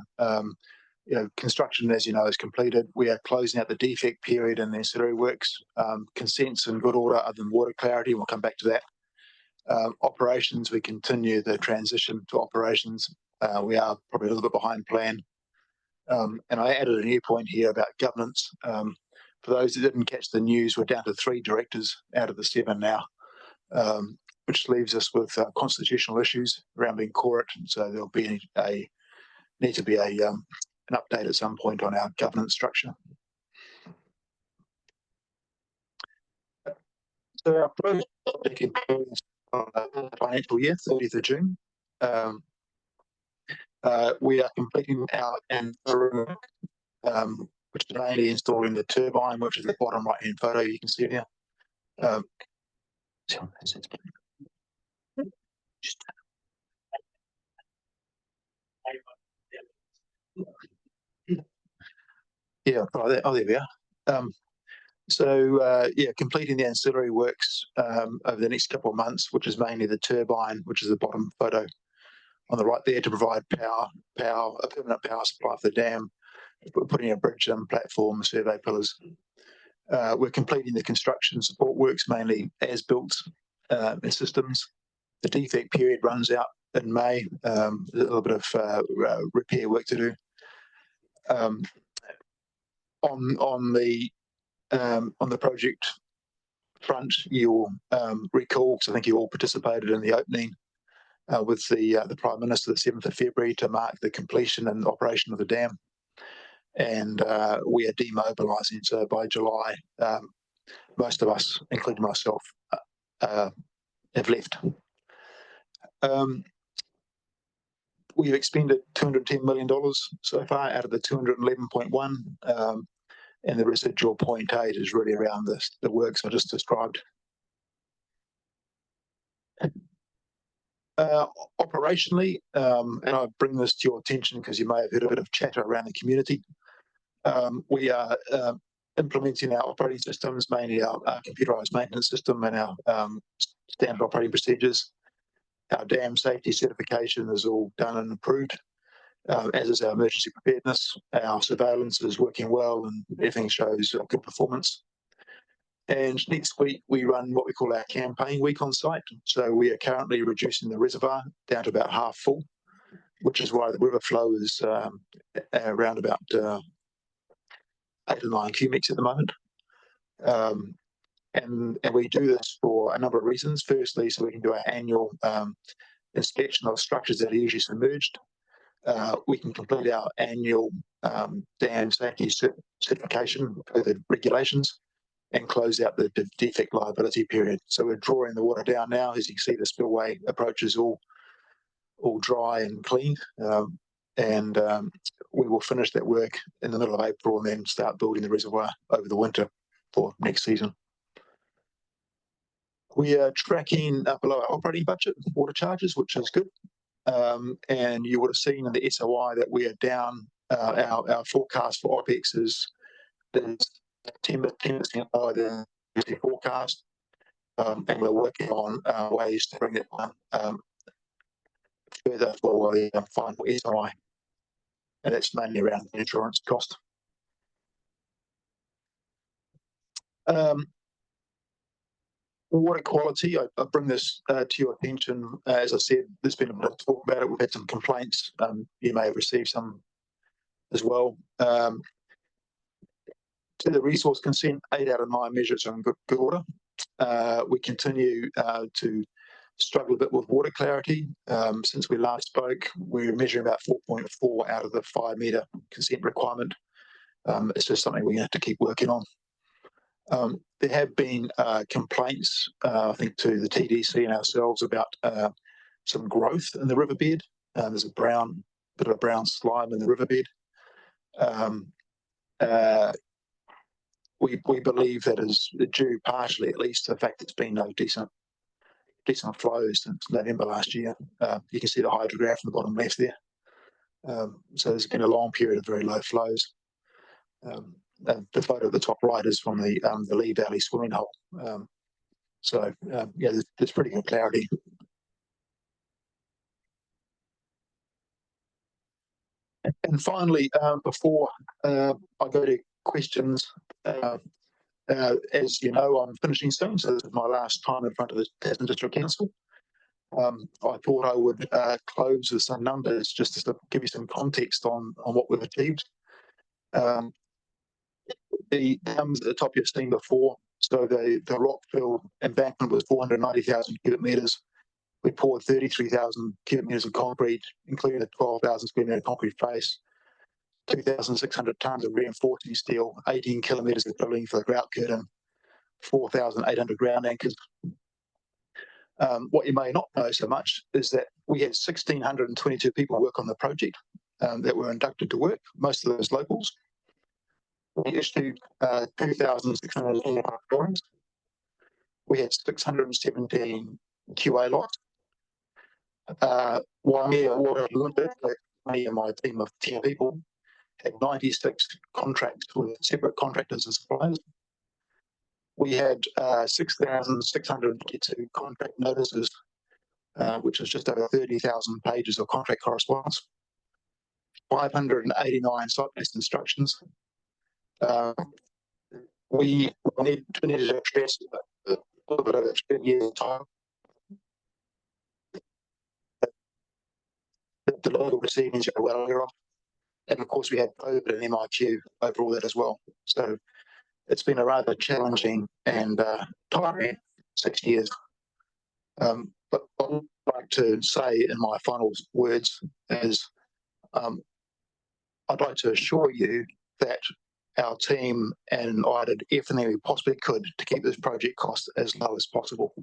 construction, as you know, is completed. We are closing out the defect period and the ancillary works. Consents in good order other than water clarity. We'll come back to that. Operations, we continue the transition to operations. We are probably a little bit behind plan. And I added a new point here about governance. For those that didn't catch the news, we're down to 3 directors out of the 7 now, which leaves us with constitutional issues around being quorate. So there'll be need to be an update at some point on our governance structure. So our project concludes on the financial year, 30th of June. We are completing our ancillary, which is mainly installing the turbine, which is the bottom right-hand photo you can see here. Yeah, there we are. Completing the ancillary works over the next couple of months, which is mainly the turbine, which is the bottom photo on the right there, to provide a permanent power supply for the dam. We're putting a bridge platform, survey pillars. We're completing the construction support works, mainly as-built systems. The defect period runs out in May. A little bit of repair work to do. On the project front, you'll recall, because I think you all participated in the opening with the Prime Minister the 7th of February to mark the completion and operation of the dam. And we are demobilising. So by July, most of us, including myself, have left. We've expended $210 million so far out of the 211.1, and the residual 0.8 is really around the works I just described. Operationally, and I bring this to your attention because you may have heard a bit of chatter around the community. We are implementing our operating systems, mainly our computerised maintenance system and our standard operating procedures. Our dam safety certification is all done and approved, as is our emergency preparedness. Our surveillance is working well and everything shows good performance. And next week we run what we call our campaign week on site. So we are currently reducing the reservoir down to about half full, which is why the river flow is around about 8 or 9 cubics at the moment. And we do this for a number of reasons. Firstly, so we can do our annual inspection of structures that are usually submerged. We can complete our annual dam safety certification per the regulations and close out the defect liability period. So we're drawing the water down now. As you can see, the spillway approach is all dry and clean. we will finish that work in the middle of April and then start building the reservoir over the winter for next season. We are tracking below our operating budget water charges, which is good. And you would have seen in the SOI that we are down. Our forecast for OPEX is 10% lower than the forecast. And we're working on ways to bring it down further for the final SOI. And that's mainly around the insurance cost. Water quality, I bring this to your attention. As I said, there's been a bit of talk about it. We've had some complaints. You may have received some as well. To the resource consent, 8 out of 9 measures are in good order. We continue to struggle a bit with water clarity. Since we last spoke, we're measuring about 4.4 out of the 5 metre consent requirement. It's just something we have to keep working on. There have been complaints, I think, to the TDC and ourselves about some growth in the riverbed. There's a bit of a brown slime in the riverbed. We believe that is due partially, at least, to the fact it's been no decent flows since November last year. You can see the hydrograph in the bottom left there. So there's been a long period of very low flows. The photo at the top right is from the Lee Valley swimming hole. Yeah, there's pretty good clarity. And finally, before I go to questions, as you know, I'm finishing soon, so this is my last time in front of the Tasman District Council. I thought I would close with some numbers just to give you some context on what we've achieved. The numbers at the top you've seen before. So the Rockfield embankment was 490,000 cubic metres. We poured 33,000 cubic metres of concrete, including a 12,000 square metre concrete face, 2,600 tonnes of reinforcing steel, 18 kilometres of drilling for the grout curtain, 4,800 ground anchors. What you may not know so much is that we had 1,622 people work on the project that were inducted to work, most of those locals. We issued 2,600 drawings. We had 617 QA lots. Waimea Water Limited, me and my team of 10 people, had 96 contracts with separate contractors and suppliers. We had 6,652 contract notices, which is just over 30,000 pages of contract correspondence. 589 site-based instructions. We need to address a little bit of it in years' time. The local proceedings are well aware of. And of course, we had COVID and MIQ over all that as well. So it's been a rather challenging and tiring 6 years. But what I'd like to say in my final words is I'd like to assure you that our team and I did everything we possibly could to keep this project cost as low as possible.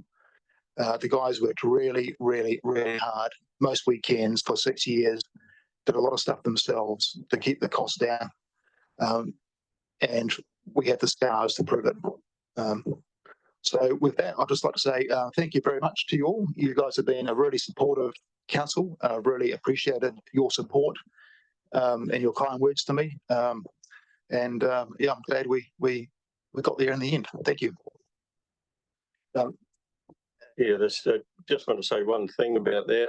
The guys worked really, really, really hard, most weekends for 6 years, did a lot of stuff themselves to keep the costs down. And we have the scars to prove it. So with that, I'd just like to say thank you very much to you all. You guys have been a really supportive council. Really appreciated your support and your kind words to me. Yeah, I'm glad we got there in the end. Thank you. Yeah, just want to say one thing about that.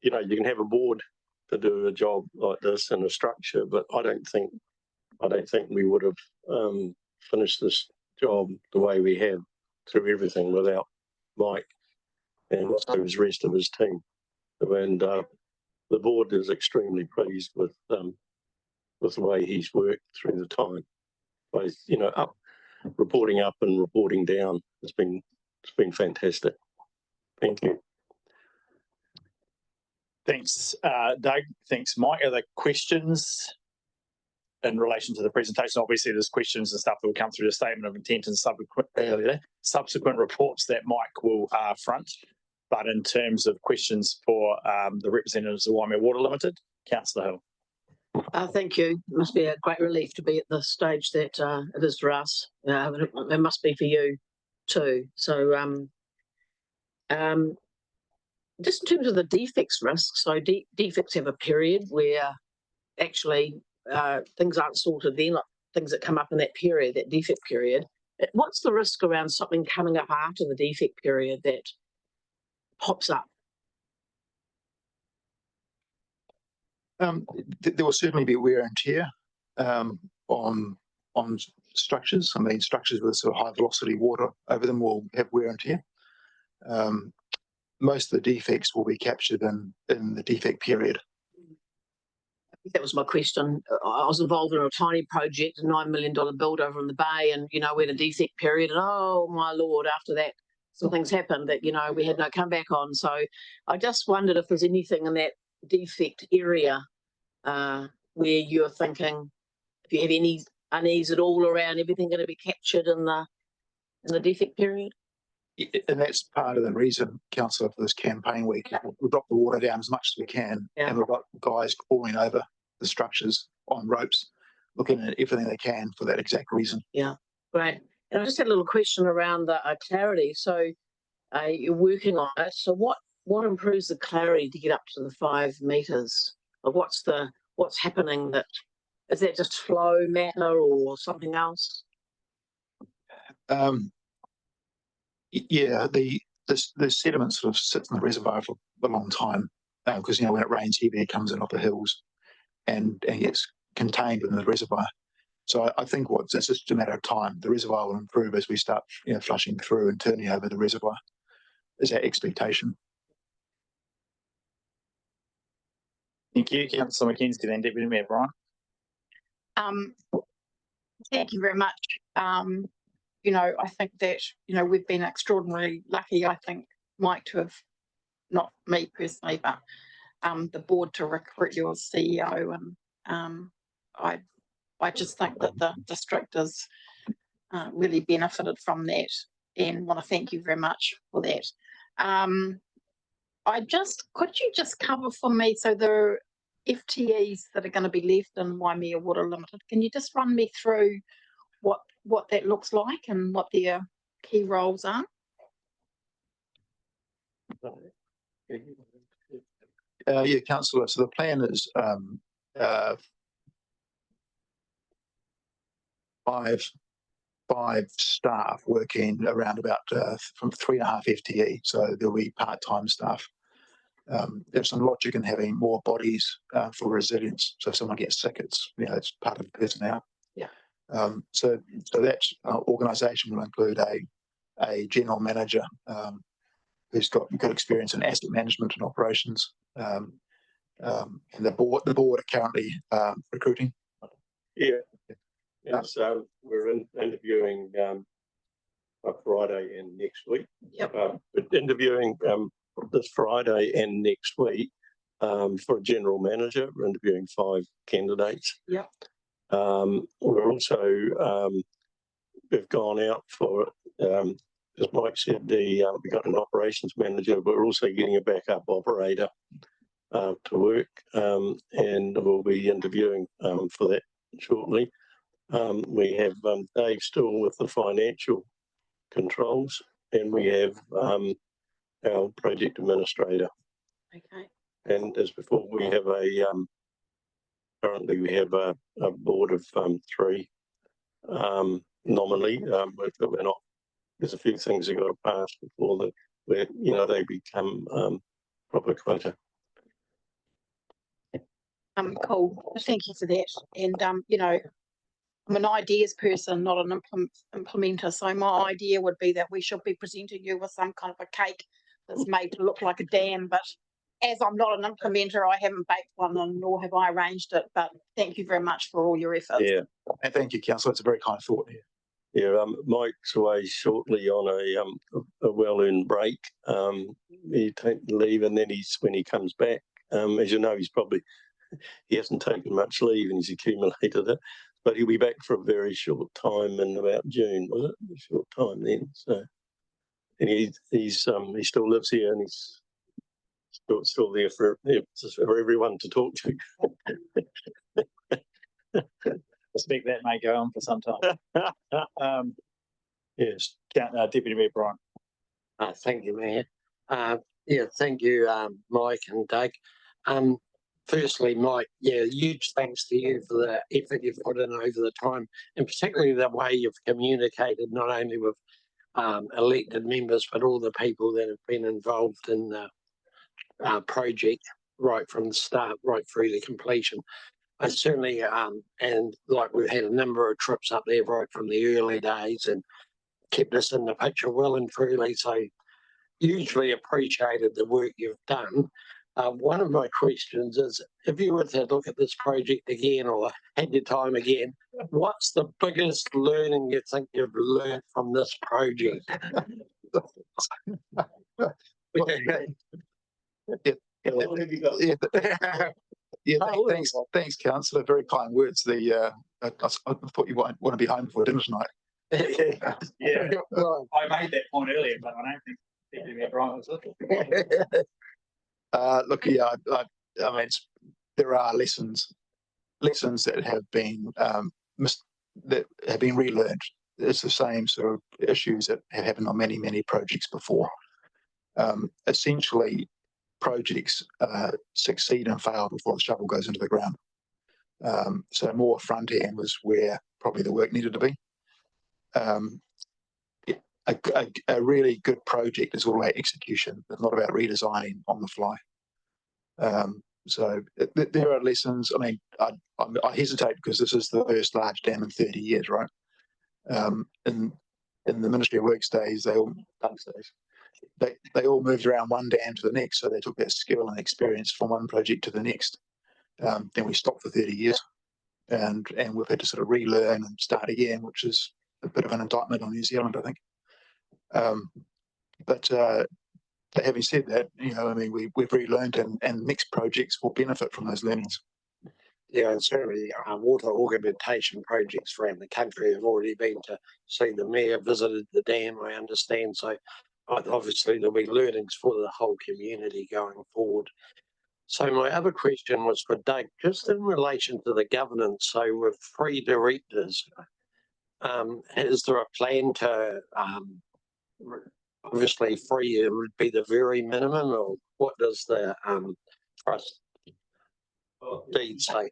You know, you can have a board to do a job like this in a structure, but I don't think we would have finished this job the way we have through everything without Mike and also his rest of his team. And the board is extremely pleased with the way he's worked through the time. Both, you know, reporting up and reporting down. It's been fantastic. Thank you. Thanks, Doug. Thanks, Mike. Are there questions in relation to the presentation? Obviously, there's questions and stuff that will come through the statement of intent and subsequent reports that Mike will front. But in terms of questions for the representatives of Waimea Water Limited, Councillor Hill. Thank you. It must be a great relief to be at the stage that it is for us. It must be for you too. So, just in terms of the defects risk, so defects have a period where actually things aren't sorted then, like things that come up in that period, that defect period. What's the risk around something coming up after the defect period that pops up? There will certainly be wear and tear on structures. I mean, structures with sort of high velocity water over them will have wear and tear. Most of the defects will be captured in the defect period. That was my question. I was involved in a tiny project, a $9 million build over in the Bay, and we had a defect period, and oh my lord, after that some things happened that we had no comeback on. So I just wondered if there's anything in that defect area where you're thinking, if you have any unease at all around everything going to be captured in the defect period. And that's part of the reason, Councillor, for this campaign week. We'll drop the water down as much as we can, and we've got guys crawling over the structures on ropes, looking at everything they can for that exact reason. Yeah, great. And I just had a little question around the clarity. So you're working on it. So what improves the clarity to get up to the 5 meters? Like what's happening? Is that just flow matter or something else? Yeah, the sediment sort of sits in the reservoir for a long time because when it rains heavy, it comes in off the hills and gets contained within the reservoir. So I think it's just a matter of time. The reservoir will improve as we start flushing through and turning over the reservoir. Is our expectation. Thank you, Councillor McKenzie, then Deputy Mayor Brian. Thank you very much. I think that, we've been extraordinarily lucky, I think, Mike, to have, not me personally, but the board to recruit your CEO. And I just think that the district has really benefited from that and want to thank you very much for that. Could you just cover for me, so the FTEs that are going to be left in Waimea Water Limited, can you just run me through what that looks like and what their key roles are? Yeah, Councillor. So the plan is five staff working around about from 3.5 FTE. So there'll be part-time staff. There's some logic in having more bodies for resilience. So if someone gets sick, it's part of the personnel. Yeah. So that organisation will include a general manager who's got good experience in asset management and operations. And the board are currently recruiting. Yeah. Yes, we're interviewing Friday and next week. Yep. We're interviewing this Friday and next week for a general manager. We're interviewing 5 candidates. Yep. We're also we've gone out for as Mike said, we got an operations manager, but we're also getting a backup operator to work, and we'll be interviewing for that shortly. We have Dave still with the financial controls, and we have our project administrator. Okay. And as before, we have currently we have a board of 3 nominally, but we're not. There's a few things that got to pass before they become proper quota. Cool. Thank you for that. And I'm an ideas person, not an implementer. So my idea would be that we should be presenting you with some kind of a cake that's made to look like a dam. But as I'm not an implementer, I haven't baked one, and nor have I arranged it. But thank you very much for all your efforts. Yeah, and thank you, Councillor. It's a very kind thought here. Yeah, Mike's away shortly on a well-earned break. He take leave, and then when he comes back, as you know, he hasn't taken much leave, and he's accumulated it. But he'll be back for a very short time in about June, was it? A short time then. So, and he still lives here, and he's still there for everyone to talk to. I suspect that may go on for some time. Yes. Deputy Mayor Bryant. Thank you, Mayor. Yeah, thank you, Mike and Doug. Firstly, Mike, yeah, huge thanks to you for the effort you've put in over the time, and particularly the way you've communicated not only with elected members, but all the people that have been involved in the project right from the start, right through to completion. I certainly, and like we've had a number of trips up there right from the early days and kept us in the picture well and truly. So hugely appreciated the work you've done. One of my questions is, if you were to look at this project again or had your time again, what's the biggest learning you think you've learned from this project? Thanks, Councillor. Very kind words. I thought you want to be home for dinner tonight. Yeah, I made that point earlier, but I don't think Deputy Mayor Bryant was looking. Look, yeah, I mean, there are lessons that have been that have been relearned. It's the same sort of issues that have happened on many projects before. Essentially, projects succeed and fail before the shovel goes into the ground. So more front end was where probably the work needed to be. A really good project is all about execution. It's not about redesigning on the fly. So there are lessons. I mean, I hesitate because this is the first large dam in 30 years, right? In the Ministry of Works days, they all moved around one dam to the next, so they took that skill and experience from one project to the next. Then we stopped for 30 years, and we've had to sort of relearn and start again, which is a bit of an indictment on New Zealand, I think. But having said that, you know, I mean, we've relearned, and next projects will benefit from those learnings. Yeah, and certainly water augmentation projects around the country have already been to see the Mayor visited the dam, I understand. So obviously there'll be learnings for the whole community going forward. So my other question was for Doug, just in relation to the governance. So with 3 directors, is there a plan to, obviously 3 would be the very minimum, or what does the trust deed say?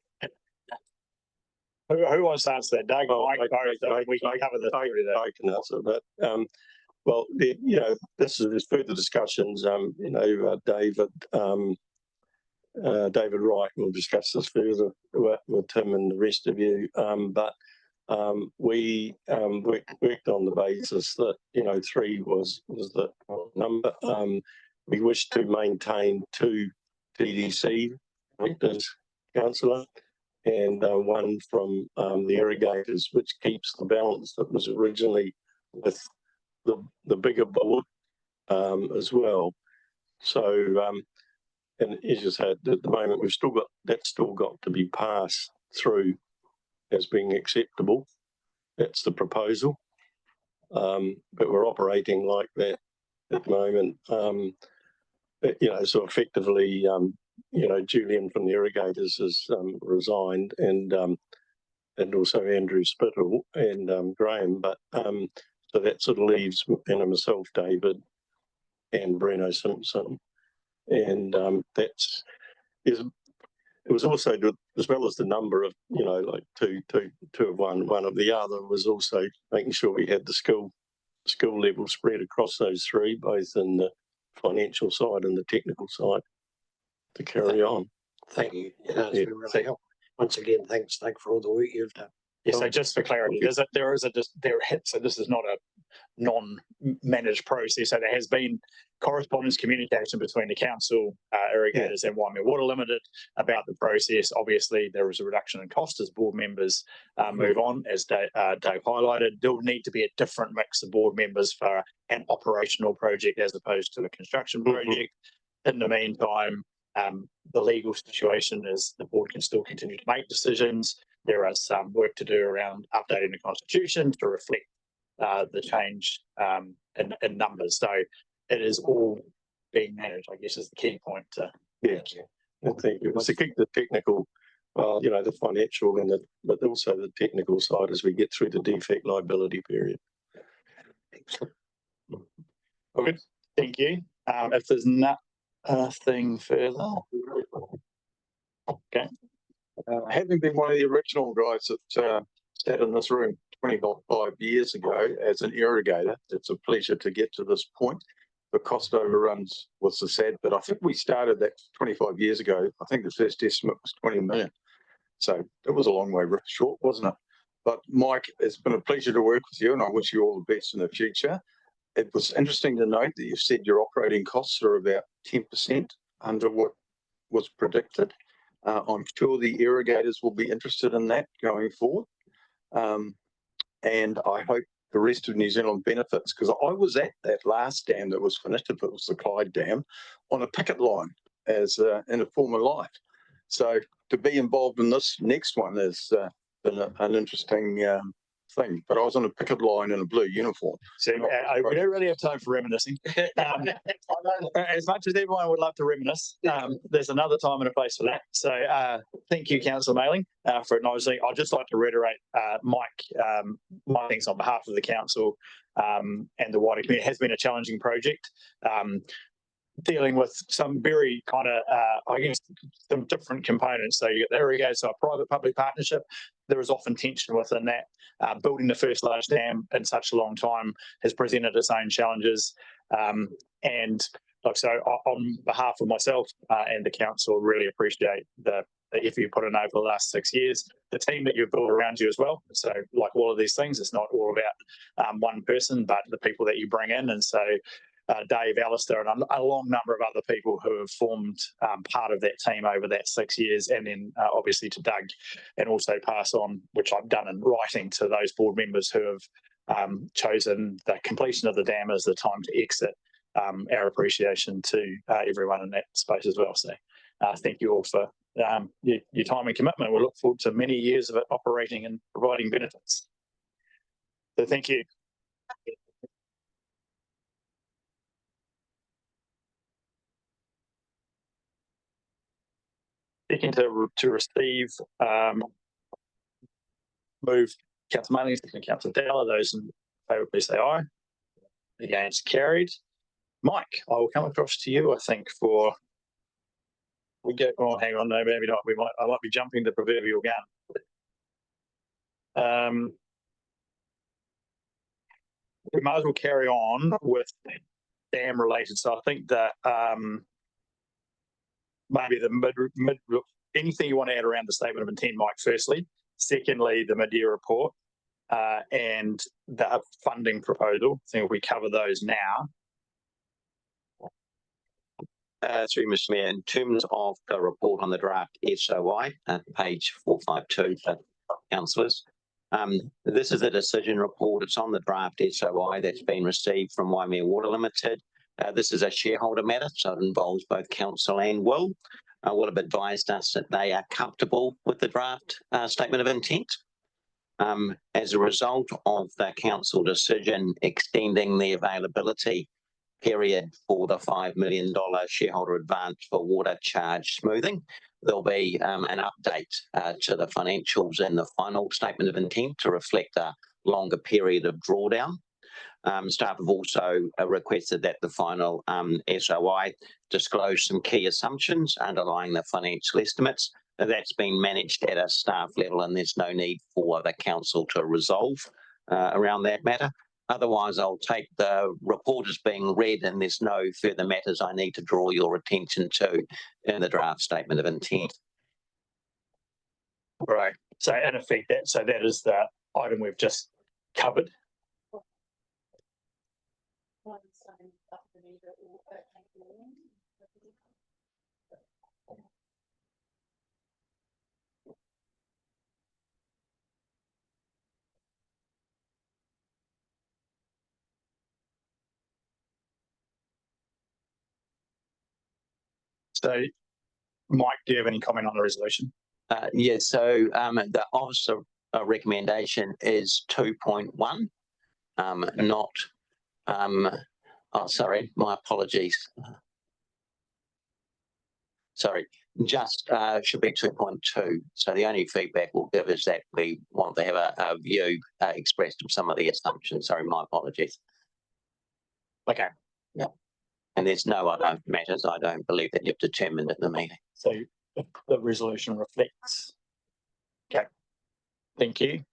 Who wants to answer that? Doug, we can cover this. I can answer that. Well, you know, there's further discussions. You know, David Wright will discuss this further with Tim and the rest of you. But we worked on the basis that, you know, 3 was the number. We wish to maintain 2 TDC directors, councillor, and 1 from the irrigators, which keeps the balance that was originally with the bigger board as well. So, and as you said, at the moment we've still got to be passed through as being acceptable. That's the proposal, but we're operating like that at the moment. You know, so effectively, you know, Julian from the irrigators has resigned, and also Andrew Spittle and Graham. But so that sort of leaves myself, David, and Breno Simpson, and it was also, as well as the number of, you know, like two of one of the other, was also making sure we had the skill level spread across those 3, both in the financial side and the technical side, to carry on. Thank you. Yeah, it's been really helpful. Once again, thanks for all the work you've done. Yeah, so just for clarity, so this is not a non-managed process. So there has been correspondence communication between the council, irrigators, and Waimea Water Limited about the process. Obviously, there is a reduction in cost as board members move on, as Dave highlighted. There will need to be a different mix of board members for an operational project as opposed to a construction project. In the meantime, the legal situation is the board can still continue to make decisions. There is some work to do around updating the constitution to reflect the change in numbers. So it is all being managed, I guess, is the key point. Yeah, thank you. It's to keep the technical, the financial and but also the technical side as we get through the defect liability period. Okay, thank you. If there's nothing further. Okay. Having been one of the original guys that sat in this room 25 years ago as an irrigator, it's a pleasure to get to this point. The cost overruns was the sad, but I think we started that 25 years ago. I think the first estimate was 20 million. So it was a long way short, wasn't it? But Mike, it's been a pleasure to work with you, and I wish you all the best in the future. It was interesting to note that you said your operating costs are about 10% under what was predicted. I'm sure the irrigators will be interested in that going forward. And I hope the rest of New Zealand benefits, because I was at that last dam that was finished, if it was the Clyde Dam, on a picket line as in a former life. So to be involved in this next one has been an interesting thing. But I was on a picket line in a blue uniform. So we don't really have time for reminiscing. As much as everyone would love to reminisce, there's another time and a place for that. So thank you, Councillor Mailing, for acknowledging. I'd just like to reiterate, Mike, my thanks on behalf of the council and the wider community. It has been a challenging project. Dealing with some very kind of, I guess, some different components. So you get the irrigator, so a private-public partnership. There is often tension within that. Building the first large dam in such a long time has presented its own challenges. And like so, on behalf of myself and the council, really appreciate the effort you put in over the last 6 years. The team that you've built around you as well. So, like all of these things, it's not all about one person, but the people that you bring in. And so, Dave, Alistair, and a long number of other people who have formed part of that team over that 6 years, and then obviously to Doug, and also pass on, which I've done in writing, to those board members who have chosen the completion of the dam as the time to exit. Our appreciation to everyone in that space as well. So thank you all for your time and commitment. We look forward to many years of it operating and providing benefits. So thank you. Seeking to receive, move Councillor Mailing, Councillor Dowler. Those in favour, please say aye. Against, carried. Mike, I will come across to you, I think, for we go. Oh, hang on, no, maybe not. I might be jumping the proverbial gun. We might as well carry on with dam related. So I think that maybe the mid anything you want to add around the statement of intent, Mike, firstly. Secondly, the mid-year report and the funding proposal. I think if we cover those now. Through Mr. Mayor, in terms of the report on the draft SOI, page 452 for councillors. This is a decision report. It's on the draft SOI that's been received from Waimea Water Limited. This is a shareholder matter, so it involves both council and Will. Will have advised us that they are comfortable with the draft statement of intent. As a result of the council decision extending the availability period for the $5 million shareholder advance for water charge smoothing, there'll be an update to the financials in the final statement of intent to reflect a longer period of drawdown. Staff have also requested that the final SOI disclose some key assumptions underlying the financial estimates. That's been managed at a staff level, and there's no need for the council to resolve around that matter. Otherwise, I'll take the report as being read, and there's no further matters I need to draw your attention to in the draft statement of intent. Right. So in effect, that is the item we've just covered. So, Mike, do you have any comment on the resolution? Yes, so the officer recommendation is 2.1, not, oh, sorry, my apologies. sorry, just should be 2.2. So the only feedback we'll give is that we want to have a view expressed of some of the assumptions. Sorry, my apologies. Okay. Yeah. And there's no other matters I don't believe that you've determined at the meeting. So the resolution reflects. Okay. Thank you.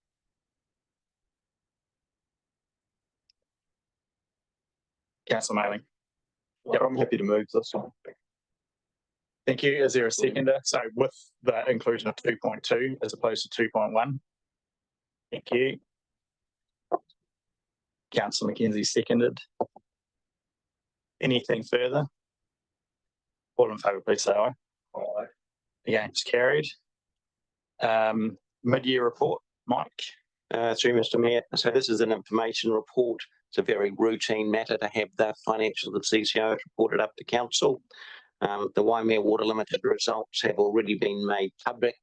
Councillor Mailing. Yeah, I'm happy to move this one. Thank you. Is there a seconder? So with the inclusion of 2.2 as opposed to 2.1. Thank you. Councillor McKenzie seconded. Anything further? All in favour, please say aye. Aye. Against, carried. Mid-year report, Mike. Through Mr. Mayor. So this is an information report. It's a very routine matter to have the financials of the CCO reported up to council. The Waimea Water Limited results have already been made public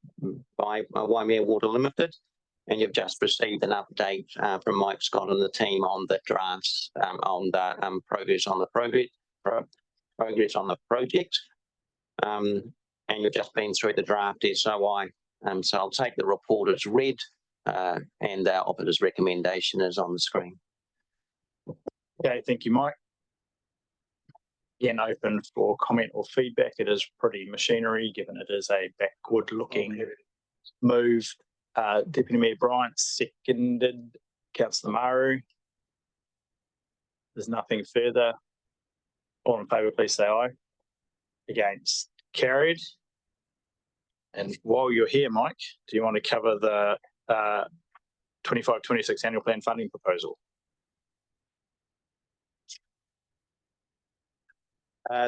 by Waimea Water Limited, and you've just received an update from Mike Scott and the team on the drafts on the progress on the project. And you've just been through the draft SOI. So I'll take the report as read, and our operator's recommendation is on the screen. Okay, thank you, Mike. Again, open for comment or feedback. It is pretty machinery, given it is a backward-looking move. Deputy Mayor Bryant seconded. Councillor Maru. There's nothing further. All in favour, please say aye. Against, carried. And while you're here, Mike, do you want to cover the 25-26 annual plan funding proposal?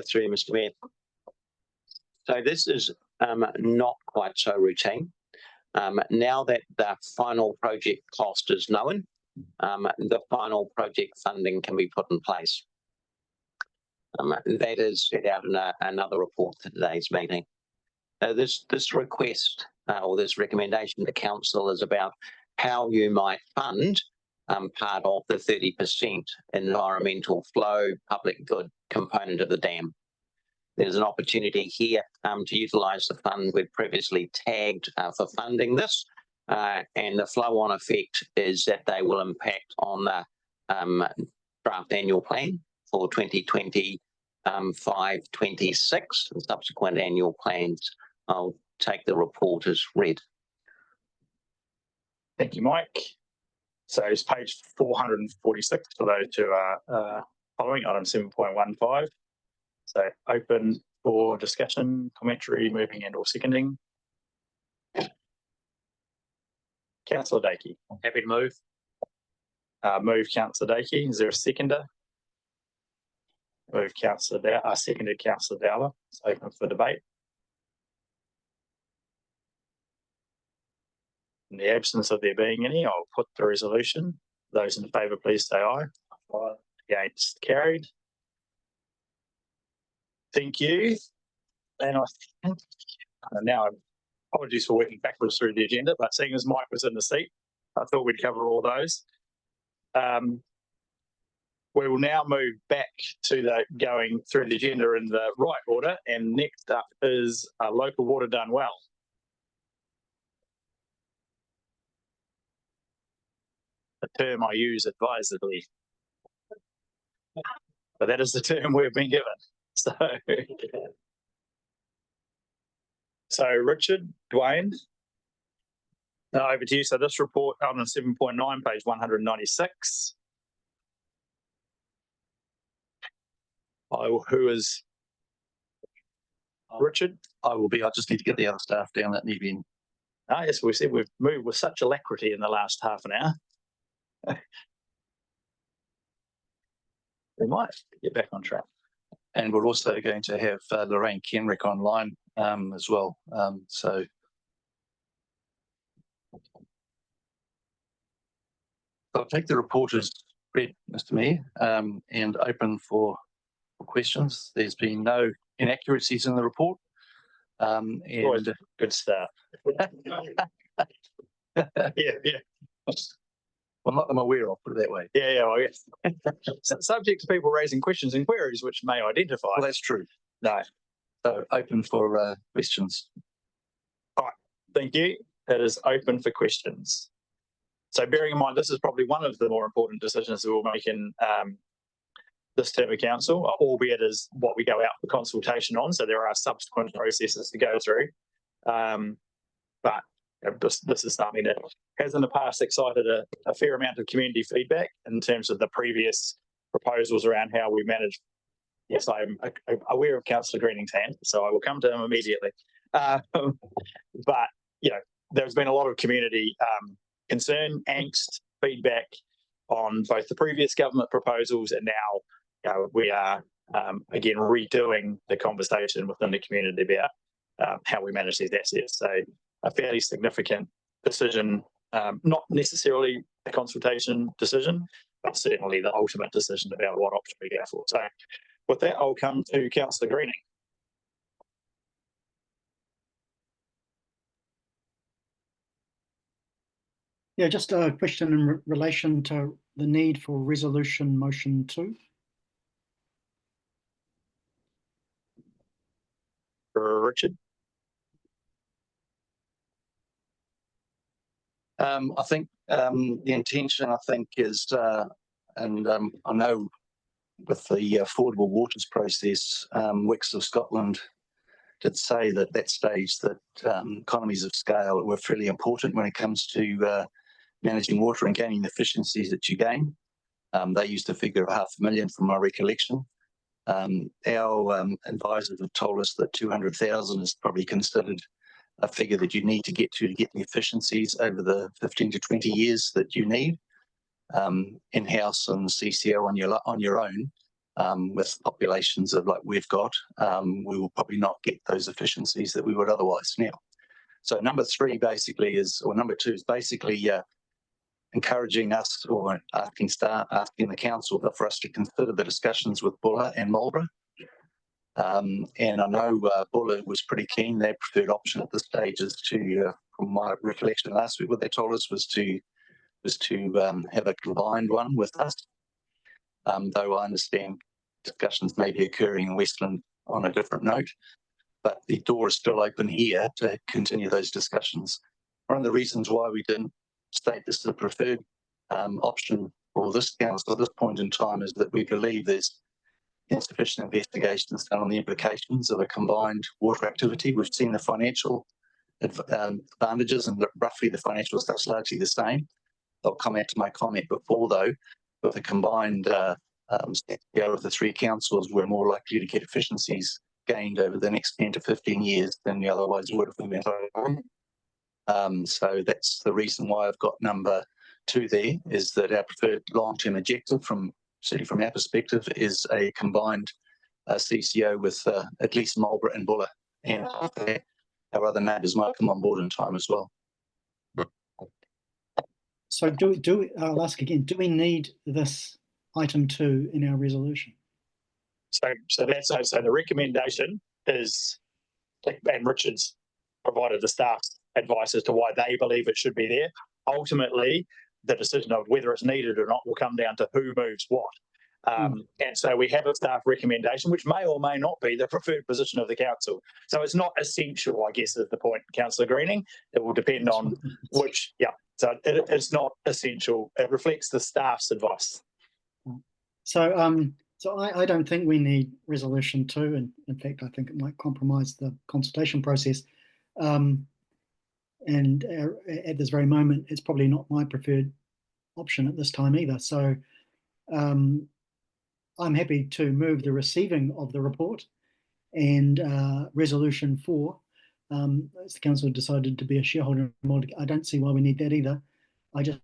Through Mr. Mayor. So this is not quite so routine. Now that the final project cost is known, the final project funding can be put in place. That is set out in another report for today's meeting. This request or this recommendation to council is about how you might fund part of the 30% environmental flow public good component of the dam. There's an opportunity here to utilise the fund we've previously tagged for funding this, and the flow-on effect is that they will impact on the draft annual plan for 2025-26 and subsequent annual plans. I'll take the report as read. Thank you, Mike. So it's page 446 for those who are following item 7.15. So open for discussion, commentary, moving and or seconding. Councillor Dakey. Happy to move. Move Councillor Dakey. Is there a seconder? Move Councillor Dowler. Seconded Councillor Dowler. It's open for debate. In the absence of there being any, I'll put the resolution. Those in favour, please say aye. Aye. Against, carried. Thank you. And I think now, apologies for working backwards through the agenda, but seeing as Mike was in the seat, I thought we'd cover all those. We will now move back to the going through the agenda in the right order, and next up is local water done well. A term I use advisedly, but that is the term we've been given. So Richard, Dwayne, over to you. So this report on 7.9, page 196. Who is Richard? I will be. I just need to get the other staff down that need in. Yes, we said we've moved with such alacrity in the last half an hour. We might get back on track. And we're also going to have Lorraine Kenrick online as well. So I'll take the report as read, Mr. Mayor, and open for questions. There's been no inaccuracies in the report. And always a good start. Yeah. Well, not that I'm aware of, put it that way. Yeah, well, yes. Subject to people raising questions and queries which may identify. Well, that's true. No. So open for questions. Thank you. It is open for questions. So bearing in mind, this is probably one of the more important decisions that we'll make in this term of council, albeit is what we go out for consultation on. So there are subsequent processes to go through. But this is something that has in the past excited a fair amount of community feedback in terms of the previous proposals around how we manage. Yes, I'm aware of Councillor Greening's hand, so I will come to him immediately. But, you know, there's been a lot of community concern, angst, feedback on both the previous government proposals, and now, you know, we are again redoing the conversation within the community about how we manage these assets. So a fairly significant decision, not necessarily a consultation decision, but certainly the ultimate decision about what option we go for. So with that, I'll come to Councillor Greening. Yeah, just a question in relation to the need for resolution motion 2. Richard. I think the intention, I think, is, and I know with the affordable waters process, Wicks of Scotland did say that at that stage that economies of scale were fairly important when it comes to managing water and gaining the efficiencies that you gain. They used a figure of 500,000 from my recollection. Our advisors have told us that 200,000 is probably considered a figure that you need to get the efficiencies over the 15 to 20 years that you need. In-house and CCO on your own, with populations of like we've got, we will probably not get those efficiencies that we would otherwise now. So number 3 basically is, or number 2 is basically encouraging us, or asking the council for us to consider the discussions with Buller and Marlborough. And I know Buller was pretty keen. Their preferred option at this stage is to, from my recollection last week, what they told us was to have a combined one with us. Though I understand discussions may be occurring in Westland on a different note, but the door is still open here to continue those discussions. One of the reasons why we didn't state this as a preferred option for this council at this point in time is that we believe there's insufficient investigations done on the implications of a combined water activity. We've seen the financial advantages, and roughly the financial stuff's largely the same. I'll comment to my comment before, though, with the combined CEO of the 3 councils, we're more likely to get efficiencies gained over the next 10 to 15 years than we otherwise would if we went on. So that's the reason why I've got number 2 there, is that our preferred long-term objective, certainly from our perspective, is a combined CCO with at least Marlborough and Buller, and our other neighbours might come on board in time as well. So I'll ask again, do we need this item 2 in our resolution? So the recommendation is, and Richard's provided the staff's advice as to why they believe it should be there. Ultimately, the decision of whether it's needed or not will come down to who moves what. And so we have a staff recommendation, which may or may not be the preferred position of the council. So it's not essential, I guess, is the point, Councillor Greening. It will depend on which, so it's not essential. It reflects the staff's advice. So I don't think we need resolution 2, and in fact, I think it might compromise the consultation process. And at this very moment, it's probably not my preferred option at this time either. So I'm happy to move the receiving of the report and resolution 4. As the council decided to be a shareholder, I don't see why we need that either. I just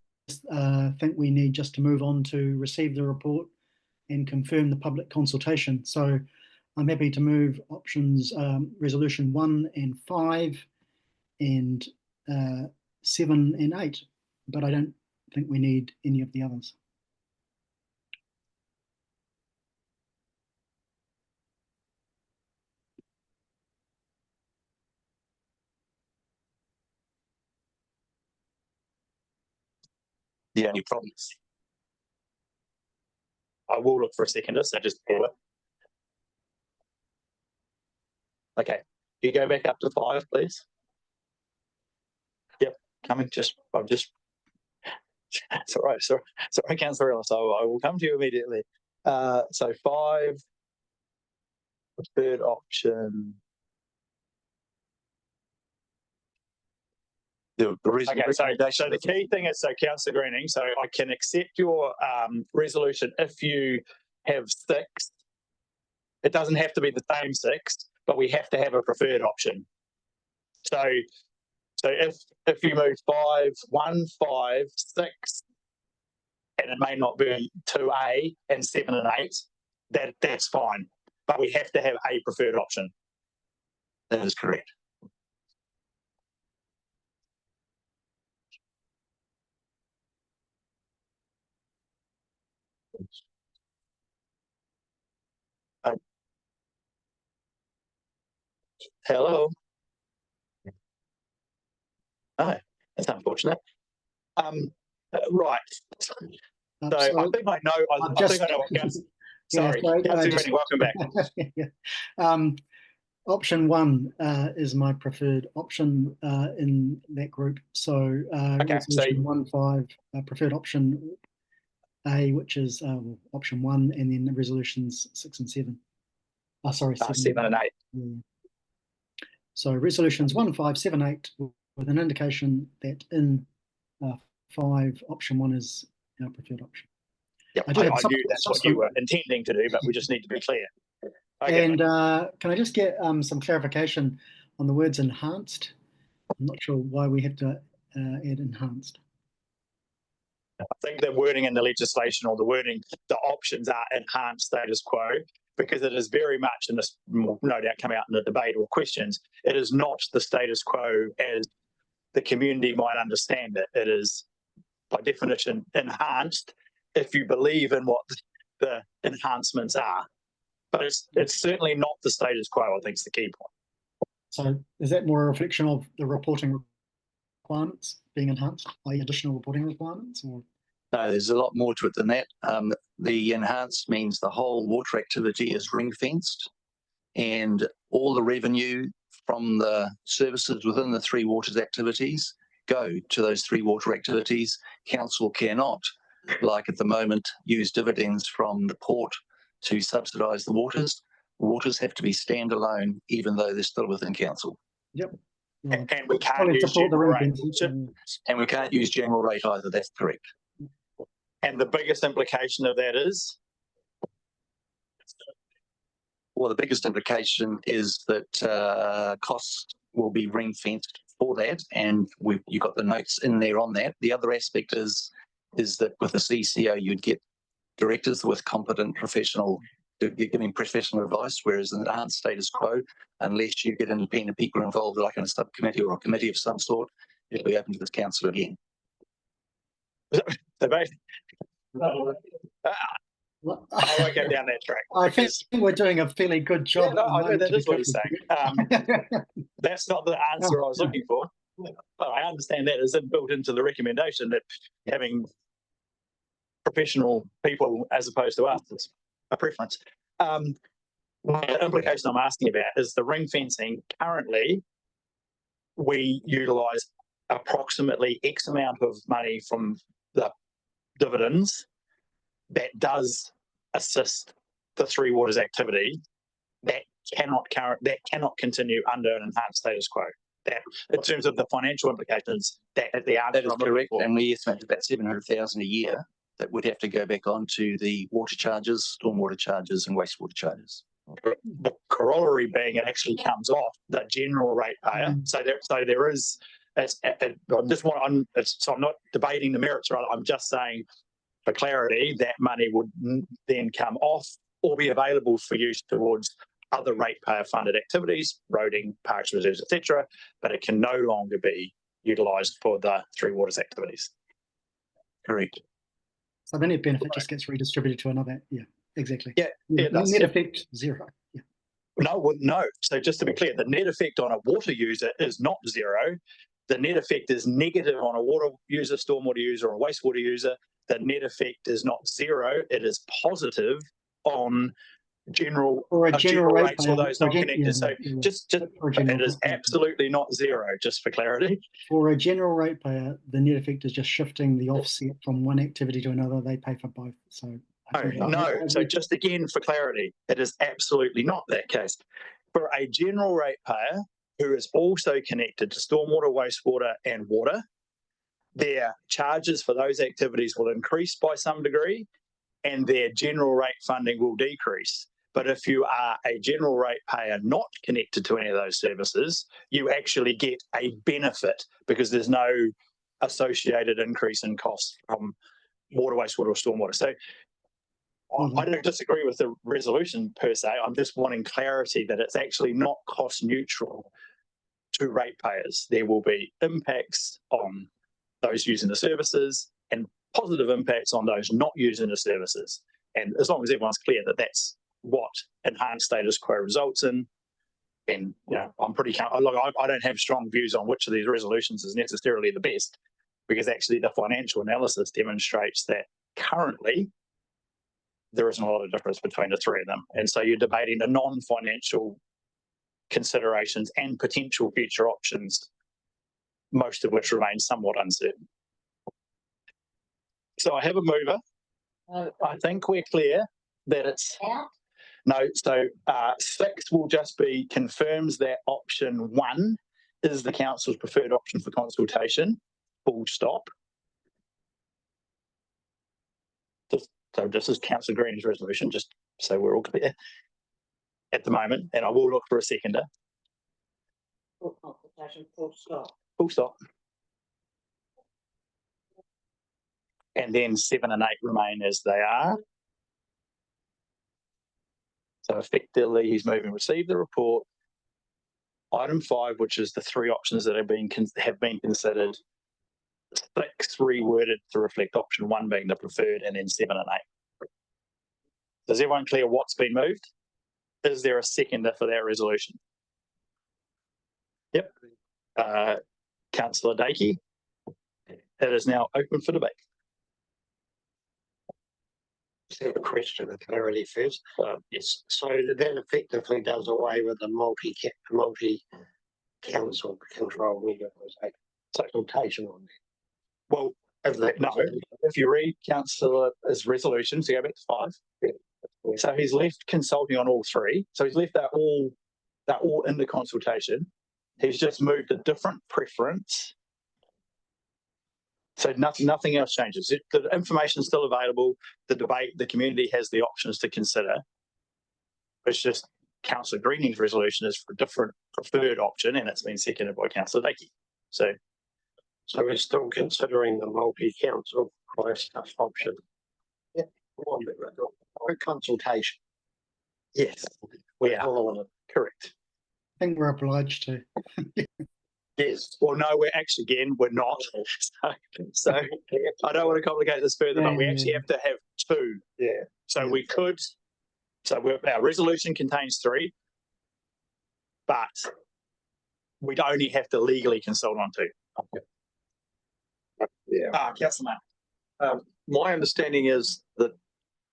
think we need just to move on to receive the report and confirm the public consultation. So I'm happy to move options resolution 1 and 5 and 7 and 8, but I don't think we need any of the others. The only problems. I will look for a seconder, so just bear with. Okay, you go back up to 5, please. Yep, coming. I'm just. It's all right. Sorry, Councillor Ellis. I will come to you immediately. So 5, preferred option. The reason Okay, so the key thing is, so Councillor Greening, so I can accept your resolution if you have 6. It doesn't have to be the same 6, but we have to have a preferred option. So if you move 5, 1, 5, 6, and it may not be 2A and 7 and 8, that's fine. But we have to have a preferred option. That is correct. Hello. Oh, that's unfortunate. Right. So I think I know. I think I know what Councillor. Sorry, Councillor Greening, welcome back. Yeah. Option 1 is my preferred option in that group. So okay, so 1.5 preferred option A, which is option 1, and then resolutions 6 and 7. Oh, sorry, 7 and 8. Yeah. So resolutions 1, 5, 7, 8, with an indication that in 5, option 1 is our preferred option. Yep, I knew that's what you were intending to do, but we just need to be clear. Okay. And can I just get some clarification on the words enhanced? I'm not sure why we have to add enhanced. I think the wording in the legislation, or the wording, the options are enhanced status quo, because it is very much, and this will no doubt come out in the debate or questions, it is not the status quo as the community might understand it. It is, by definition, enhanced if you believe in what the enhancements are. But it's certainly not the status quo, I think, is the key point. So is that more a reflection of the reporting requirements being enhanced by additional reporting requirements? Or? No, there's a lot more to it than that. The enhanced means the whole water activity is ring fenced, and all the revenue from the services within the 3 waters activities go to those 3 water activities. Council cannot, like at the moment, use dividends from the port to subsidise the waters. Waters have to be standalone, even though they're still within council. Yep. And we can't use general rate. And we can't use general rate either. That's correct. And the biggest implication of that is? Well, the biggest implication is that costs will be ring fenced for that, and you've got the notes in there on that. The other aspect is that with the CCO, you'd get directors with competent professional, giving professional advice, whereas in the enhanced status quo, unless you get independent people involved, like in a subcommittee or a committee of some sort, it'll be open to this council again. I won't go down that track. I think we're doing a fairly good job. Yeah, no, I know that is what he's saying. That's not the answer I was looking for. But I understand that is built into the recommendation, that having professional people as opposed to us is a preference. The implication I'm asking about is the ring fencing. Currently, we utilise approximately X amount of money from the dividends that does assist the 3 waters activity. That cannot continue under an enhanced status quo. That, in terms of the financial implications, that is the answer. That is correct, and we estimate about 700,000 a year that would have to go back onto the water charges, stormwater charges, and wastewater charges. The corollary being it actually comes off the general rate payer. So there is. So I'm not debating the merits. Rather, I'm just saying, for clarity, that money would then come off or be available for use towards other ratepayer funded activities, roading, parks, reserves, etc. But it can no longer be utilised for the 3 waters activities. Correct. So the net benefit just gets redistributed to another. Yeah, exactly. Yeah, net effect 0. Yeah. No. So just to be clear, the net effect on a water user is not 0. The net effect is negative on a water user, stormwater user, or a wastewater user. The net effect is not 0. It is positive on general Or a general rate rates for payer, those not connected. yeah, So yeah. just For a general it is rate payer. absolutely not zero, just for clarity. For a general rate payer, the net effect is just shifting the offset from one activity to another. They pay for both. So No. So just again for clarity, it is absolutely not that case. For a general rate payer who is also connected to stormwater, wastewater, and water, their charges for those activities will increase by some degree, and their general rate funding will decrease. But if you are a general rate payer not connected to any of those services, you actually get a benefit because there's no associated increase in costs from water, wastewater, or stormwater. So I don't disagree with the resolution per se. I'm just wanting clarity that it's actually not cost neutral to ratepayers. There will be impacts on those using the services and positive impacts on those not using the services. And as long as everyone's clear that that's what enhanced status quo results in, and I'm pretty look, I don't have strong views on which of these resolutions is necessarily the best, because actually the financial analysis demonstrates that currently there isn't a lot of difference between the three of them. And so you're debating the non-financial considerations and potential future options, most of which remain somewhat uncertain. So I have a mover. I think we're clear that it's no. So 6 will just be confirms that option 1 is the council's preferred option for consultation. Full stop. So this is Councillor Green's resolution, just so we're all clear at the moment, and I will look for a seconder. Full consultation, full stop. Full stop. And then 7 and 8 remain as they are. So effectively, he's moving receive the report. Item 5, which is the 3 options that have been considered. 6 reworded to reflect option 1 being the preferred, and then 7 and 8. Is everyone clear what's been moved? Is there a seconder for that resolution? Yep. Councillor Dakey. It is now open for debate. Just have a question of clarity first. Yes. So that effectively does away with the multi-council control consultation on that. Well, no. If you read Councillor's resolution, so go back to 5. So he's left consulting on all 3. So he's left they're all in the consultation. He's just moved a different preference. So nothing else changes. The information is still available. The debate, the community has the options to consider. It's just Councillor Greening's resolution is for a different preferred option, and it's been seconded by Councillor Dakey. So we're still considering the multi-council option. Yeah. For consultation. Yes, we are. Correct. I think we're obliged to. Yes. Well, no, we're not. So I don't want to complicate this further, but we actually have to have 2. Yeah. So we could. So our resolution contains 3, but we'd only have to legally consult on 2. Okay. Yeah. Councillor My understanding is that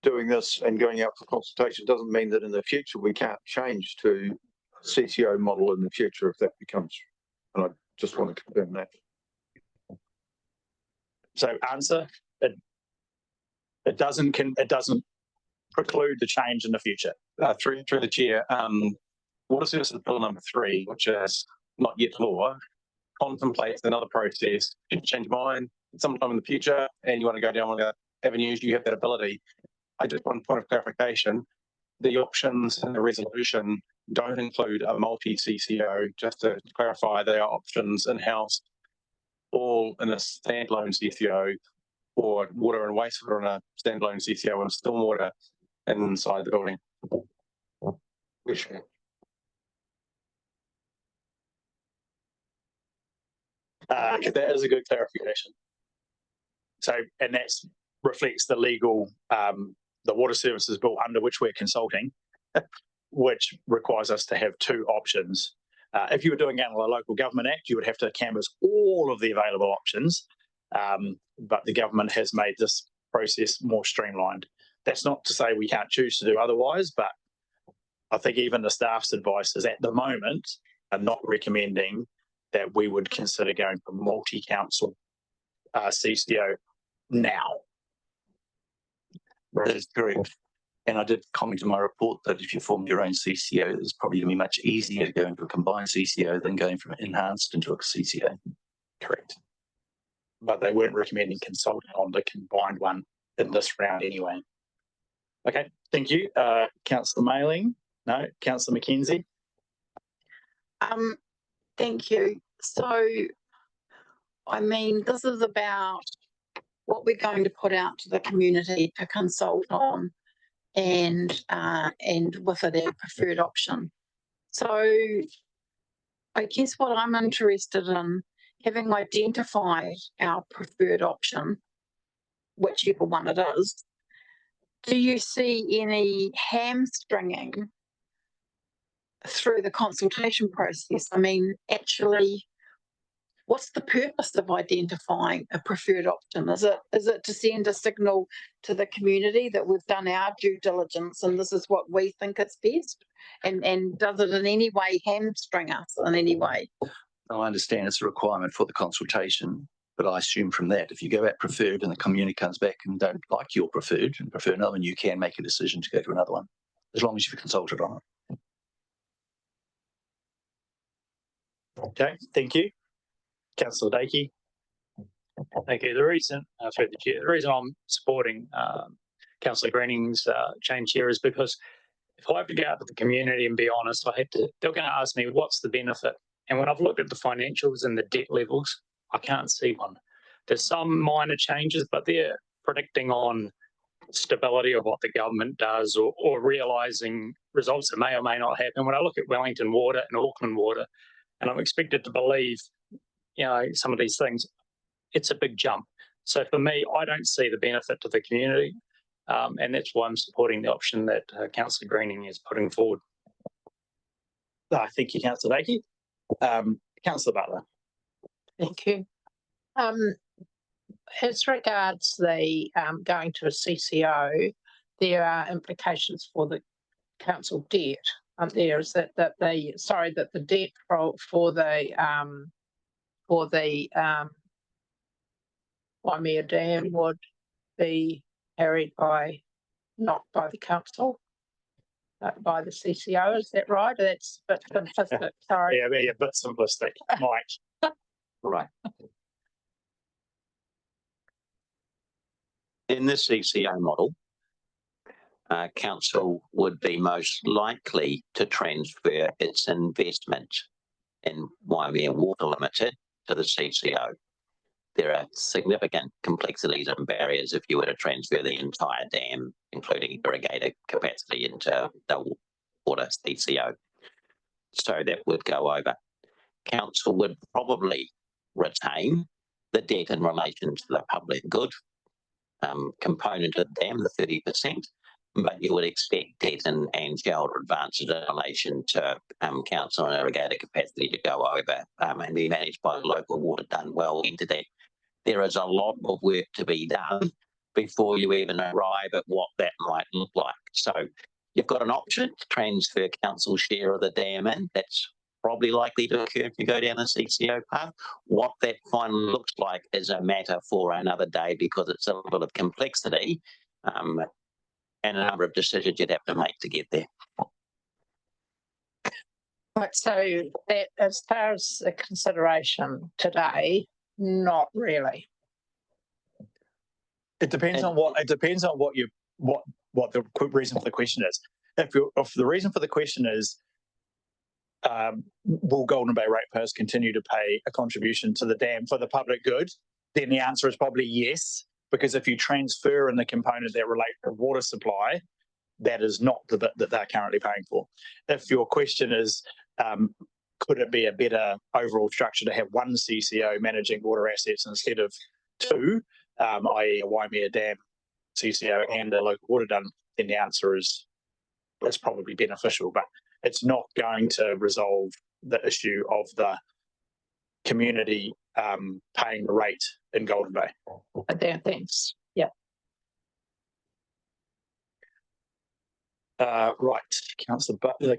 doing this and going out for consultation doesn't mean that in the future we can't change to CCO model in the future if that becomes, and I just want to confirm that. So answer, it doesn't preclude the change in the future. Through the chair, Water Services Bill number 3, which is not yet law, contemplates another process. If you change your mind sometime in the future and you want to go down one of the avenues, you have that ability. I just want a point of clarification. The options in the resolution don't include a multi-CCO. Just to clarify, they are options in-house, all in a standalone CCO, or water and wastewater in a standalone CCO, and stormwater inside the building. That is a good clarification. So, and that reflects the legal, the Water Services Bill under which we're consulting, which requires us to have 2 options. If you were doing it in the Local Government Act, you would have to canvass all of the available options, but the government has made this process more streamlined. That's not to say we can't choose to do otherwise, but I think even the staff's advice is at the moment are not recommending that we would consider going for multi-council CCO now. That is correct. And I did comment in my report that if you form your own CCO, it's probably going to be much easier to go into a combined CCO than going from enhanced into a CCO. Correct. But they weren't recommending consulting on the combined one in this round anyway. Okay, thank you. Councillor Mailing? No, Councillor McKenzie? Thank you. So, I mean, this is about what we're going to put out to the community to consult on, and with it a preferred option. So, I guess what I'm interested in, having identified our preferred option, whichever one it is, do you see any hamstringing through the consultation process? I mean, actually, what's the purpose of identifying a preferred option? Is it to send a signal to the community that we've done our due diligence and this is what we think is best? And does it in any way hamstring us in any way? I understand it's a requirement for the consultation, but I assume from that, if you go out preferred and the community comes back and don't like your preferred and prefer another one, you can make a decision to go to another one, as long as you've consulted on it. Okay, thank you. Councillor Dakey. Thank you. The reason, through the chair, the reason I'm supporting Councillor Greening's change here is because if I have to go out to the community and be honest, they're going to ask me what's the benefit. And when I've looked at the financials and the debt levels, I can't see one. There's some minor changes, but they're predicting on stability of what the government does or realising results that may or may not happen. When I look at Wellington Water and Auckland Water, and I'm expected to believe, some of these things, it's a big jump. So for me, I don't see the benefit to the community, and that's why I'm supporting the option that Councillor Greening is putting forward. Thank you, Councillor Dakey. Councillor Butler. Thank you. As regards the going to a CCO, there are implications for the council debt. There is that the debt for the Waimea Dam would be carried not by the council, but by the CCO. Is that right? That's a bit simplistic. Sorry. Yeah, a bit simplistic, Mike. Right. In this CCO model, council would be most likely to transfer its investment in Waimea Water Limited to the CCO. There are significant complexities and barriers if you were to transfer the entire dam, including irrigator capacity, into the water CCO. So that would go over. Council would probably retain the debt in relation to the public good component of the dam, the 30%, but you would expect debt and shareholder advances in relation to council and irrigator capacity to go over and be managed by a local water done well entity. There is a lot of work to be done before you even arrive at what that might look like. So you've got an option to transfer council share of the dam in. That's probably likely to occur if you go down the CCO path. What that finally looks like is a matter for another day, because it's a lot of complexity and a number of decisions you'd have to make to get there. Right, so that, as far as the consideration today, not really. It depends on what the reason for the question is. If the reason for the question is, will Golden Bay ratepayers continue to pay a contribution to the dam for the public good, then the answer is probably yes, because if you transfer in the component that relate to water supply, that is not the bit that they're currently paying for. If your question is, could it be a better overall structure to have one CCO managing water assets instead of two, i.e. a Waimea Dam CCO and a local water done, then the answer is that's probably beneficial, but it's not going to resolve the issue of the community paying the rate in Golden Bay. There, thanks. Yeah. Right, Councillor Butler,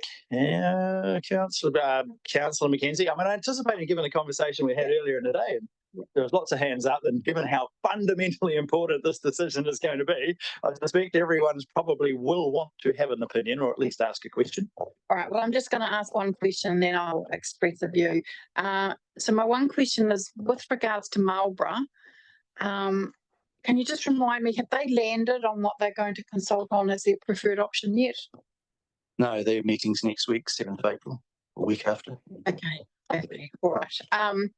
Councillor Mackenzie. I'm anticipating, given the conversation we had earlier in the day, and there was lots of hands up, and given how fundamentally important this decision is going to be, I suspect everyone's probably will want to have an opinion or at least ask a question. All right, well, I'm just going to ask one question and then I'll express a view. So my one question is with regards to Marlborough, can you just remind me, have they landed on what they're going to consult on as their preferred option yet? No, their meeting's next week, 7th of April, a week after. Okay, all right.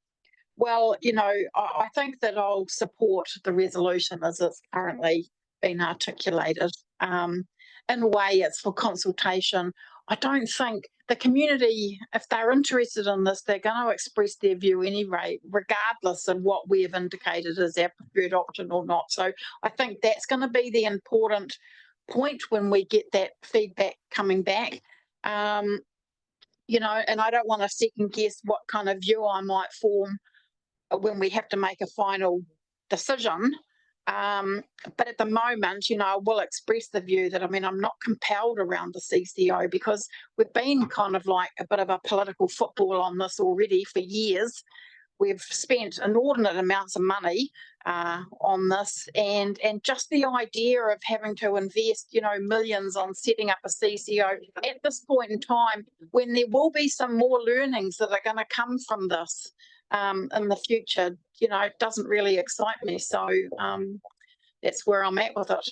Well, you know, I think that I'll support the resolution as it's currently been articulated. In a way, it's for consultation. I don't think the community, if they're interested in this, they're going to express their view anyway, regardless of what we have indicated as our preferred option or not. So I think that's going to be the important point when we get that feedback coming back. You know, and I don't want to second guess what kind of view I might form when we have to make a final decision. But at the moment, you know, I will express the view that, I mean, I'm not compelled around the CCO because we've been kind of like a bit of a political football on this already for years. We've spent inordinate amounts of money on this, and just the idea of having to invest, you know, millions on setting up a CCO at this point in time, when there will be some more learnings that are going to come from this in the future, you know, it doesn't really excite me. So that's where I'm at with it.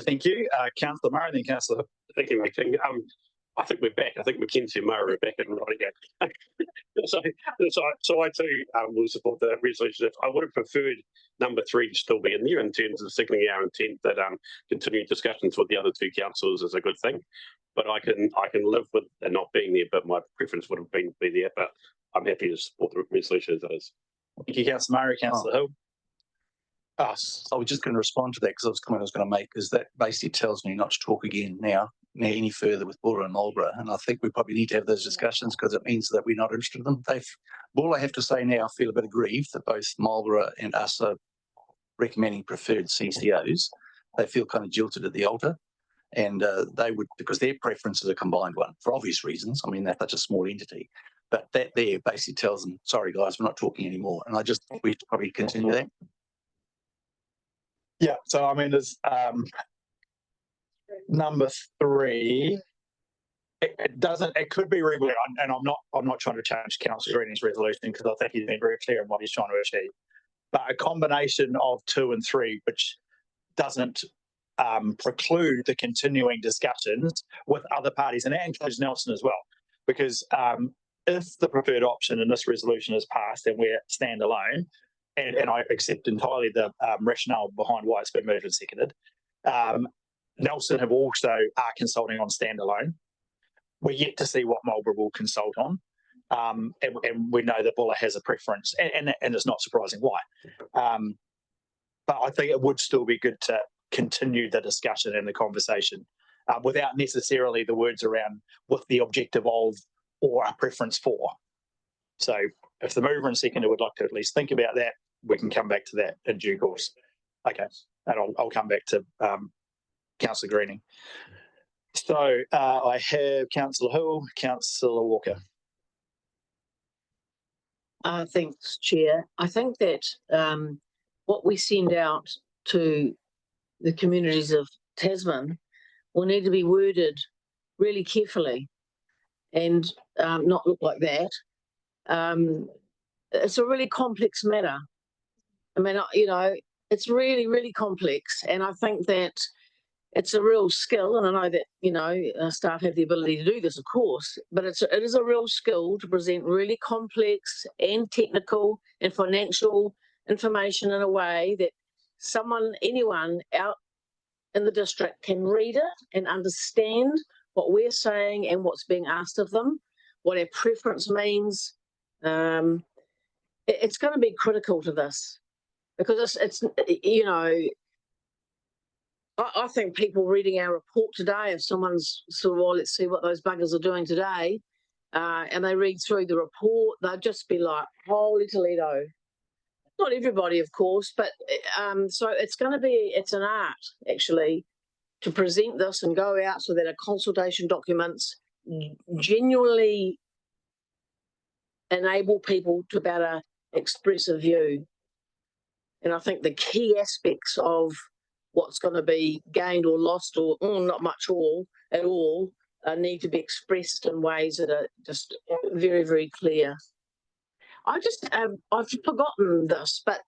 Thank you. Councillor Murray, then Councillor. Thank you, Mike. I think we're back. I think Mackenzie and Murray are back and right again. so I too will support the resolution. I would have preferred number 3 to still be in there in terms of signaling our intent that continuing discussions with the other 2 councils is a good thing. But I can live with it not being there, but my preference would have been to be there. But I'm happy to support the resolution as it is. Thank you, Councillor Murray. Councillor Hill. I was just going to respond to that because that's the comment I was going to make, is that basically tells me not to talk again now any further with Buller and Marlborough. And I think we probably need to have those discussions because it means that we're not interested in them. Buller, I have to say now, I feel a bit aggrieved that both Marlborough and us are recommending preferred CCOs. They feel kind of jilted at the altar. And they would, because their preference is a combined one for obvious reasons. I mean, they're such a small entity. But that there basically tells them, sorry guys, we're not talking anymore. And I just think we should probably continue that. Yeah, so I mean, there's number 3. It could be regular, and I'm not trying to change Councillor Greening's resolution because I think he's been very clear on what he's trying to achieve. But a combination of 2 and 3, which doesn't preclude the continuing discussions with other parties, and that includes Nelson as well, because if the preferred option in this resolution is passed and we're standalone, and I accept entirely the rationale behind why it's been moved and seconded. Nelson have also are consulting on standalone. We're yet to see what Marlborough will consult on, and we know that Buller has a preference, and it's not surprising why. But I think it would still be good to continue the discussion and the conversation without necessarily the words around with the objective of or a preference for. So if the mover and seconder would like to at least think about that, we can come back to that in due course. Okay, and I'll come back to Councillor Greening. So I have Councillor Hill, Councillor Walker. Thanks, Chair. I think that what we send out to the communities of Tasman will need to be worded really carefully and not look like that. It's a really complex matter. I mean, you know, it's really, really complex. And I think that it's a real skill. And I know that, you know, staff have the ability to do this, of course, but it is a real skill to present really complex and technical and financial information in a way that anyone out in the district can read it and understand what we're saying and what's being asked of them, what our preference means. It's going to be critical to this because it's you know, I think people reading our report today, if someone's sort of, well, let's see what those buggers are doing today, and they read through the report, they'll just be like, holy Toledo. Not everybody, of course, but so it's going to be, it's an art, actually, to present this and go out so that our consultation documents genuinely enable people to better express a view. And I think the key aspects of what's going to be gained or lost, or not much at all, need to be expressed in ways that are just very, very clear. I've forgotten this, but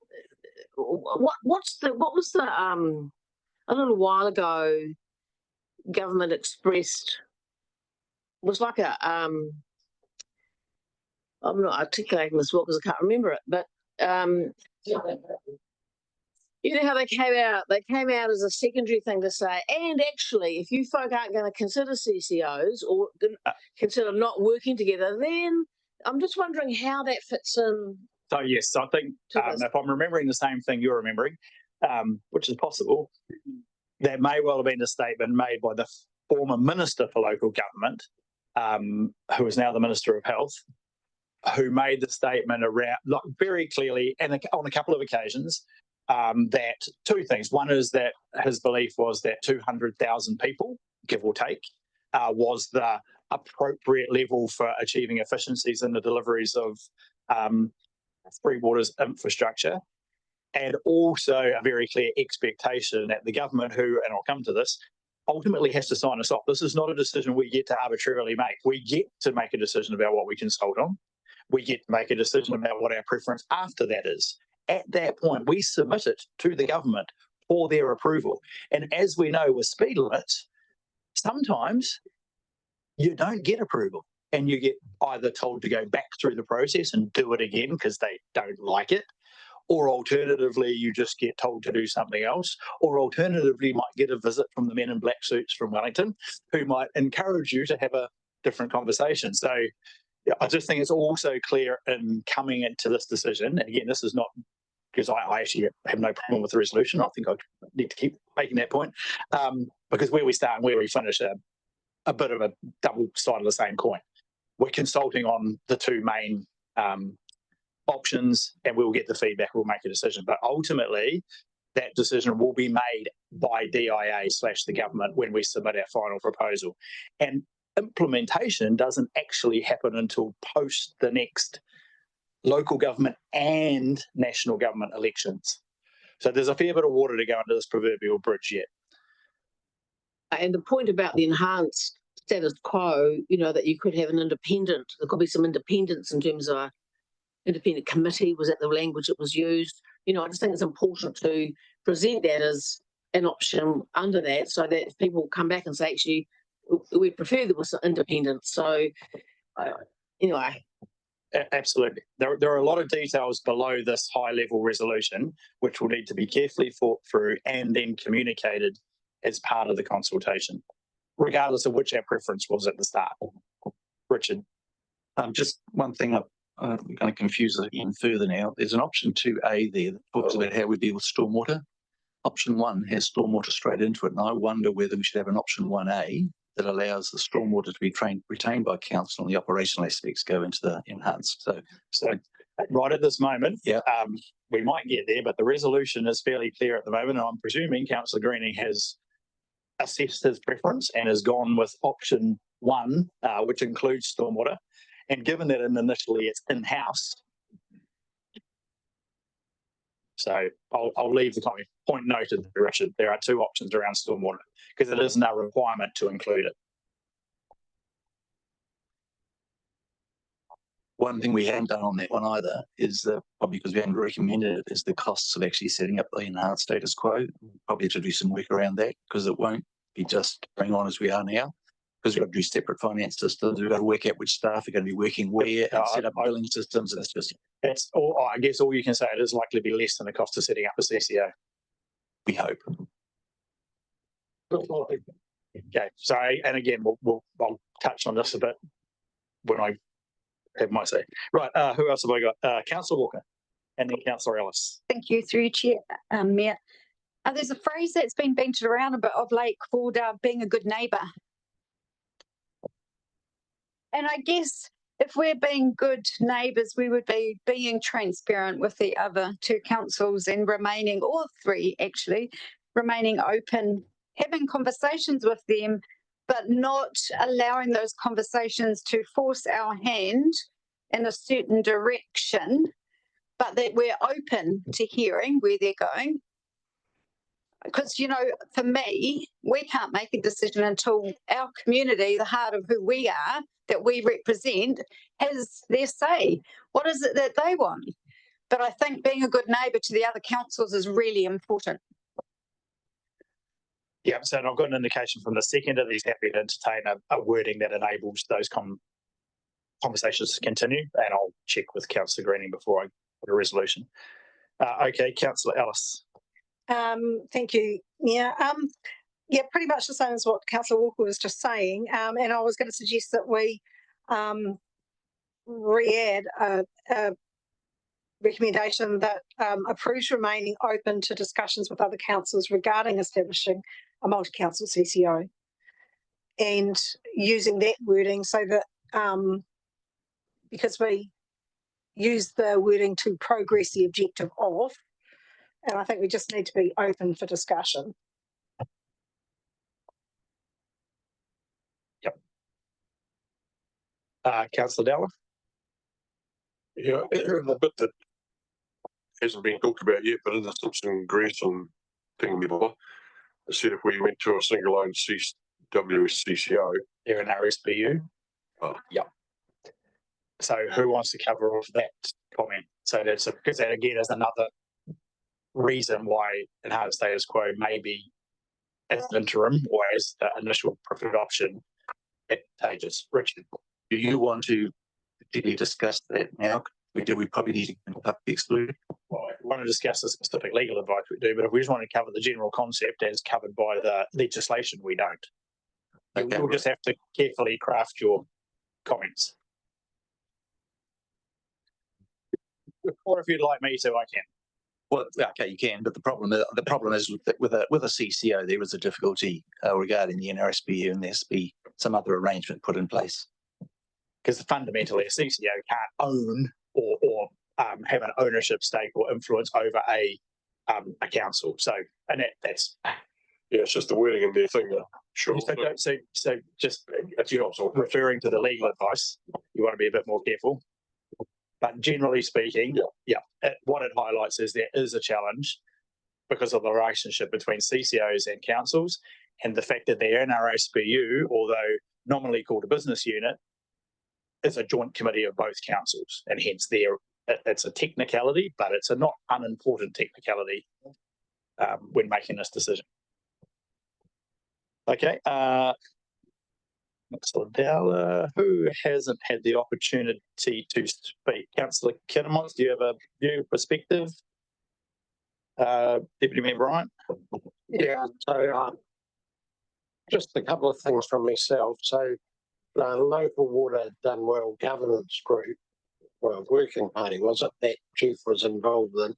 what was the a little while ago, government expressed, was like a I'm not articulating this well because I can't remember it, but you know how they came out? They came out as a secondary thing to say, and actually, if you folk aren't going to consider CCOs or consider not working together, then I'm just wondering how that fits in. So yes, I think if I'm remembering the same thing you're remembering, which is possible, that may well have been a statement made by the former Minister for Local Government, who is now the Minister of Health, who made the statement around, like, very clearly and on a couple of occasions, that two things. One is that his belief was that 200,000 people, give or take, was the appropriate level for achieving efficiencies in the deliveries of Three Waters infrastructure, and also a very clear expectation that the government, who, and I'll come to this, ultimately has to sign us off. This is not a decision we get to arbitrarily make. We get to make a decision about what we consult on. We get to make a decision about what our preference after that is. At that point, we submit it to the government for their approval. And as we know with speed limits, sometimes you don't get approval and you get either told to go back through the process and do it again because they don't like it, or alternatively, you just get told to do something else, or alternatively, you might get a visit from the men in black suits from Wellington who might encourage you to have a different conversation. So yeah, I just think it's also clear in coming into this decision, and again, this is not because I actually have no problem with the resolution. I think I need to keep making that point, because where we start and where we finish are a bit of a double side of the same coin. We're consulting on the two main options, and we'll get the feedback, we'll make a decision. But ultimately, that decision will be made by DIA/the government when we submit our final proposal. And implementation doesn't actually happen until post the next local government and national government elections. So there's a fair bit of water to go under this proverbial bridge yet. And the point about the enhanced status quo, you know, that you could have an independent, there could be some independence in terms of a independent committee, was that the language that was used? You know, I just think it's important to present that as an option under that, so that if people come back and say, actually, we prefer there was independence. So, anyway. Absolutely. There are a lot of details below this high-level resolution, which will need to be carefully thought through and then communicated as part of the consultation, regardless of which our preference was at the start. Richard. Just one thing I'm going to confuse it even further now. There's an option 2A there that talks about how we deal with stormwater. Option 1 has stormwater straight into it, and I wonder whether we should have an option 1A that allows the stormwater to be retained by council and the operational aspects go into the enhanced. So right at this moment, we might get there, but the resolution is fairly clear at the moment, and I'm presuming Councillor Greening has assessed his preference and has gone with option 1, which includes stormwater. And given that initially it's in-house, so I'll leave the point noted, Richard. There are two options around stormwater because it isn't a requirement to include it. One thing we haven't done on that one either is probably because we haven't recommended it, is the costs of actually setting up the enhanced status quo. Probably to do some work around that, because it won't be just going on as we are now. Because we've got to do separate finance systems, we've got to work out which staff are going to be working where and set up billing systems. And that's all. I guess all you can say, it is likely to be less than the cost of setting up a CCO. We hope. Okay. So, and again, I'll touch on this a bit when I have my say. Right. Who else have I got? Councillor Walker, and then Councillor Ellis. Thank you, through Chair, Mayor. There's a phrase that's been bantered around a bit of late called being a good neighbour. And I guess if we're being good neighbours, we would be being transparent with the other two councils and remaining, or three actually, remaining open having conversations with them, but not allowing those conversations to force our hand in a certain direction, but that we're open to hearing where they're going. Because, you know, for me, we can't make a decision until our community, the heart of who we are, that we represent, has their say. What is it that they want? But I think being a good neighbour to the other councils is really important. Yeah, so I've got an indication from the seconder that he's happy to entertain a wording that enables those conversations to continue, and I'll check with Councillor Greening before I put a resolution. Okay, Councillor Ellis. Thank you. Yeah, yeah, pretty much the same as what Councillor Walker was just saying. And I was going to suggest that we re-add a recommendation that approves remaining open to discussions with other councils regarding establishing a multi-council CCO, and using that wording so that because we use the wording to progress the objective of, and I think we just need to be open for discussion. Yep. Councillor Dowler. Yeah, the bit that hasn't been talked about yet, but in the Simpson Grayson thing, I said if we went to a single owned WCCO. They're an RSPU. Oh. Yep. So who wants to cover off that comment? So that's because that again is another reason why enhanced status quo may be as an interim or as the initial preferred option advantageous. Richard, Do you want to particularly discuss that now? We probably need to be excluded. well, if we want to discuss the specific legal advice we do, but if we just want to cover the general concept as covered by the legislation, we don't. Okay, You'll just have to carefully craft your comments. Or if you'd like me to, I can. Well, okay, you can, but the problem is with a CCO, there is a difficulty regarding the NRSPU, and there has to be some other arrangement put in place. Because fundamentally, a CCO can't own or have an ownership stake or influence over a council. So, and that's it's just the wording in their thing. Sure. So just if you're referring to the legal advice, you want to be a bit more careful. But generally speaking, what it highlights is there is a challenge because of the relationship between CCOs and councils, and the fact that the NRSPU, although nominally called a business unit, is a joint committee of both councils, and hence it's a technicality, but it's a not unimportant technicality when making this decision. Okay. Councillor Dowler, who hasn't had the opportunity to speak? Councillor Kinnemont, do you have a view, perspective? Deputy Mayor Bryant? Yeah, so just a couple of things from myself. So the Local Water Done Well Governance Group, well, working party, was it, that Chief was involved in?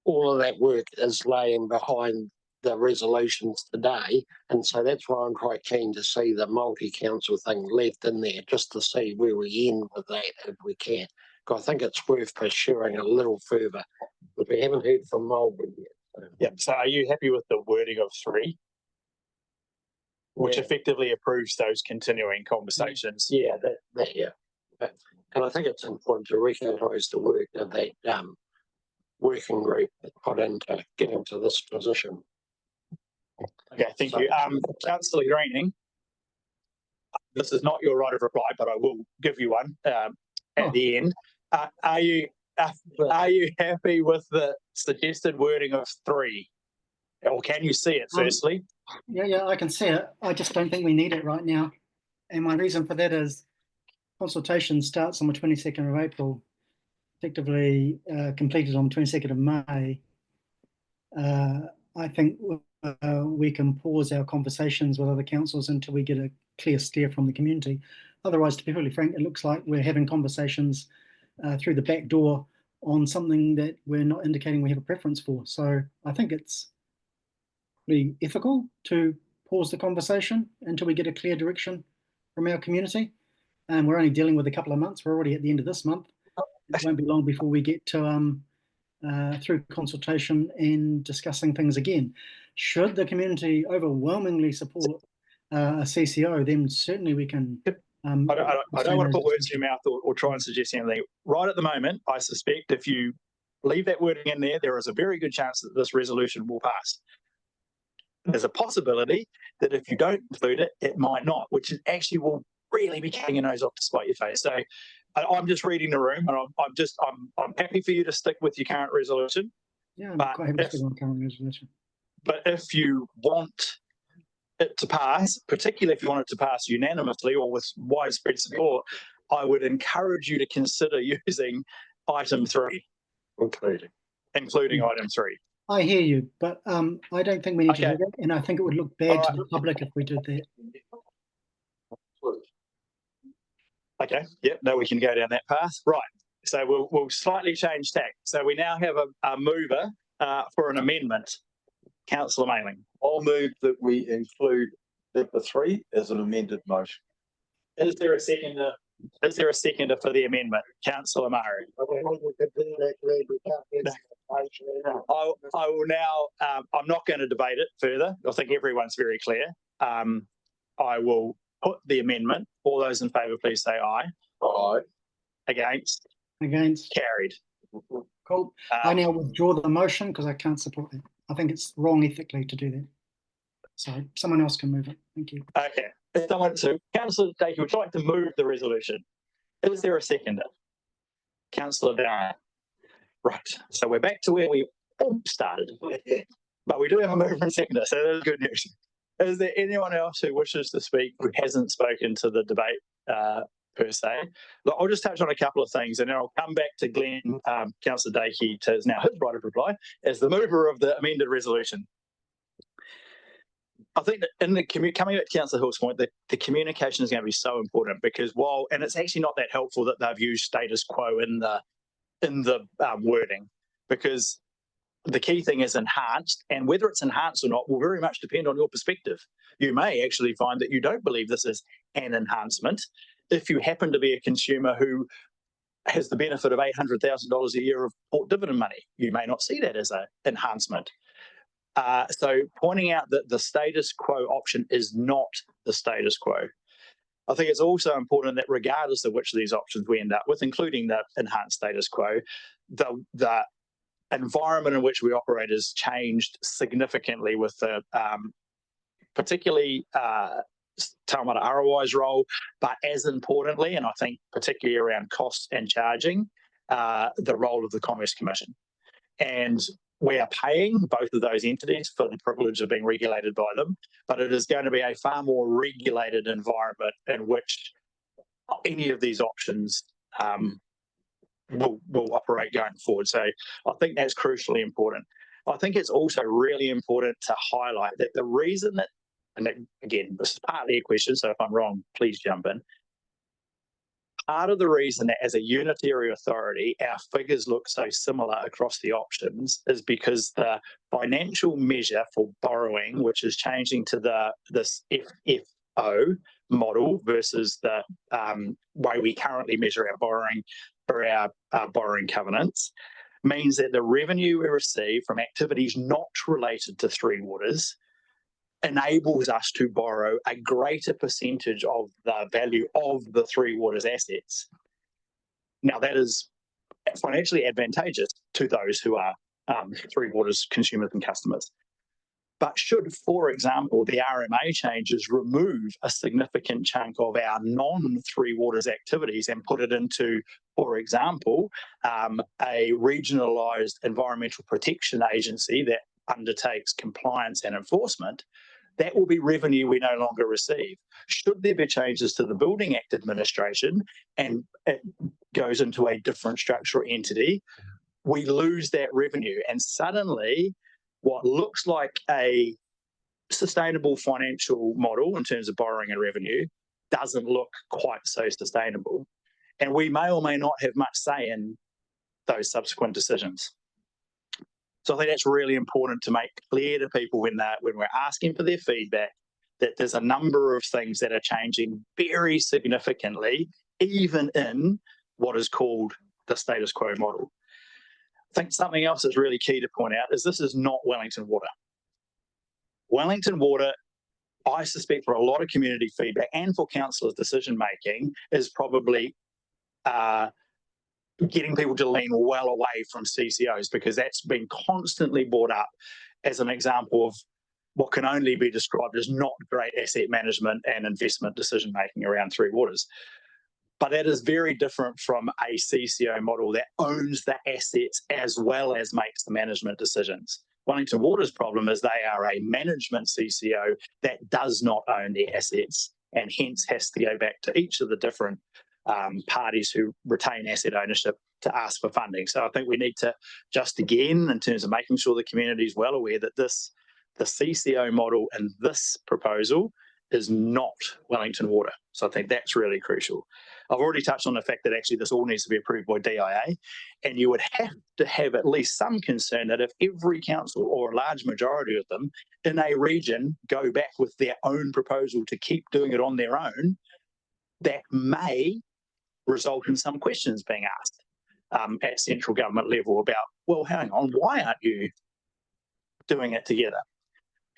All of that work is laying behind the resolutions today, and so that's why I'm quite keen to see the multi-council thing left in there, just to see where we end with that if we can. Because I think it's worth pursuing a little further, but we haven't heard from Mulberry yet. So. Yeah. So are you happy with the wording of 3? Which effectively approves those continuing conversations? Yeah, and I think it's important to recognise the work that that working group put into getting to this position. Okay, thank you. Councillor Greening, this is not your right of reply, but I will give you one at the end. Are you happy with the suggested wording of 3? Or can you see it firstly? Yeah, I can see it. I just don't think we need it right now. And my reason for that is consultation starts on the 22nd of April, effectively completed on the 22nd of May. I think we can pause our conversations with other councils until we get a clear steer from the community. Otherwise, to be really frank, it looks like we're having conversations through the back door on something that we're not indicating we have a preference for. So I think it's really ethical to pause the conversation until we get a clear direction from our community. And we're only dealing with a couple of months. We're already at the end of this month. It won't be long before we get to through consultation and discussing things again. Should the community overwhelmingly support a CCO, then certainly we can. I don't want to put words in your mouth or try and suggest anything. Right at the moment, I suspect if you leave that wording in there, there is a very good chance that this resolution will pass. There's a possibility that if you don't include it, it might not, which actually will really be cutting your nose off to spite your face. So I'm just reading the room, and I'm happy for you to stick with your current resolution. Yeah, I'm quite happy to stick with my current resolution. But if you want it to pass, particularly if you want it to pass unanimously or with widespread support, I would encourage you to consider using item 3, including item 3. I hear you, but I don't think we need to do that, and I think it would look bad to the public if we did that. Okay, yep, no, we can go down that path. Right, so we'll slightly change tack. So we now have a mover for an amendment. Councillor Mayling. I'll move that we include number 3 as an amended motion. Is there a seconder? Is there a seconder for the amendment? Councillor Murray. I will now, I'm not going to debate it further. I think everyone's very clear. I will put the amendment. All those in favour, please say aye. Aye. Against? Against. Carried. Cool. I now withdraw the motion because I can't support it. I think it's wrong ethically to do that. So someone else can move it. Thank you. Okay. So Councillor Tākaka, would you like to move the resolution? Is there a seconder? Councillor Barron. Right. So we're back to where we started. But we do have a mover and seconder, so that is good news. Is there anyone else who wishes to speak who hasn't spoken to the debate per se? Look, I'll just touch on a couple of things and then I'll come back to Glenn, Councillor Tākaka, to now his right of reply as the mover of the amended resolution. I think that in the coming back to Councillor Hill's point, the communication is going to be so important because and it's actually not that helpful that they've used status quo in the wording, because the key thing is enhanced, and whether it's enhanced or not will very much depend on your perspective. You may actually find that you don't believe this is an enhancement. If you happen to be a consumer who has the benefit of $800,000 a year of port dividend money, you may not see that as an enhancement. So pointing out that the status quo option is not the status quo. I think it's also important that regardless of which of these options we end up with, including the enhanced status quo, the environment in which we operate has changed significantly with the particularly Taumata Arawai's role, but as importantly, and I think particularly around costs and charging, the role of the Commerce Commission. And we are paying both of those entities for the privilege of being regulated by them, but it is going to be a far more regulated environment in which any of these options will operate going forward. So I think that's crucially important. I think it's also really important to highlight that the reason that, and that, again, this is partly a question, so if I'm wrong, please jump in. Part of the reason that as a unitary authority, our figures look so similar across the options is because the financial measure for borrowing, which is changing to this FFO model versus the way we currently measure our borrowing for our borrowing covenants, means that the revenue we receive from activities not related to Three Waters enables us to borrow a greater percentage of the value of the Three Waters assets. Now, that is financially advantageous to those who are Three Waters consumers and customers. But should, for example, the RMA changes remove a significant chunk of our non-Three Waters activities and put it into, for example, a regionalised environmental protection agency that undertakes compliance and enforcement, that will be revenue we no longer receive. Should there be changes to the Building Act administration and it goes into a different structural entity, we lose that revenue. And suddenly, what looks like a sustainable financial model in terms of borrowing and revenue doesn't look quite so sustainable. And we may or may not have much say in those subsequent decisions. So I think that's really important to make clear to people when we're asking for their feedback, that there's a number of things that are changing very significantly, even in what is called the status quo model. think something else that's really key to point out is this is not Wellington Water. Wellington Water, I suspect for a lot of community feedback and for councillors' decision making, is probably getting people to lean well away from CCOs, because that's been constantly brought up as an example of what can only be described as not great asset management and investment decision making around Three Waters. But that is very different from a CCO model that owns the assets as well as makes the management decisions. Wellington Water's problem is they are a management CCO that does not own the assets, and hence has to go back to each of the different parties who retain asset ownership to ask for funding. So I think we need to just again, in terms of making sure the community is well aware that the CCO model in this proposal is not Wellington Water. So I think that's really crucial. I've already touched on the fact that actually this all needs to be approved by DIA, and you would have to have at least some concern that if every council or a large majority of them in a region go back with their own proposal to keep doing it on their own, that may result in some questions being asked at central government level about, well, hang on, why aren't you doing it together?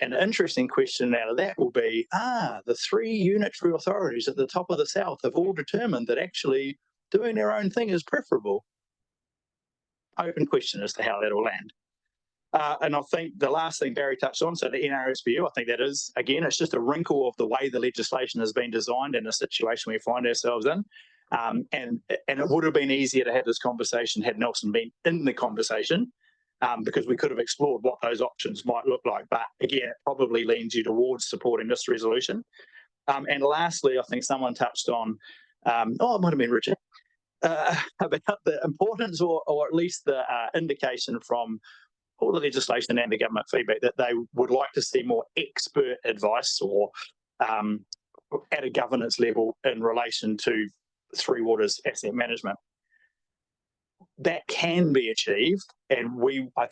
An interesting question out of that will be, the three unitary authorities at the top of the south have all determined that actually doing their own thing is preferable. Open question as to how that will land. And I think the last thing Barry touched on, so the NRSBU, I think that is, again, it's just a wrinkle of the way the legislation has been designed and the situation we find ourselves in. And it would have been easier to have this conversation had Nelson been in the conversation, because we could have explored what those options might look like. But again, it probably leans you towards supporting this resolution. And lastly, I think someone touched on, it might have been Richard, about the importance or at least the indication from all the legislation and the government feedback that they would like to see more expert advice or at a governance level in relation to Three Waters asset management. That can be achieved, and I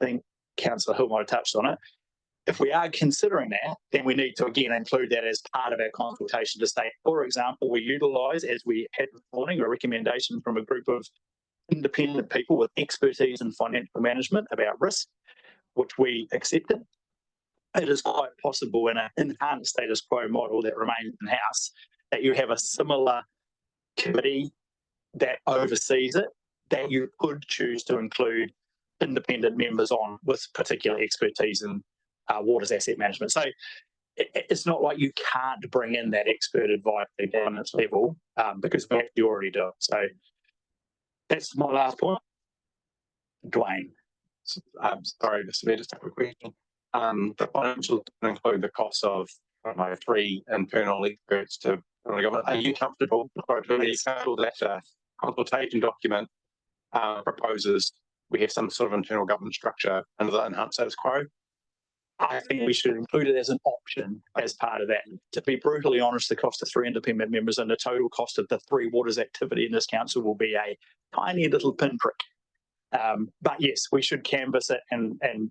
think Councillor Hill might have touched on it. If we are considering that, then we need to again include that as part of our consultation to say, for example, we utilise, as we had this morning, a recommendation from a group of independent people with expertise in financial management about risk, which we accepted. It is quite possible in an enhanced status quo model that remains in-house that you have a similar committee that oversees it, that you could choose to include independent members on with particular expertise in waters asset management. So it's not like you can't bring in that expert advice at the governance level, because we actually already do it. So that's my last point. Dwayne. Sorry, Mr. Mayor, just a quick question. The financials include the cost of, I don't know, 3 internal experts to the government. Are you comfortable that consultation document proposes we have some sort of internal government structure under the enhanced status quo? I think we should include it as an option as part of that. To be brutally honest, the cost of 3 independent members and the total cost of the Three Waters activity in this council will be a tiny little pinprick. But yes, we should canvass it and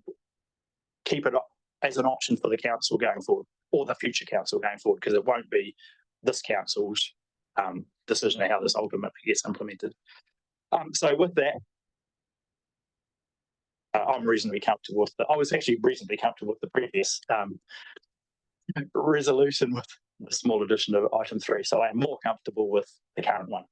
keep it as an option for the council going forward, or the future council going forward, because it won't be this council's decision of how this ultimately gets implemented. So with that, I'm reasonably comfortable with I was actually reasonably comfortable with the previous resolution with the small addition of item 3. So I'm more comfortable with the current one.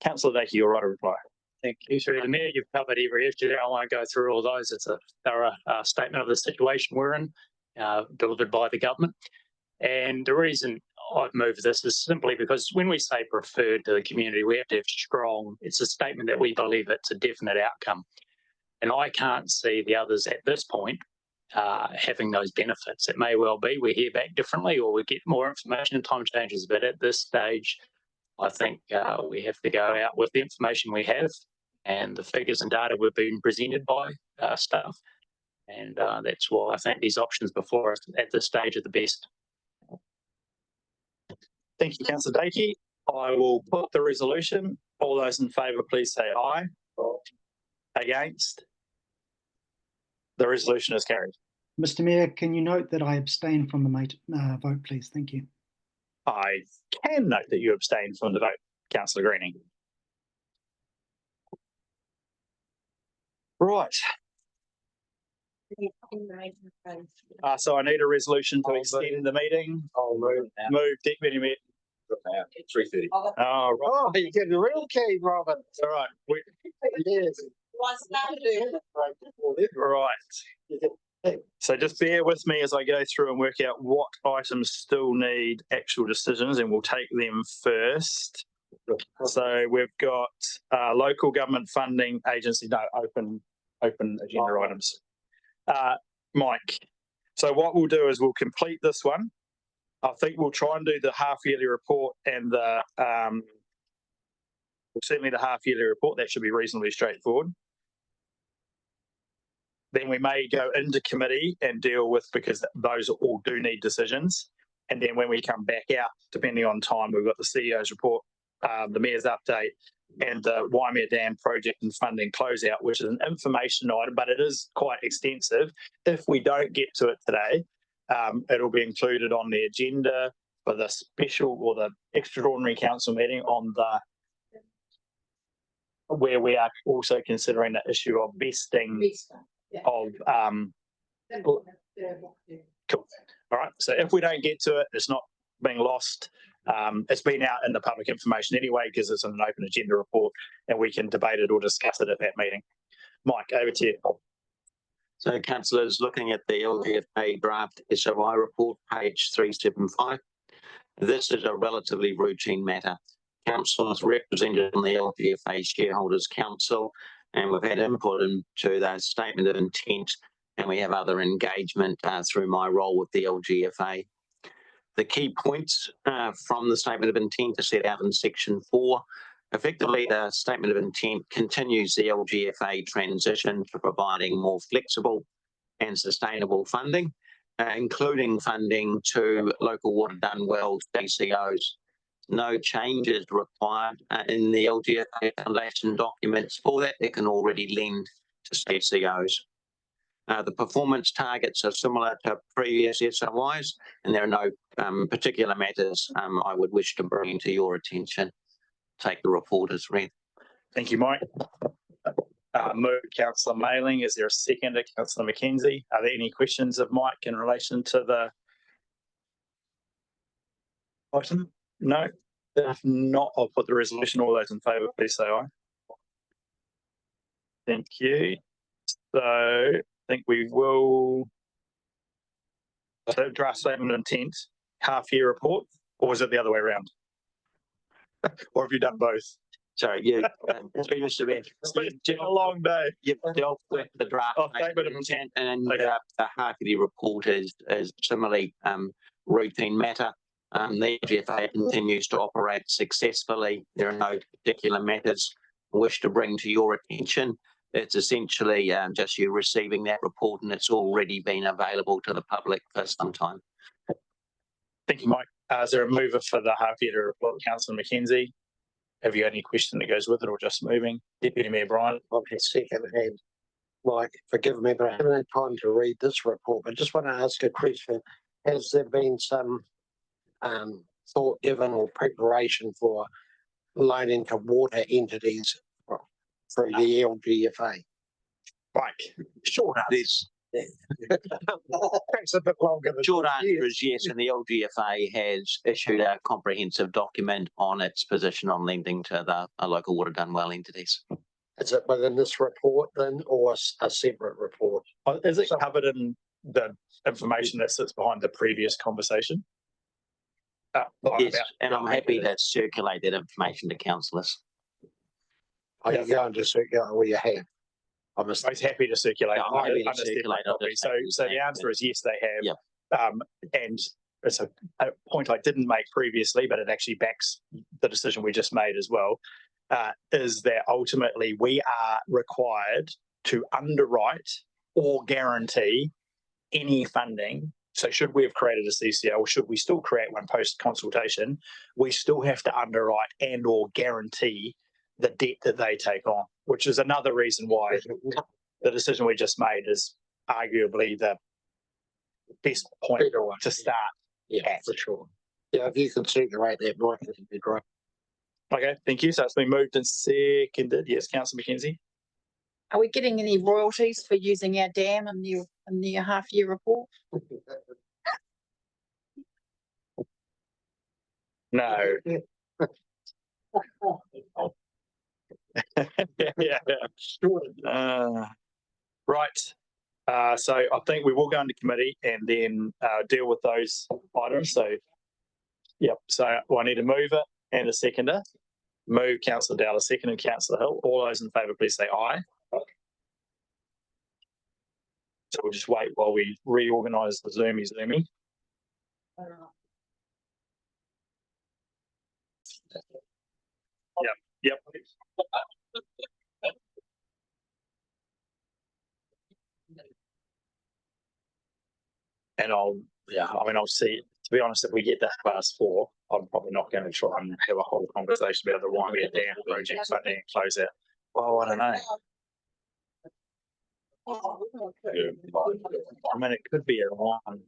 Councillor Dakey, you're right to reply. Thank you, Through the Mayor. You've covered every issue there. I won't go through all those. It's a thorough statement of the situation we're in, delivered by the government. And the reason I've moved this is simply because when we say preferred to the community, we have to have strong, it's a statement that we believe it's a definite outcome. And I can't see the others at this point having those benefits. It may well be we hear back differently or we get more information and time changes. But at this stage, I think we have to go out with the information we have and the figures and data we've been presented by staff. And that's why I think these options before us at this stage are the best. Thank you, Councillor Dakey. I will put the resolution. All those in favour, please say aye. Against? The resolution is carried. Mr. Mayor, can you note that I abstain from the vote, please? Thank you. I can note that you abstained from the vote, Councillor Greening. Right. So I need a resolution to extend the meeting. I'll move. Move, Deputy Mayor. 3:30. Oh, right. Oh, you're getting real keen, Robin. All right. Yes. Right. So just bear with me as I go through and work out what items still need actual decisions, and we'll take them first. So we've got local government funding agency, no, open agenda items. Mike, so what we'll do is we'll complete this one. I think we'll try and do the half-yearly report and certainly the half-yearly report. That should be reasonably straightforward. Then we may go into committee and deal with, because those all do need decisions. And then when we come back out, depending on time, we've got the CEO's report, the Mayor's update, and the Waimea Dam project and funding closeout, which is an information item, but it is quite extensive. If we don't get to it today, it'll be included on the agenda for the special or the extraordinary council meeting on where we are also considering the issue of vesting of cool. All right. So if we don't get to it, it's not being lost. It's been out in the public information anyway, because it's an open agenda report and we can debate it or discuss it at that meeting. Mike, over to you. So, councillors, looking at the LGFA draft SOI report, page 375, this is a relatively routine matter. Council is represented on the LGFA Shareholders Council, and we've had input into the statement of intent, and we have other engagement through my role with the LGFA. The key points from the statement of intent are set out in section 4. Effectively, the statement of intent continues the LGFA transition to providing more flexible and sustainable funding, including funding to local water done wells, DCOs. No changes required in the LGFA Foundation documents for that. They can already lend to DCOs. The performance targets are similar to previous SOIs, and there are no particular matters I would wish to bring to your attention. Take the report as read. Thank you, Mike. Move, Councillor Mailing. Is there a second to Councillor McKenzie? Are there any questions of Mike in relation to the item? No. If not, I'll put the resolution. All those in favour, please say aye. Thank you. So I think we will. So draft statement of intent, half-year report, or was it the other way around? Or have you done both? Sorry, you. It's been a long day. You've dealt with the draft statement of intent, and the half-yearly report is similarly routine matter. The LGFA continues to operate successfully. There are no particular matters I wish to bring to your attention. It's essentially just you receiving that report, and it's already been available to the public for some time. Thank you, Mike. Is there a mover for the half-year report, Councillor McKenzie? Have you got any question that goes with it, or just moving? Deputy Mayor Brian. I've had second hand. Mike, forgive me, but I haven't had time to read this report. I just want to ask a question. Has there been some thought given or preparation for loaning to water entities through the LGFA? Mike, short answer. That's a bit longer. Short answer is yes, and the LGFA has issued a comprehensive document on its position on lending to the local water done well entities. Is it within this report then, or a separate report? Is it covered in the information that sits behind the previous conversation? Yes, and I'm happy to circulate that information to councillors. Are you going to circulate, or you have? I'm most happy to circulate. No, I'm happy to circulate. So the answer is yes, they have. Yep. And it's a point I didn't make previously, but it actually backs the decision we just made as well, is that ultimately we are required to underwrite or guarantee any funding. So should we have created a CCO, or should we still create one post-consultation, we still have to underwrite and or guarantee the debt that they take on, which is another reason why the decision we just made is arguably the best point to start. Yeah, for sure. Yeah, if you could circulate that, Mike, that'd be great. Okay, thank you. So it's been moved and seconded. Yes, Councillor McKenzie. Are we getting any royalties for using our dam in the half-year report? No. Yeah. Right. So I think we will go into committee and then deal with those items. So, yep. So I need a mover and a seconder. Move Councillor Dowler, second, Councillor Hill. All those in favour, please say aye. So we'll just wait while we reorganise the Zoomy. Yep. And I'll see, to be honest, if we get that past 4, I'm probably not going to try and have a whole conversation about the Waimea Dam project funding and close out. Well, I don't know. I mean, it could be a long.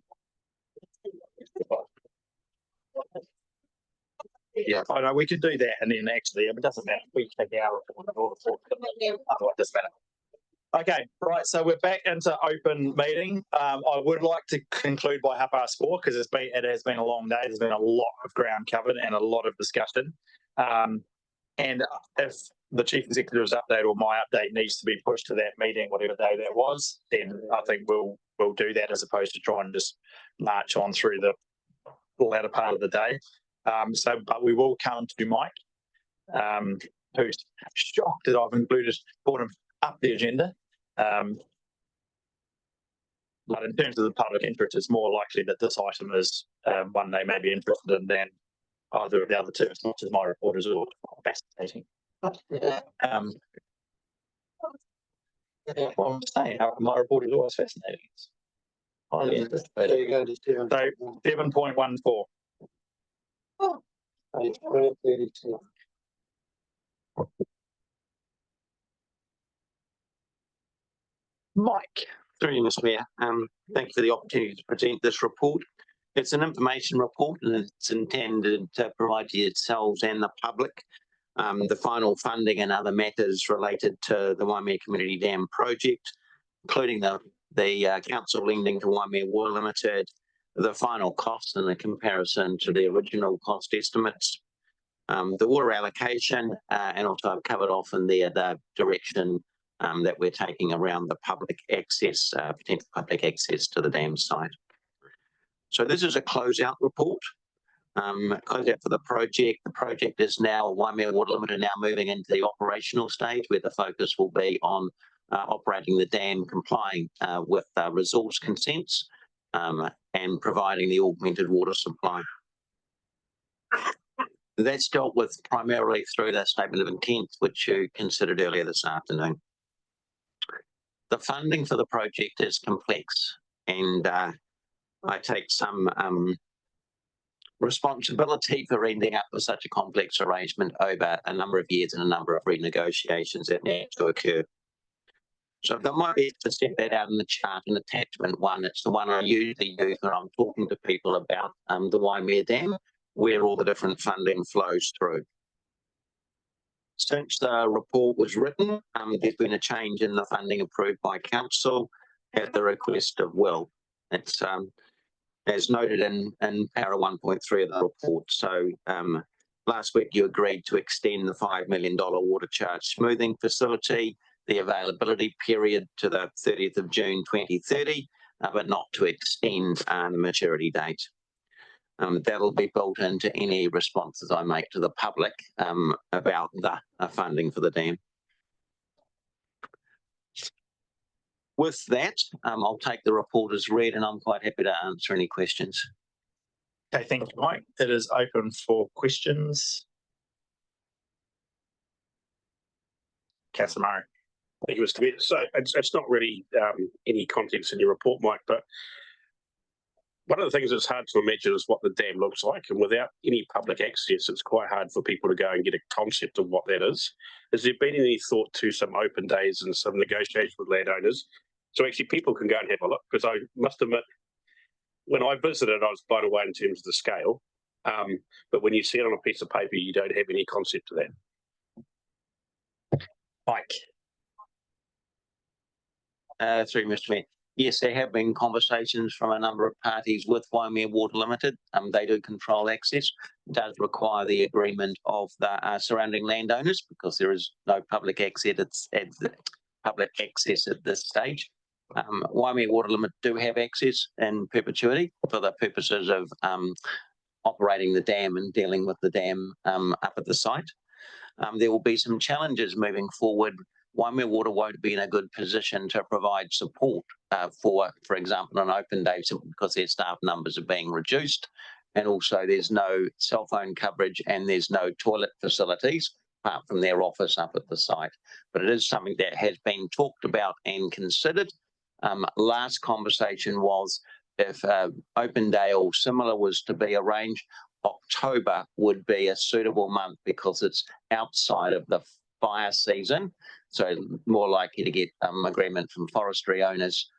Yeah, I know we could do that, and then actually, it doesn't matter. We take our report. It doesn't matter. Okay, right. So we're back into open meeting. I would like to conclude by 4:30 because it has been a long day. There's been a lot of ground covered and a lot of discussion. And if the chief executive's update or my update needs to be pushed to that meeting, whatever day that was, then I think we'll do that as opposed to try and just march on through the latter part of the day. But we will come to Mike, who's shocked that I've brought him up the agenda. But in terms of the public interest, it's more likely that this item is one they may be interested in than either of the other two, as much as my report is all fascinating. Well, I'm saying my report is always fascinating. It's highly anticipated. There you go, just 7.14. Mike. Through you, Mr. Mayor. Thank you for the opportunity to present this report. It's an information report and it's intended to provide to yourselves and the public the final funding and other matters related to the Waimea Community Dam project, including the council lending to Waimea Water Limited, the final cost and the comparison to the original cost estimates, the water allocation, and also I've covered off in there the direction that we're taking around the public access, potential public access to the dam site. So this is a closeout report. Closeout for the project. The project is now, Waimea Water Limited now moving into the operational stage where the focus will be on operating the dam, complying with resource consents and providing the augmented water supply. That's dealt with primarily through the statement of intent, which you considered earlier this afternoon. The funding for the project is complex, and I take some responsibility for ending up with such a complex arrangement over a number of years and a number of renegotiations that need to occur. So that might be to set that out in the chart in attachment 1. It's the one I usually use when I'm talking to people about the Waimea Dam, where all the different funding flows through. Since the report was written, there's been a change in the funding approved by council at the request of Will. It's as noted in para 1.3 of the report. So last week you agreed to extend the $5 million water charge smoothing facility, the availability period to the 30th of June 2030, but not to extend the maturity date. That'll be built into any responses I make to the public about the funding for the dam. With that, I'll take the report as read and I'm quite happy to answer any questions. Okay, thank you, Mike. It is open for questions. Councillor Murray. Thank you, Mr. Mayor. So it's not really any context in your report, Mike, but one of the things that's hard to imagine is what the dam looks like, and without any public access, it's quite hard for people to go and get a concept of what that is. Has there been any thought to some open days and some negotiation with landowners so actually people can go and have a look? Because I must admit, when I visited, I was blown away in terms of the scale. But when you see it on a piece of paper, you don't have any concept of that. Mike. Through Mr. Mayor. Yes, there have been conversations from a number of parties with Waimea Water Limited. They do control access. It does require the agreement of the surrounding landowners because there is no public access at this stage. Waimea Water Limited do have access in perpetuity for the purposes of operating the dam and dealing with the dam up at the site. There will be some challenges moving forward. Waimea Water won't be in a good position to provide support for example, an open day because their staff numbers are being reduced, and also there's no cell phone coverage and there's no toilet facilities apart from their office up at the site. But it is something that has been talked about and considered. Last conversation was if open day or similar was to be arranged, October would be a suitable month because it's outside of the fire season, so more likely to get agreement from forestry owners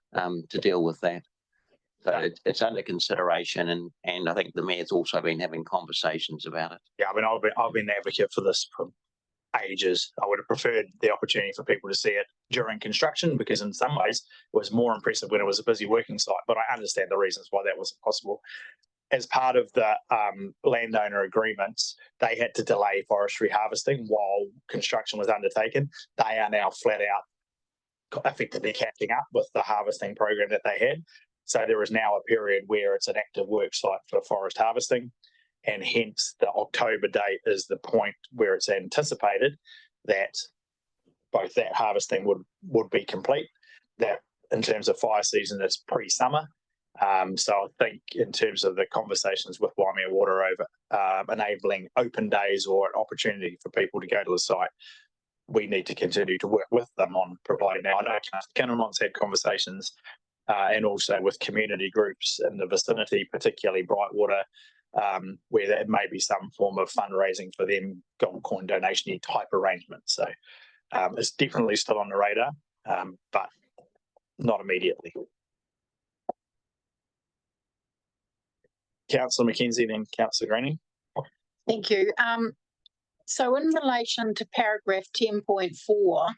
to deal with that. So it's under consideration, and I think the mayor's also been having conversations about it. Yeah, I mean, I've been an advocate for this for ages. I would have preferred the opportunity for people to see it during construction because in some ways it was more impressive when it was a busy working site, but I understand the reasons why that wasn't possible. As part of the landowner agreements, they had to delay forestry harvesting while construction was undertaken. They are now flat out effectively catching up with the harvesting program that they had. So there is now a period where it's an active work site for forest harvesting, and hence the October date is the point where it's anticipated that both that harvesting would be complete. That in terms of fire season, it's pre-summer. So I think in terms of the conversations with Waimea Water over enabling open days or an opportunity for people to go to the site, we need to continue to work with them on providing that. I know Kinnamon's had conversations and also with community groups in the vicinity, particularly Brightwater, where there may be some form of fundraising for them, gold coin donation type arrangement. So it's definitely still on the radar, but not immediately. Councillor McKenzie, then Councillor Greening. Thank you. So in relation to paragraph 10.4,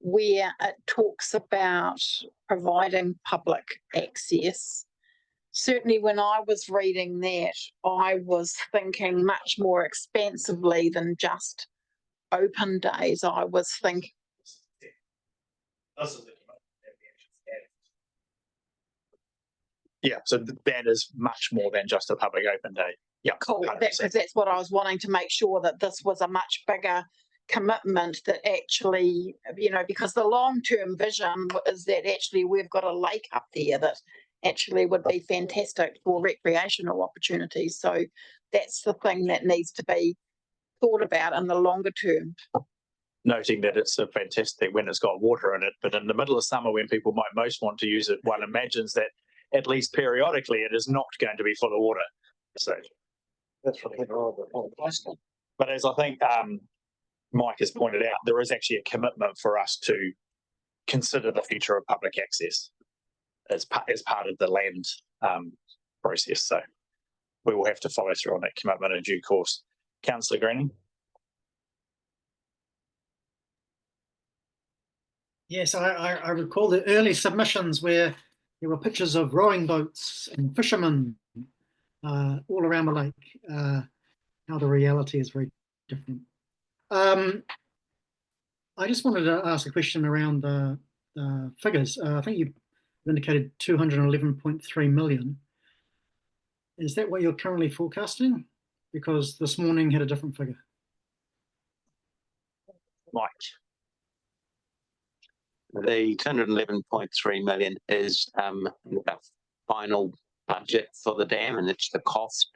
where it talks about providing public access, certainly when I was reading that, I was thinking much more expansively than just open days. I was thinking. Yeah, so that is much more than just a public open day. Yeah, cool. Because that's what I was wanting to make sure that this was a much bigger commitment that actually, because the long-term vision is that actually we've got a lake up there that actually would be fantastic for recreational opportunities. So that's the thing that needs to be thought about in the longer term. Noting that it's a fantastic when it's got water in it, but in the middle of summer when people might most want to use it, one imagines that at least periodically it is not going to be full of water. So that's what. But as I think Mike has pointed out, there is actually a commitment for us to consider the future of public access as part of the land process. So we will have to follow through on that commitment in due course. Councillor Greening. Yes, I recall the early submissions where there were pictures of rowing boats and fishermen all around the lake. Now the reality is very different. I just wanted to ask a question around the figures. I think you indicated 211.3 million. Is that what you're currently forecasting? Because this morning had a different figure. Mike. The 211.3 million is the final budget for the dam, and it's the cost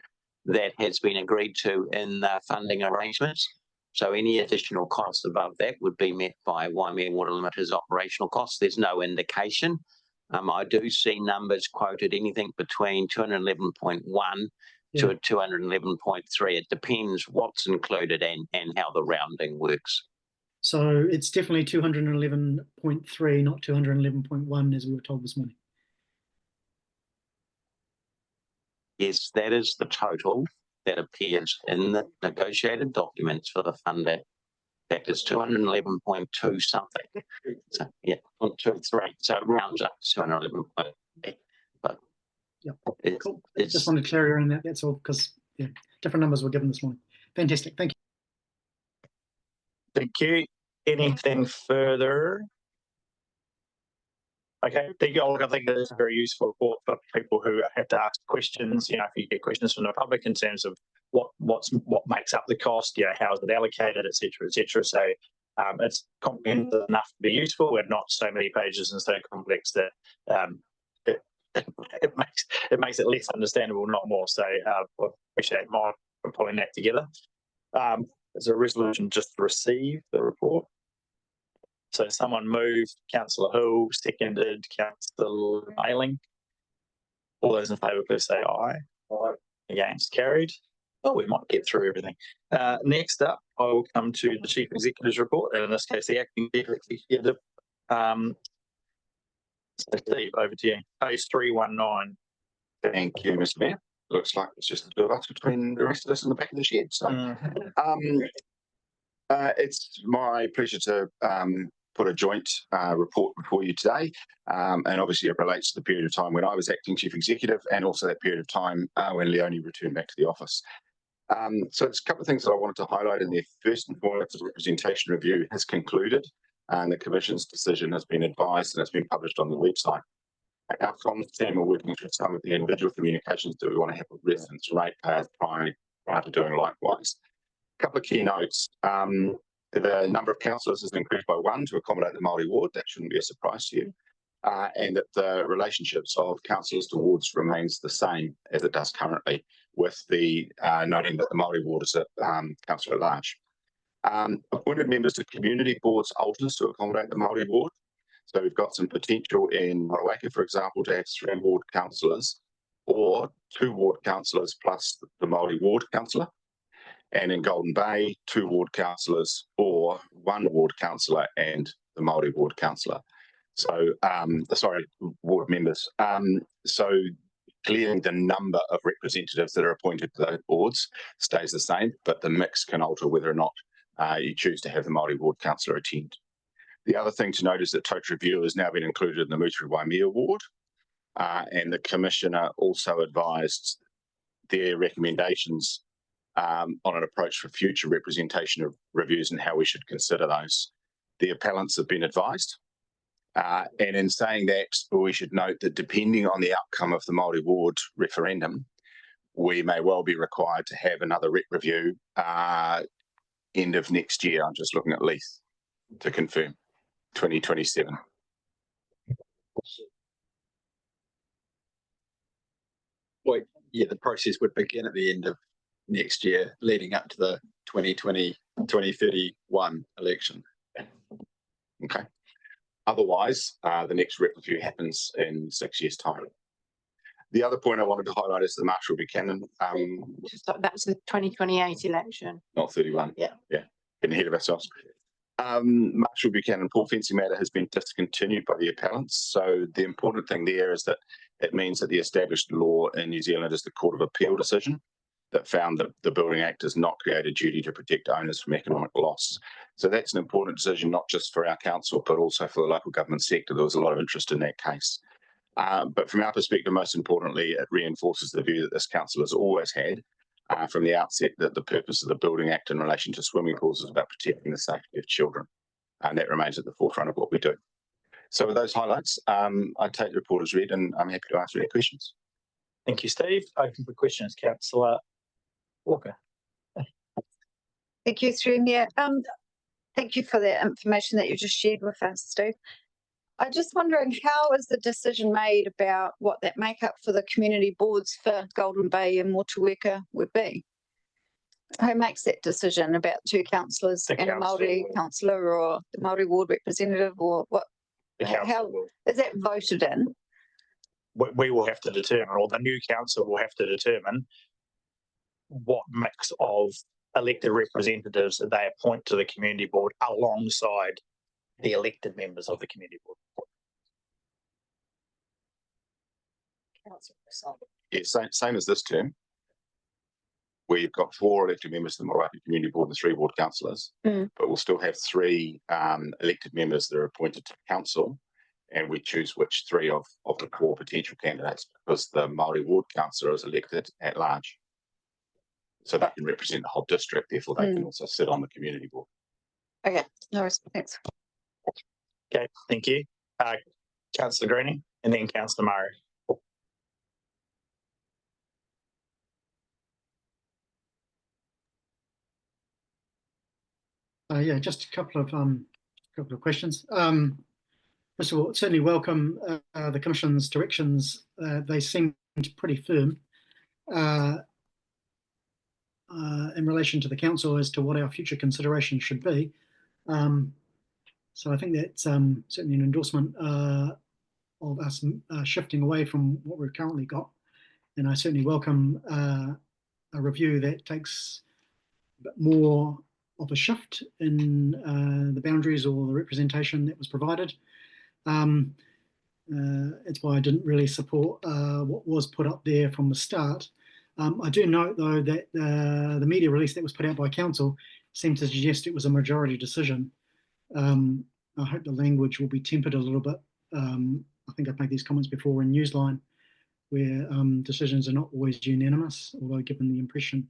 that has been agreed to in the funding arrangements. So any additional costs above that would be met by Waimea Water Limited's operational costs. There's no indication. I do see numbers quoted anything between 211.1 to 211.3. It depends what's included and how the rounding works. So it's definitely 211.3, not 211.1 as we were told this morning. Yes, that is the total that appears in the negotiated documents for the funder. fact, it's 211.2 something. So, yeah, 0.23. So it rounds up to 211.8. But yeah, it's, cool. it's Just wanted clarity around that. That's all, because yeah, different numbers were given this morning. Fantastic. Thank you. Thank you. Anything further? Okay, thank you. I think that is a very useful report for people who have to ask questions. You know, if you get questions from the public in terms of what makes up the cost, you know, how is it allocated, et cetera, et cetera. So it's comprehensive enough to be useful and not so many pages and so complex that it makes it less understandable, not more. So I appreciate Mike for pulling that together. There's a resolution just to receive the report. So someone moved, Councillor Hill, seconded, Councillor Ayling. All those in favour, please say aye. Aye. Against, carried. Oh, we might get through everything. Next up, I will come to the Chief Executive's report, and in this case, the Acting Chief Executive. So Steve, over to you. Page 319. Thank you, Mr. Mayor. Looks like it's just the two of us between the rest of us in the back of the shed. So, it's my pleasure to put a joint report before you today, and obviously it relates to the period of time when I was acting chief executive, and also that period of time when Leonie returned back to the office. So it's a couple of things that I wanted to highlight in there. First and foremost, the representation review has concluded, and the Commission's decision has been advised and it's been published on the website. Our comms team are working through some of the individual communications that we want to have with residents and ratepayers prior to doing likewise. A couple of key notes. The number of councillors has increased by 1 to accommodate the Māori ward. That shouldn't be a surprise to you. And that the relationships of councillors to wards remains the same as it does currently, with the noting that the Māori ward is a councillor at large. Appointed members to community boards alters to accommodate the Māori ward. So we've got some potential in Wakefield, for example, to have 3 ward councillors or 2 ward councillors plus the Māori ward councillor. And in Golden Bay, 2 ward councillors or 1 ward councillor and the Māori ward councillor. So, ward members. So clearly the number of representatives that are appointed to those boards stays the same, but the mix can alter whether or not you choose to have the Māori ward councillor attend. The other thing to note is that total review has now been included in the Mutu Waimea ward, and the Commissioner also advised their recommendations on an approach for future representation of reviews and how we should consider those. The appellants have been advised, and in saying that, we should note that depending on the outcome of the Māori ward referendum, we may well be required to have another rep review end of next year. I'm just looking at Lease to confirm 2027. Well, yeah, the process would begin at the end of next year, leading up to the 2031 election. Okay. Otherwise, the next rep review happens in 6 years' time. The other point I wanted to highlight is the Marshall Buchanan. That's the 2028 election. Not 31. Yeah. Yeah. Getting ahead of ourselves. Marshall Buchanan pool fencing matter has been discontinued by the appellants. So the important thing there is that it means that the established law in New Zealand is the Court of Appeal decision that found that the Building Act does not create a duty to protect owners from economic loss. So that's an important decision, not just for our council, but also for the local government sector. There was a lot of interest in that case. But from our perspective, most importantly, it reinforces the view that this council has always had from the outset, that the purpose of the Building Act in relation to swimming pools is about protecting the safety of children. And that remains at the forefront of what we do. So with those highlights, I take the report as read, and I'm happy to answer any questions. Thank you, Steve. Open for questions, Councillor Walker. Thank you, through Mayor. Thank you for the information that you just shared with us, Steve. I'm just wondering, how is the decision made about what that makeup for the community boards for Golden Bay and Motueka would be? Who makes that decision about 2 councillors and a Māori councillor or the Māori ward representative, or what? How is that voted in? We will have to determine, or the new council will have to determine, what mix of elected representatives that they appoint to the community board alongside the elected members of the community board. Yeah, same as this term. we've got 4 elected members of the Morapi Community Board and 3 ward councillors, but we'll still have 3 elected members that are appointed to council, and we choose which 3 of the 4 potential candidates, because the Māori ward councillor is elected at large. So they can represent the whole district, therefore they can also sit on the community board. Okay, no worries, thanks. Okay, thank you. Councillor Greening and then Councillor Murray. Yeah, just a couple of questions. First of all, certainly welcome the Commission's directions. They seemed pretty firm in relation to the Council as to what our future considerations should be. So I think that's certainly an endorsement of us shifting away from what we've currently got. And I certainly welcome a review that takes a bit more of a shift in the boundaries or the representation that was provided. It's why I didn't really support what was put up there from the start. I do note, though, that the media release that was put out by Council seemed to suggest it was a majority decision. I hope the language will be tempered a little bit. I think I've made these comments before in Newsline, where decisions are not always unanimous, although given the impression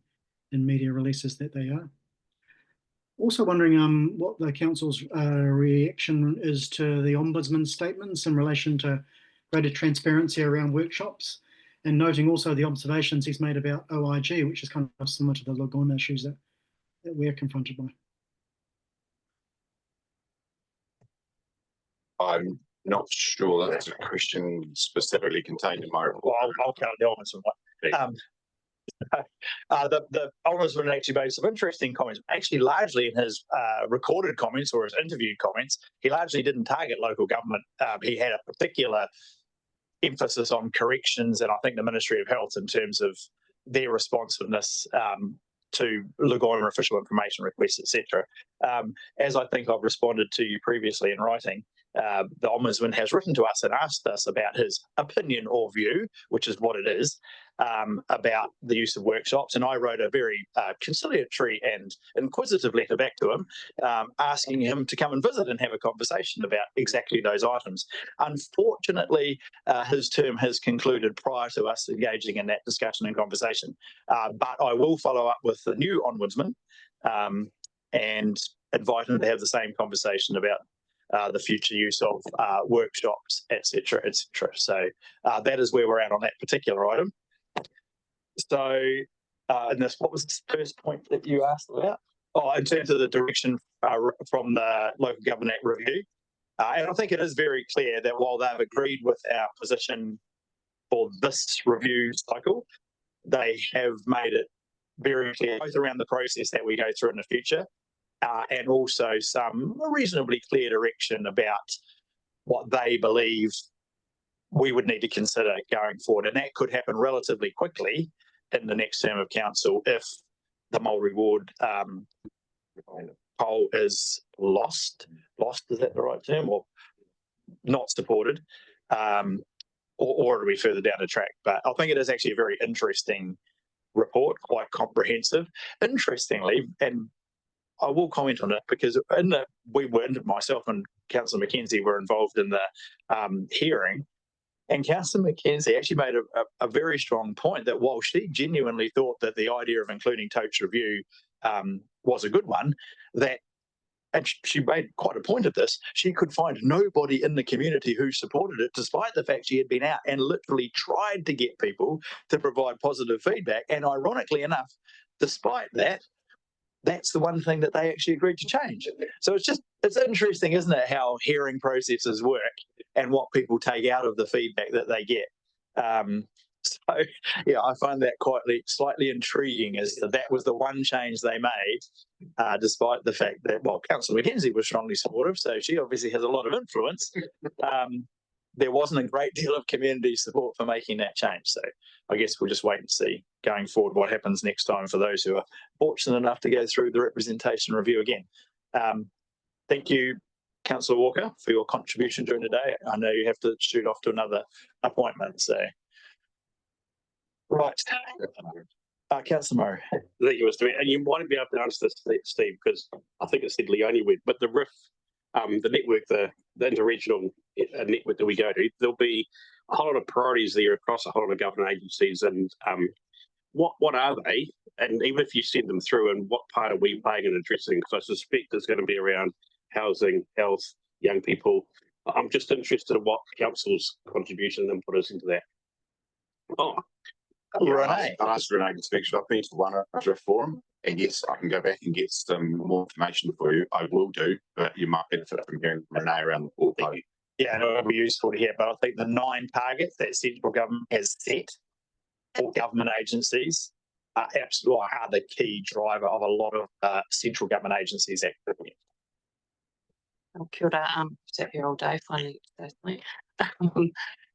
in media releases that they are. Also wondering what the Council's reaction is to the Ombudsman's statements in relation to greater transparency around workshops, and noting also the observations he's made about OIG, which is kind of similar to the Lagoon issues that we're confronted by. I'm not sure that's a question specifically contained in my report. Well, I'll count the Ombudsman one. The Ombudsman actually made some interesting comments, actually largely in his recorded comments or his interviewed comments. He largely didn't target local government. He had a particular emphasis on corrections and I think the Ministry of Health in terms of their responsiveness to Lagoon official information requests, etc. As I think I've responded to you previously in writing, the Ombudsman has written to us and asked us about his opinion or view, which is what it is, about the use of workshops. And I wrote a very conciliatory and inquisitive letter back to him, asking him to come and visit and have a conversation about exactly those items. Unfortunately, his term has concluded prior to us engaging in that discussion and conversation. But I will follow up with the new Ombudsman and invite him to have the same conversation about the future use of workshops, etc., etc. So that is where we're at on that particular item. So, and this, what was the first point that you asked about? Oh, in terms of the direction from the Local Government Act review. And I think it is very clear that while they've agreed with our position for this review cycle, they have made it very clear, both around the process that we go through in the future, and also some reasonably clear direction about what they believe we would need to consider going forward. And that could happen relatively quickly in the next term of council if the Māori ward poll is lost, is that the right term, or not supported, or it'll be further down the track. But I think it is actually a very interesting report, quite comprehensive. Interestingly, and I will comment on it because myself and Councillor Mackenzie were involved in the hearing, and Councillor Mackenzie actually made a very strong point that while she genuinely thought that the idea of including Tote's review was a good one, and she made quite a point of this, she could find nobody in the community who supported it, despite the fact she had been out and literally tried to get people to provide positive feedback. And ironically enough, despite that, that's the one thing that they actually agreed to change. So it's interesting, isn't it, how hearing processes work and what people take out of the feedback that they get. So, yeah, I find that slightly intriguing, as that was the one change they made, despite the fact that, well, Councillor Mackenzie was strongly supportive, so she obviously has a lot of influence. There wasn't a great deal of community support for making that change. So I guess we'll just wait and see going forward what happens next time for those who are fortunate enough to go through the representation review again. Thank you, Councillor Walker, for your contribution during the day. I know you have to shoot off to another appointment. So, right. Councillor Murray. Thank you, Mr. Mayor. And you might be able to answer this, Steve, because I think it said Leone went, but the RIF, the network, the interregional network that we go to, there'll be a whole lot of priorities there across a whole lot of government agencies. And what are they? And even if you send them through, and what part are we playing in addressing? Because I suspect there's going to be around housing, health, young people. I'm just interested in what council's contribution and input is into that. Oh, Renee. I asked Renee to speak. I've been to one forum, and yes, I can go back and get some more information for you. I will do, but you might benefit from hearing from Renee around the portfolio. Yeah, and it would be useful to hear, but I think the 9 targets that central government has set for government agencies are absolutely the key driver of a lot of central government agencies' activity. Kia ora, sat here all day, finally.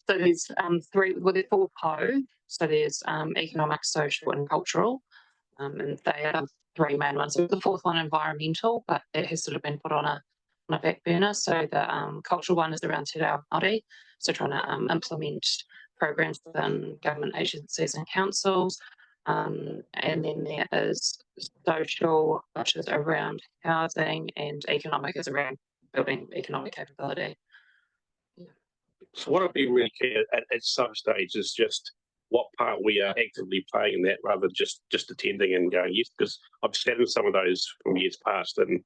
So there's 3, well, there's 4 PO. So there's economic, social, and cultural, and they are 3 main ones. So the 4th one, environmental, but it has sort of been put on a back burner. So the cultural one is around Te Reo Māori, so trying to implement programs within government agencies and councils. And then there is social, which is around housing, and economic is around building economic capability. So what I'd be really keen at some stage is just what part we are actively playing in that, rather than just attending and going, yes, because I've sat in some of those from years past, and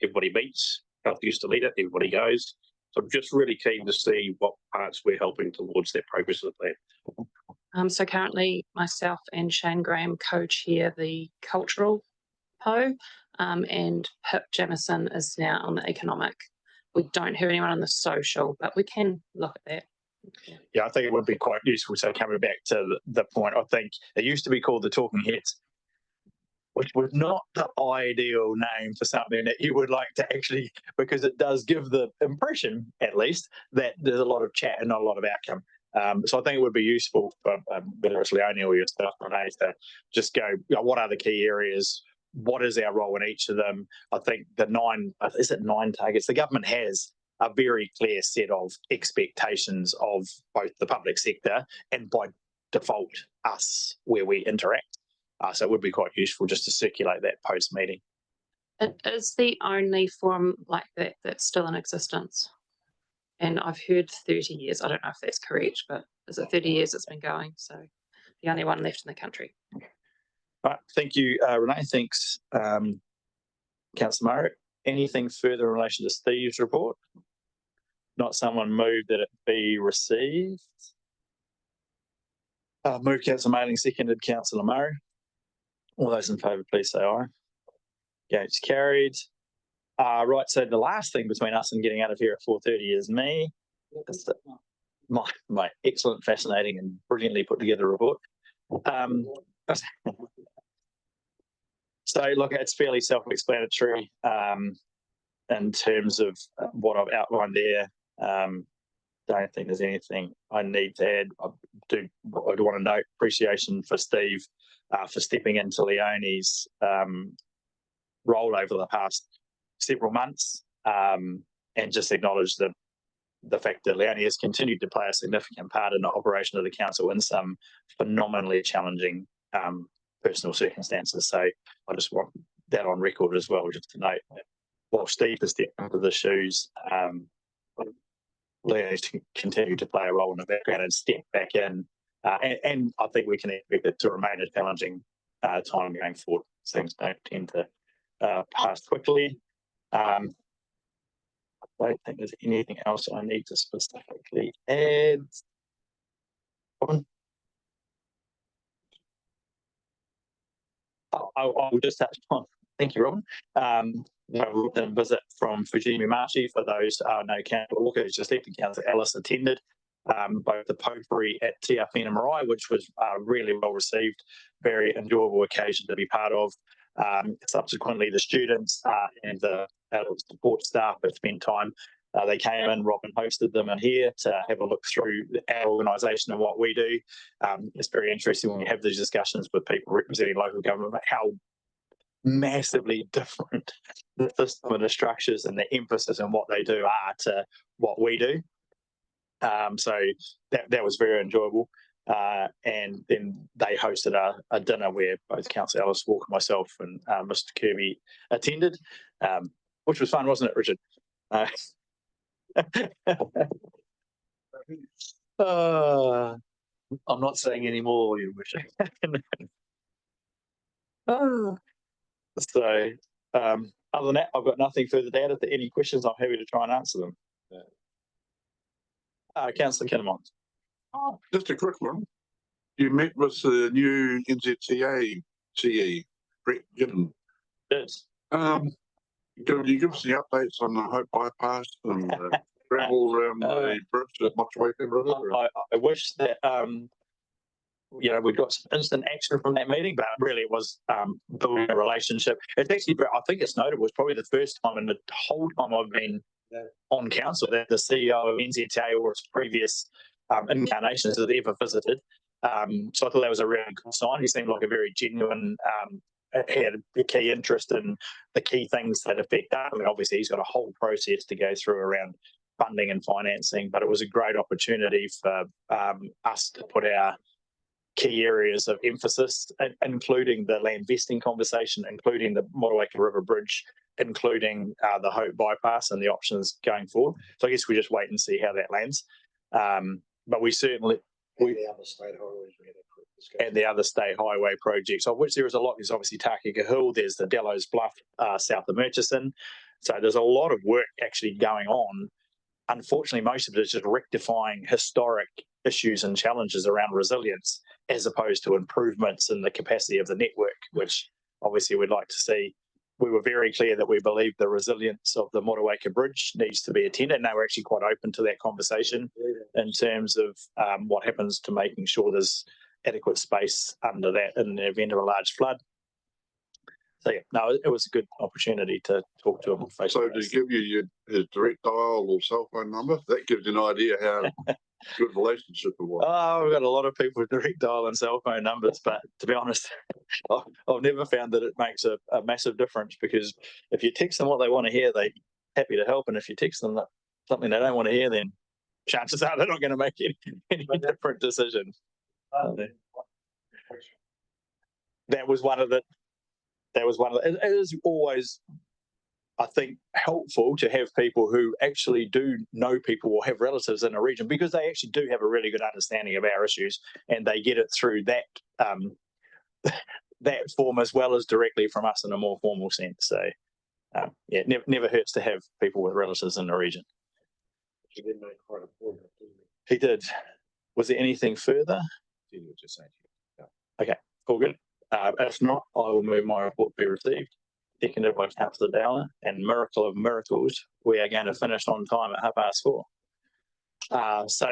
everybody meets, health used to lead it, everybody goes. So I'm just really keen to see what parts we're helping towards that progress of the plan. So currently myself and Shane Graham co-chair the cultural PO, and Pip Jamison is now on the economic. We don't have anyone on the social, but we can look at that. Yeah, I think it would be quite useful. So coming back to the point, I think it used to be called the Talking Heads, which was not the ideal name for something that you would like to actually, because it does give the impression, at least, that there's a lot of chat and not a lot of outcome. So I think it would be useful for whether it's Leone or your staff, Renee, to just go, what are the key areas? What is our role in each of them? I think the 9 targets? The government has a very clear set of expectations of both the public sector and by default us where we interact. So it would be quite useful just to circulate that post-meeting. It is the only forum like that that's still in existence. And I've heard 30 years. I don't know if that's correct, but is it 30 years it's been going? So the only one left in the country. All right, thank you, Renee. Thanks, Councillor Murray. Anything further in relation to Steve's report? Not someone moved that it be received. Move Councillor Mailing, seconded Councillor Murray. All those in favour, please say aye. Yeah, it's carried. Right, so the last thing between us and getting out of here at 4:30 is me. My excellent, fascinating and brilliantly put together report. So look, it's fairly self-explanatory in terms of what I've outlined there. Don't think there's anything I need to add. I do want to note appreciation for Steve for stepping into Leone's role over the past several months, and just acknowledge the fact that Leone has continued to play a significant part in the operation of the council in some phenomenally challenging personal circumstances. So I just want that on record as well, just to note that while Steve has stepped into the shoes, Leone's continued to play a role in the background and step back in. And I think we can expect it to remain a challenging time going forward. Things don't tend to pass quickly. I don't think there's anything else I need to specifically add. I'll just touch on, thank you, Robin. A visit from Fujimi Machi for those no Councillor Walker who's just left, and Councillor Ellis attended both the potpourri at Te Awhina Marae, which was really well received, very enjoyable occasion to be part of. Subsequently, the students and the adult support staff that spent time. They came in, Robin hosted them in here to have a look through our organisation and what we do. It's very interesting when you have these discussions with people representing local government about how massively different the system and the structures and the emphasis and what they do are to what we do. So that was very enjoyable. And then they hosted a dinner where both Councillor Alice Walker, myself, and Mr. Kirby attended, which was fun, wasn't it, Richard? I'm not saying any more, you wish. So, other than that, I've got nothing further to add. If there are any questions, I'm happy to try and answer them. Councillor Kinnemont. Just a quick one. You met with the new NZTA CE, Brett Giddens. Yes. Can you give us the updates on the Hope Bypass and travel around the bridge at much Wakefield? I wish that we got some instant action from that meeting, but really it was building a relationship. It's actually, I think it's notable, it's probably the first time in the whole time I've been on council that the CEO of NZTA or its previous incarnations has ever visited. So I thought that was a really good sign. He seemed like a very genuine, he had a key interest in the key things that affect us. I mean, obviously he's got a whole process to go through around funding and financing, but it was a great opportunity for us to put our key areas of emphasis, including the land vesting conversation, including the Motueka River Bridge, including the Hope Bypass and the options going forward. So I guess we just wait and see how that lands. But we certainly... And the other state highway projects, of which there is a lot. There's obviously Tākaka Hill, there's the Dellows Bluff south of Murchison. So there's a lot of work actually going on. Unfortunately, most of it is just rectifying historic issues and challenges around resilience, as opposed to improvements in the capacity of the network, which obviously we'd like to see. We were very clear that we believe the resilience of the Motueka Bridge needs to be attended. Now we're actually quite open to that conversation in terms of what happens to making sure there's adequate space under that in the event of a large flood. So yeah, no, it was a good opportunity to talk to him. So to give you his direct dial or cell phone number, that gives you an idea how good relationship it was. Oh, we've got a lot of people with direct dial and cell phone numbers, but to be honest, I've never found that it makes a massive difference, because if you text them what they want to hear, they're happy to help. And if you text them something they don't want to hear, then chances are they're not going to make any different decisions. That was one of the. It is always, I think, helpful to have people who actually do know people or have relatives in a region, because they actually do have a really good understanding of our issues, and they get it through that that form as well as directly from us in a more formal sense. So yeah, never hurts to have people with relatives in the region. He did make quite a point, didn't he? He did. Was there anything further? Okay, all good. If not, I will move my report be received. Seconded by Councillor Dowler, and miracle of miracles, we are going to finish on time at 4:30. So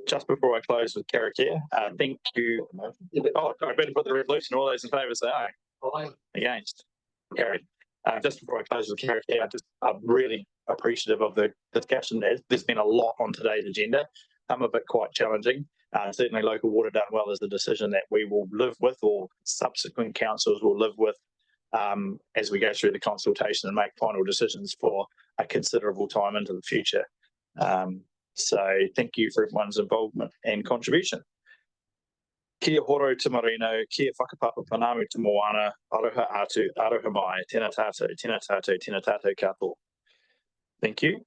just before I close with Karakea, thank you. Oh, I better put the resolution. All those in favour say aye. Aye. Against? Carried. Just before I close with Karakea, I'm really appreciative of the discussion. There's been a lot on today's agenda, some of it quite challenging. Certainly local water done well is a decision that we will live with, or subsequent councils will live with, as we go through the consultation and make final decisions for a considerable time into the future. So thank you for everyone's involvement and contribution. Kia horo te marino, kia whakapapa panamu te moana, aroha atu, aroha mai, tēnā tātou, tēnā tātou, tēnā tātou katoa. Thank you.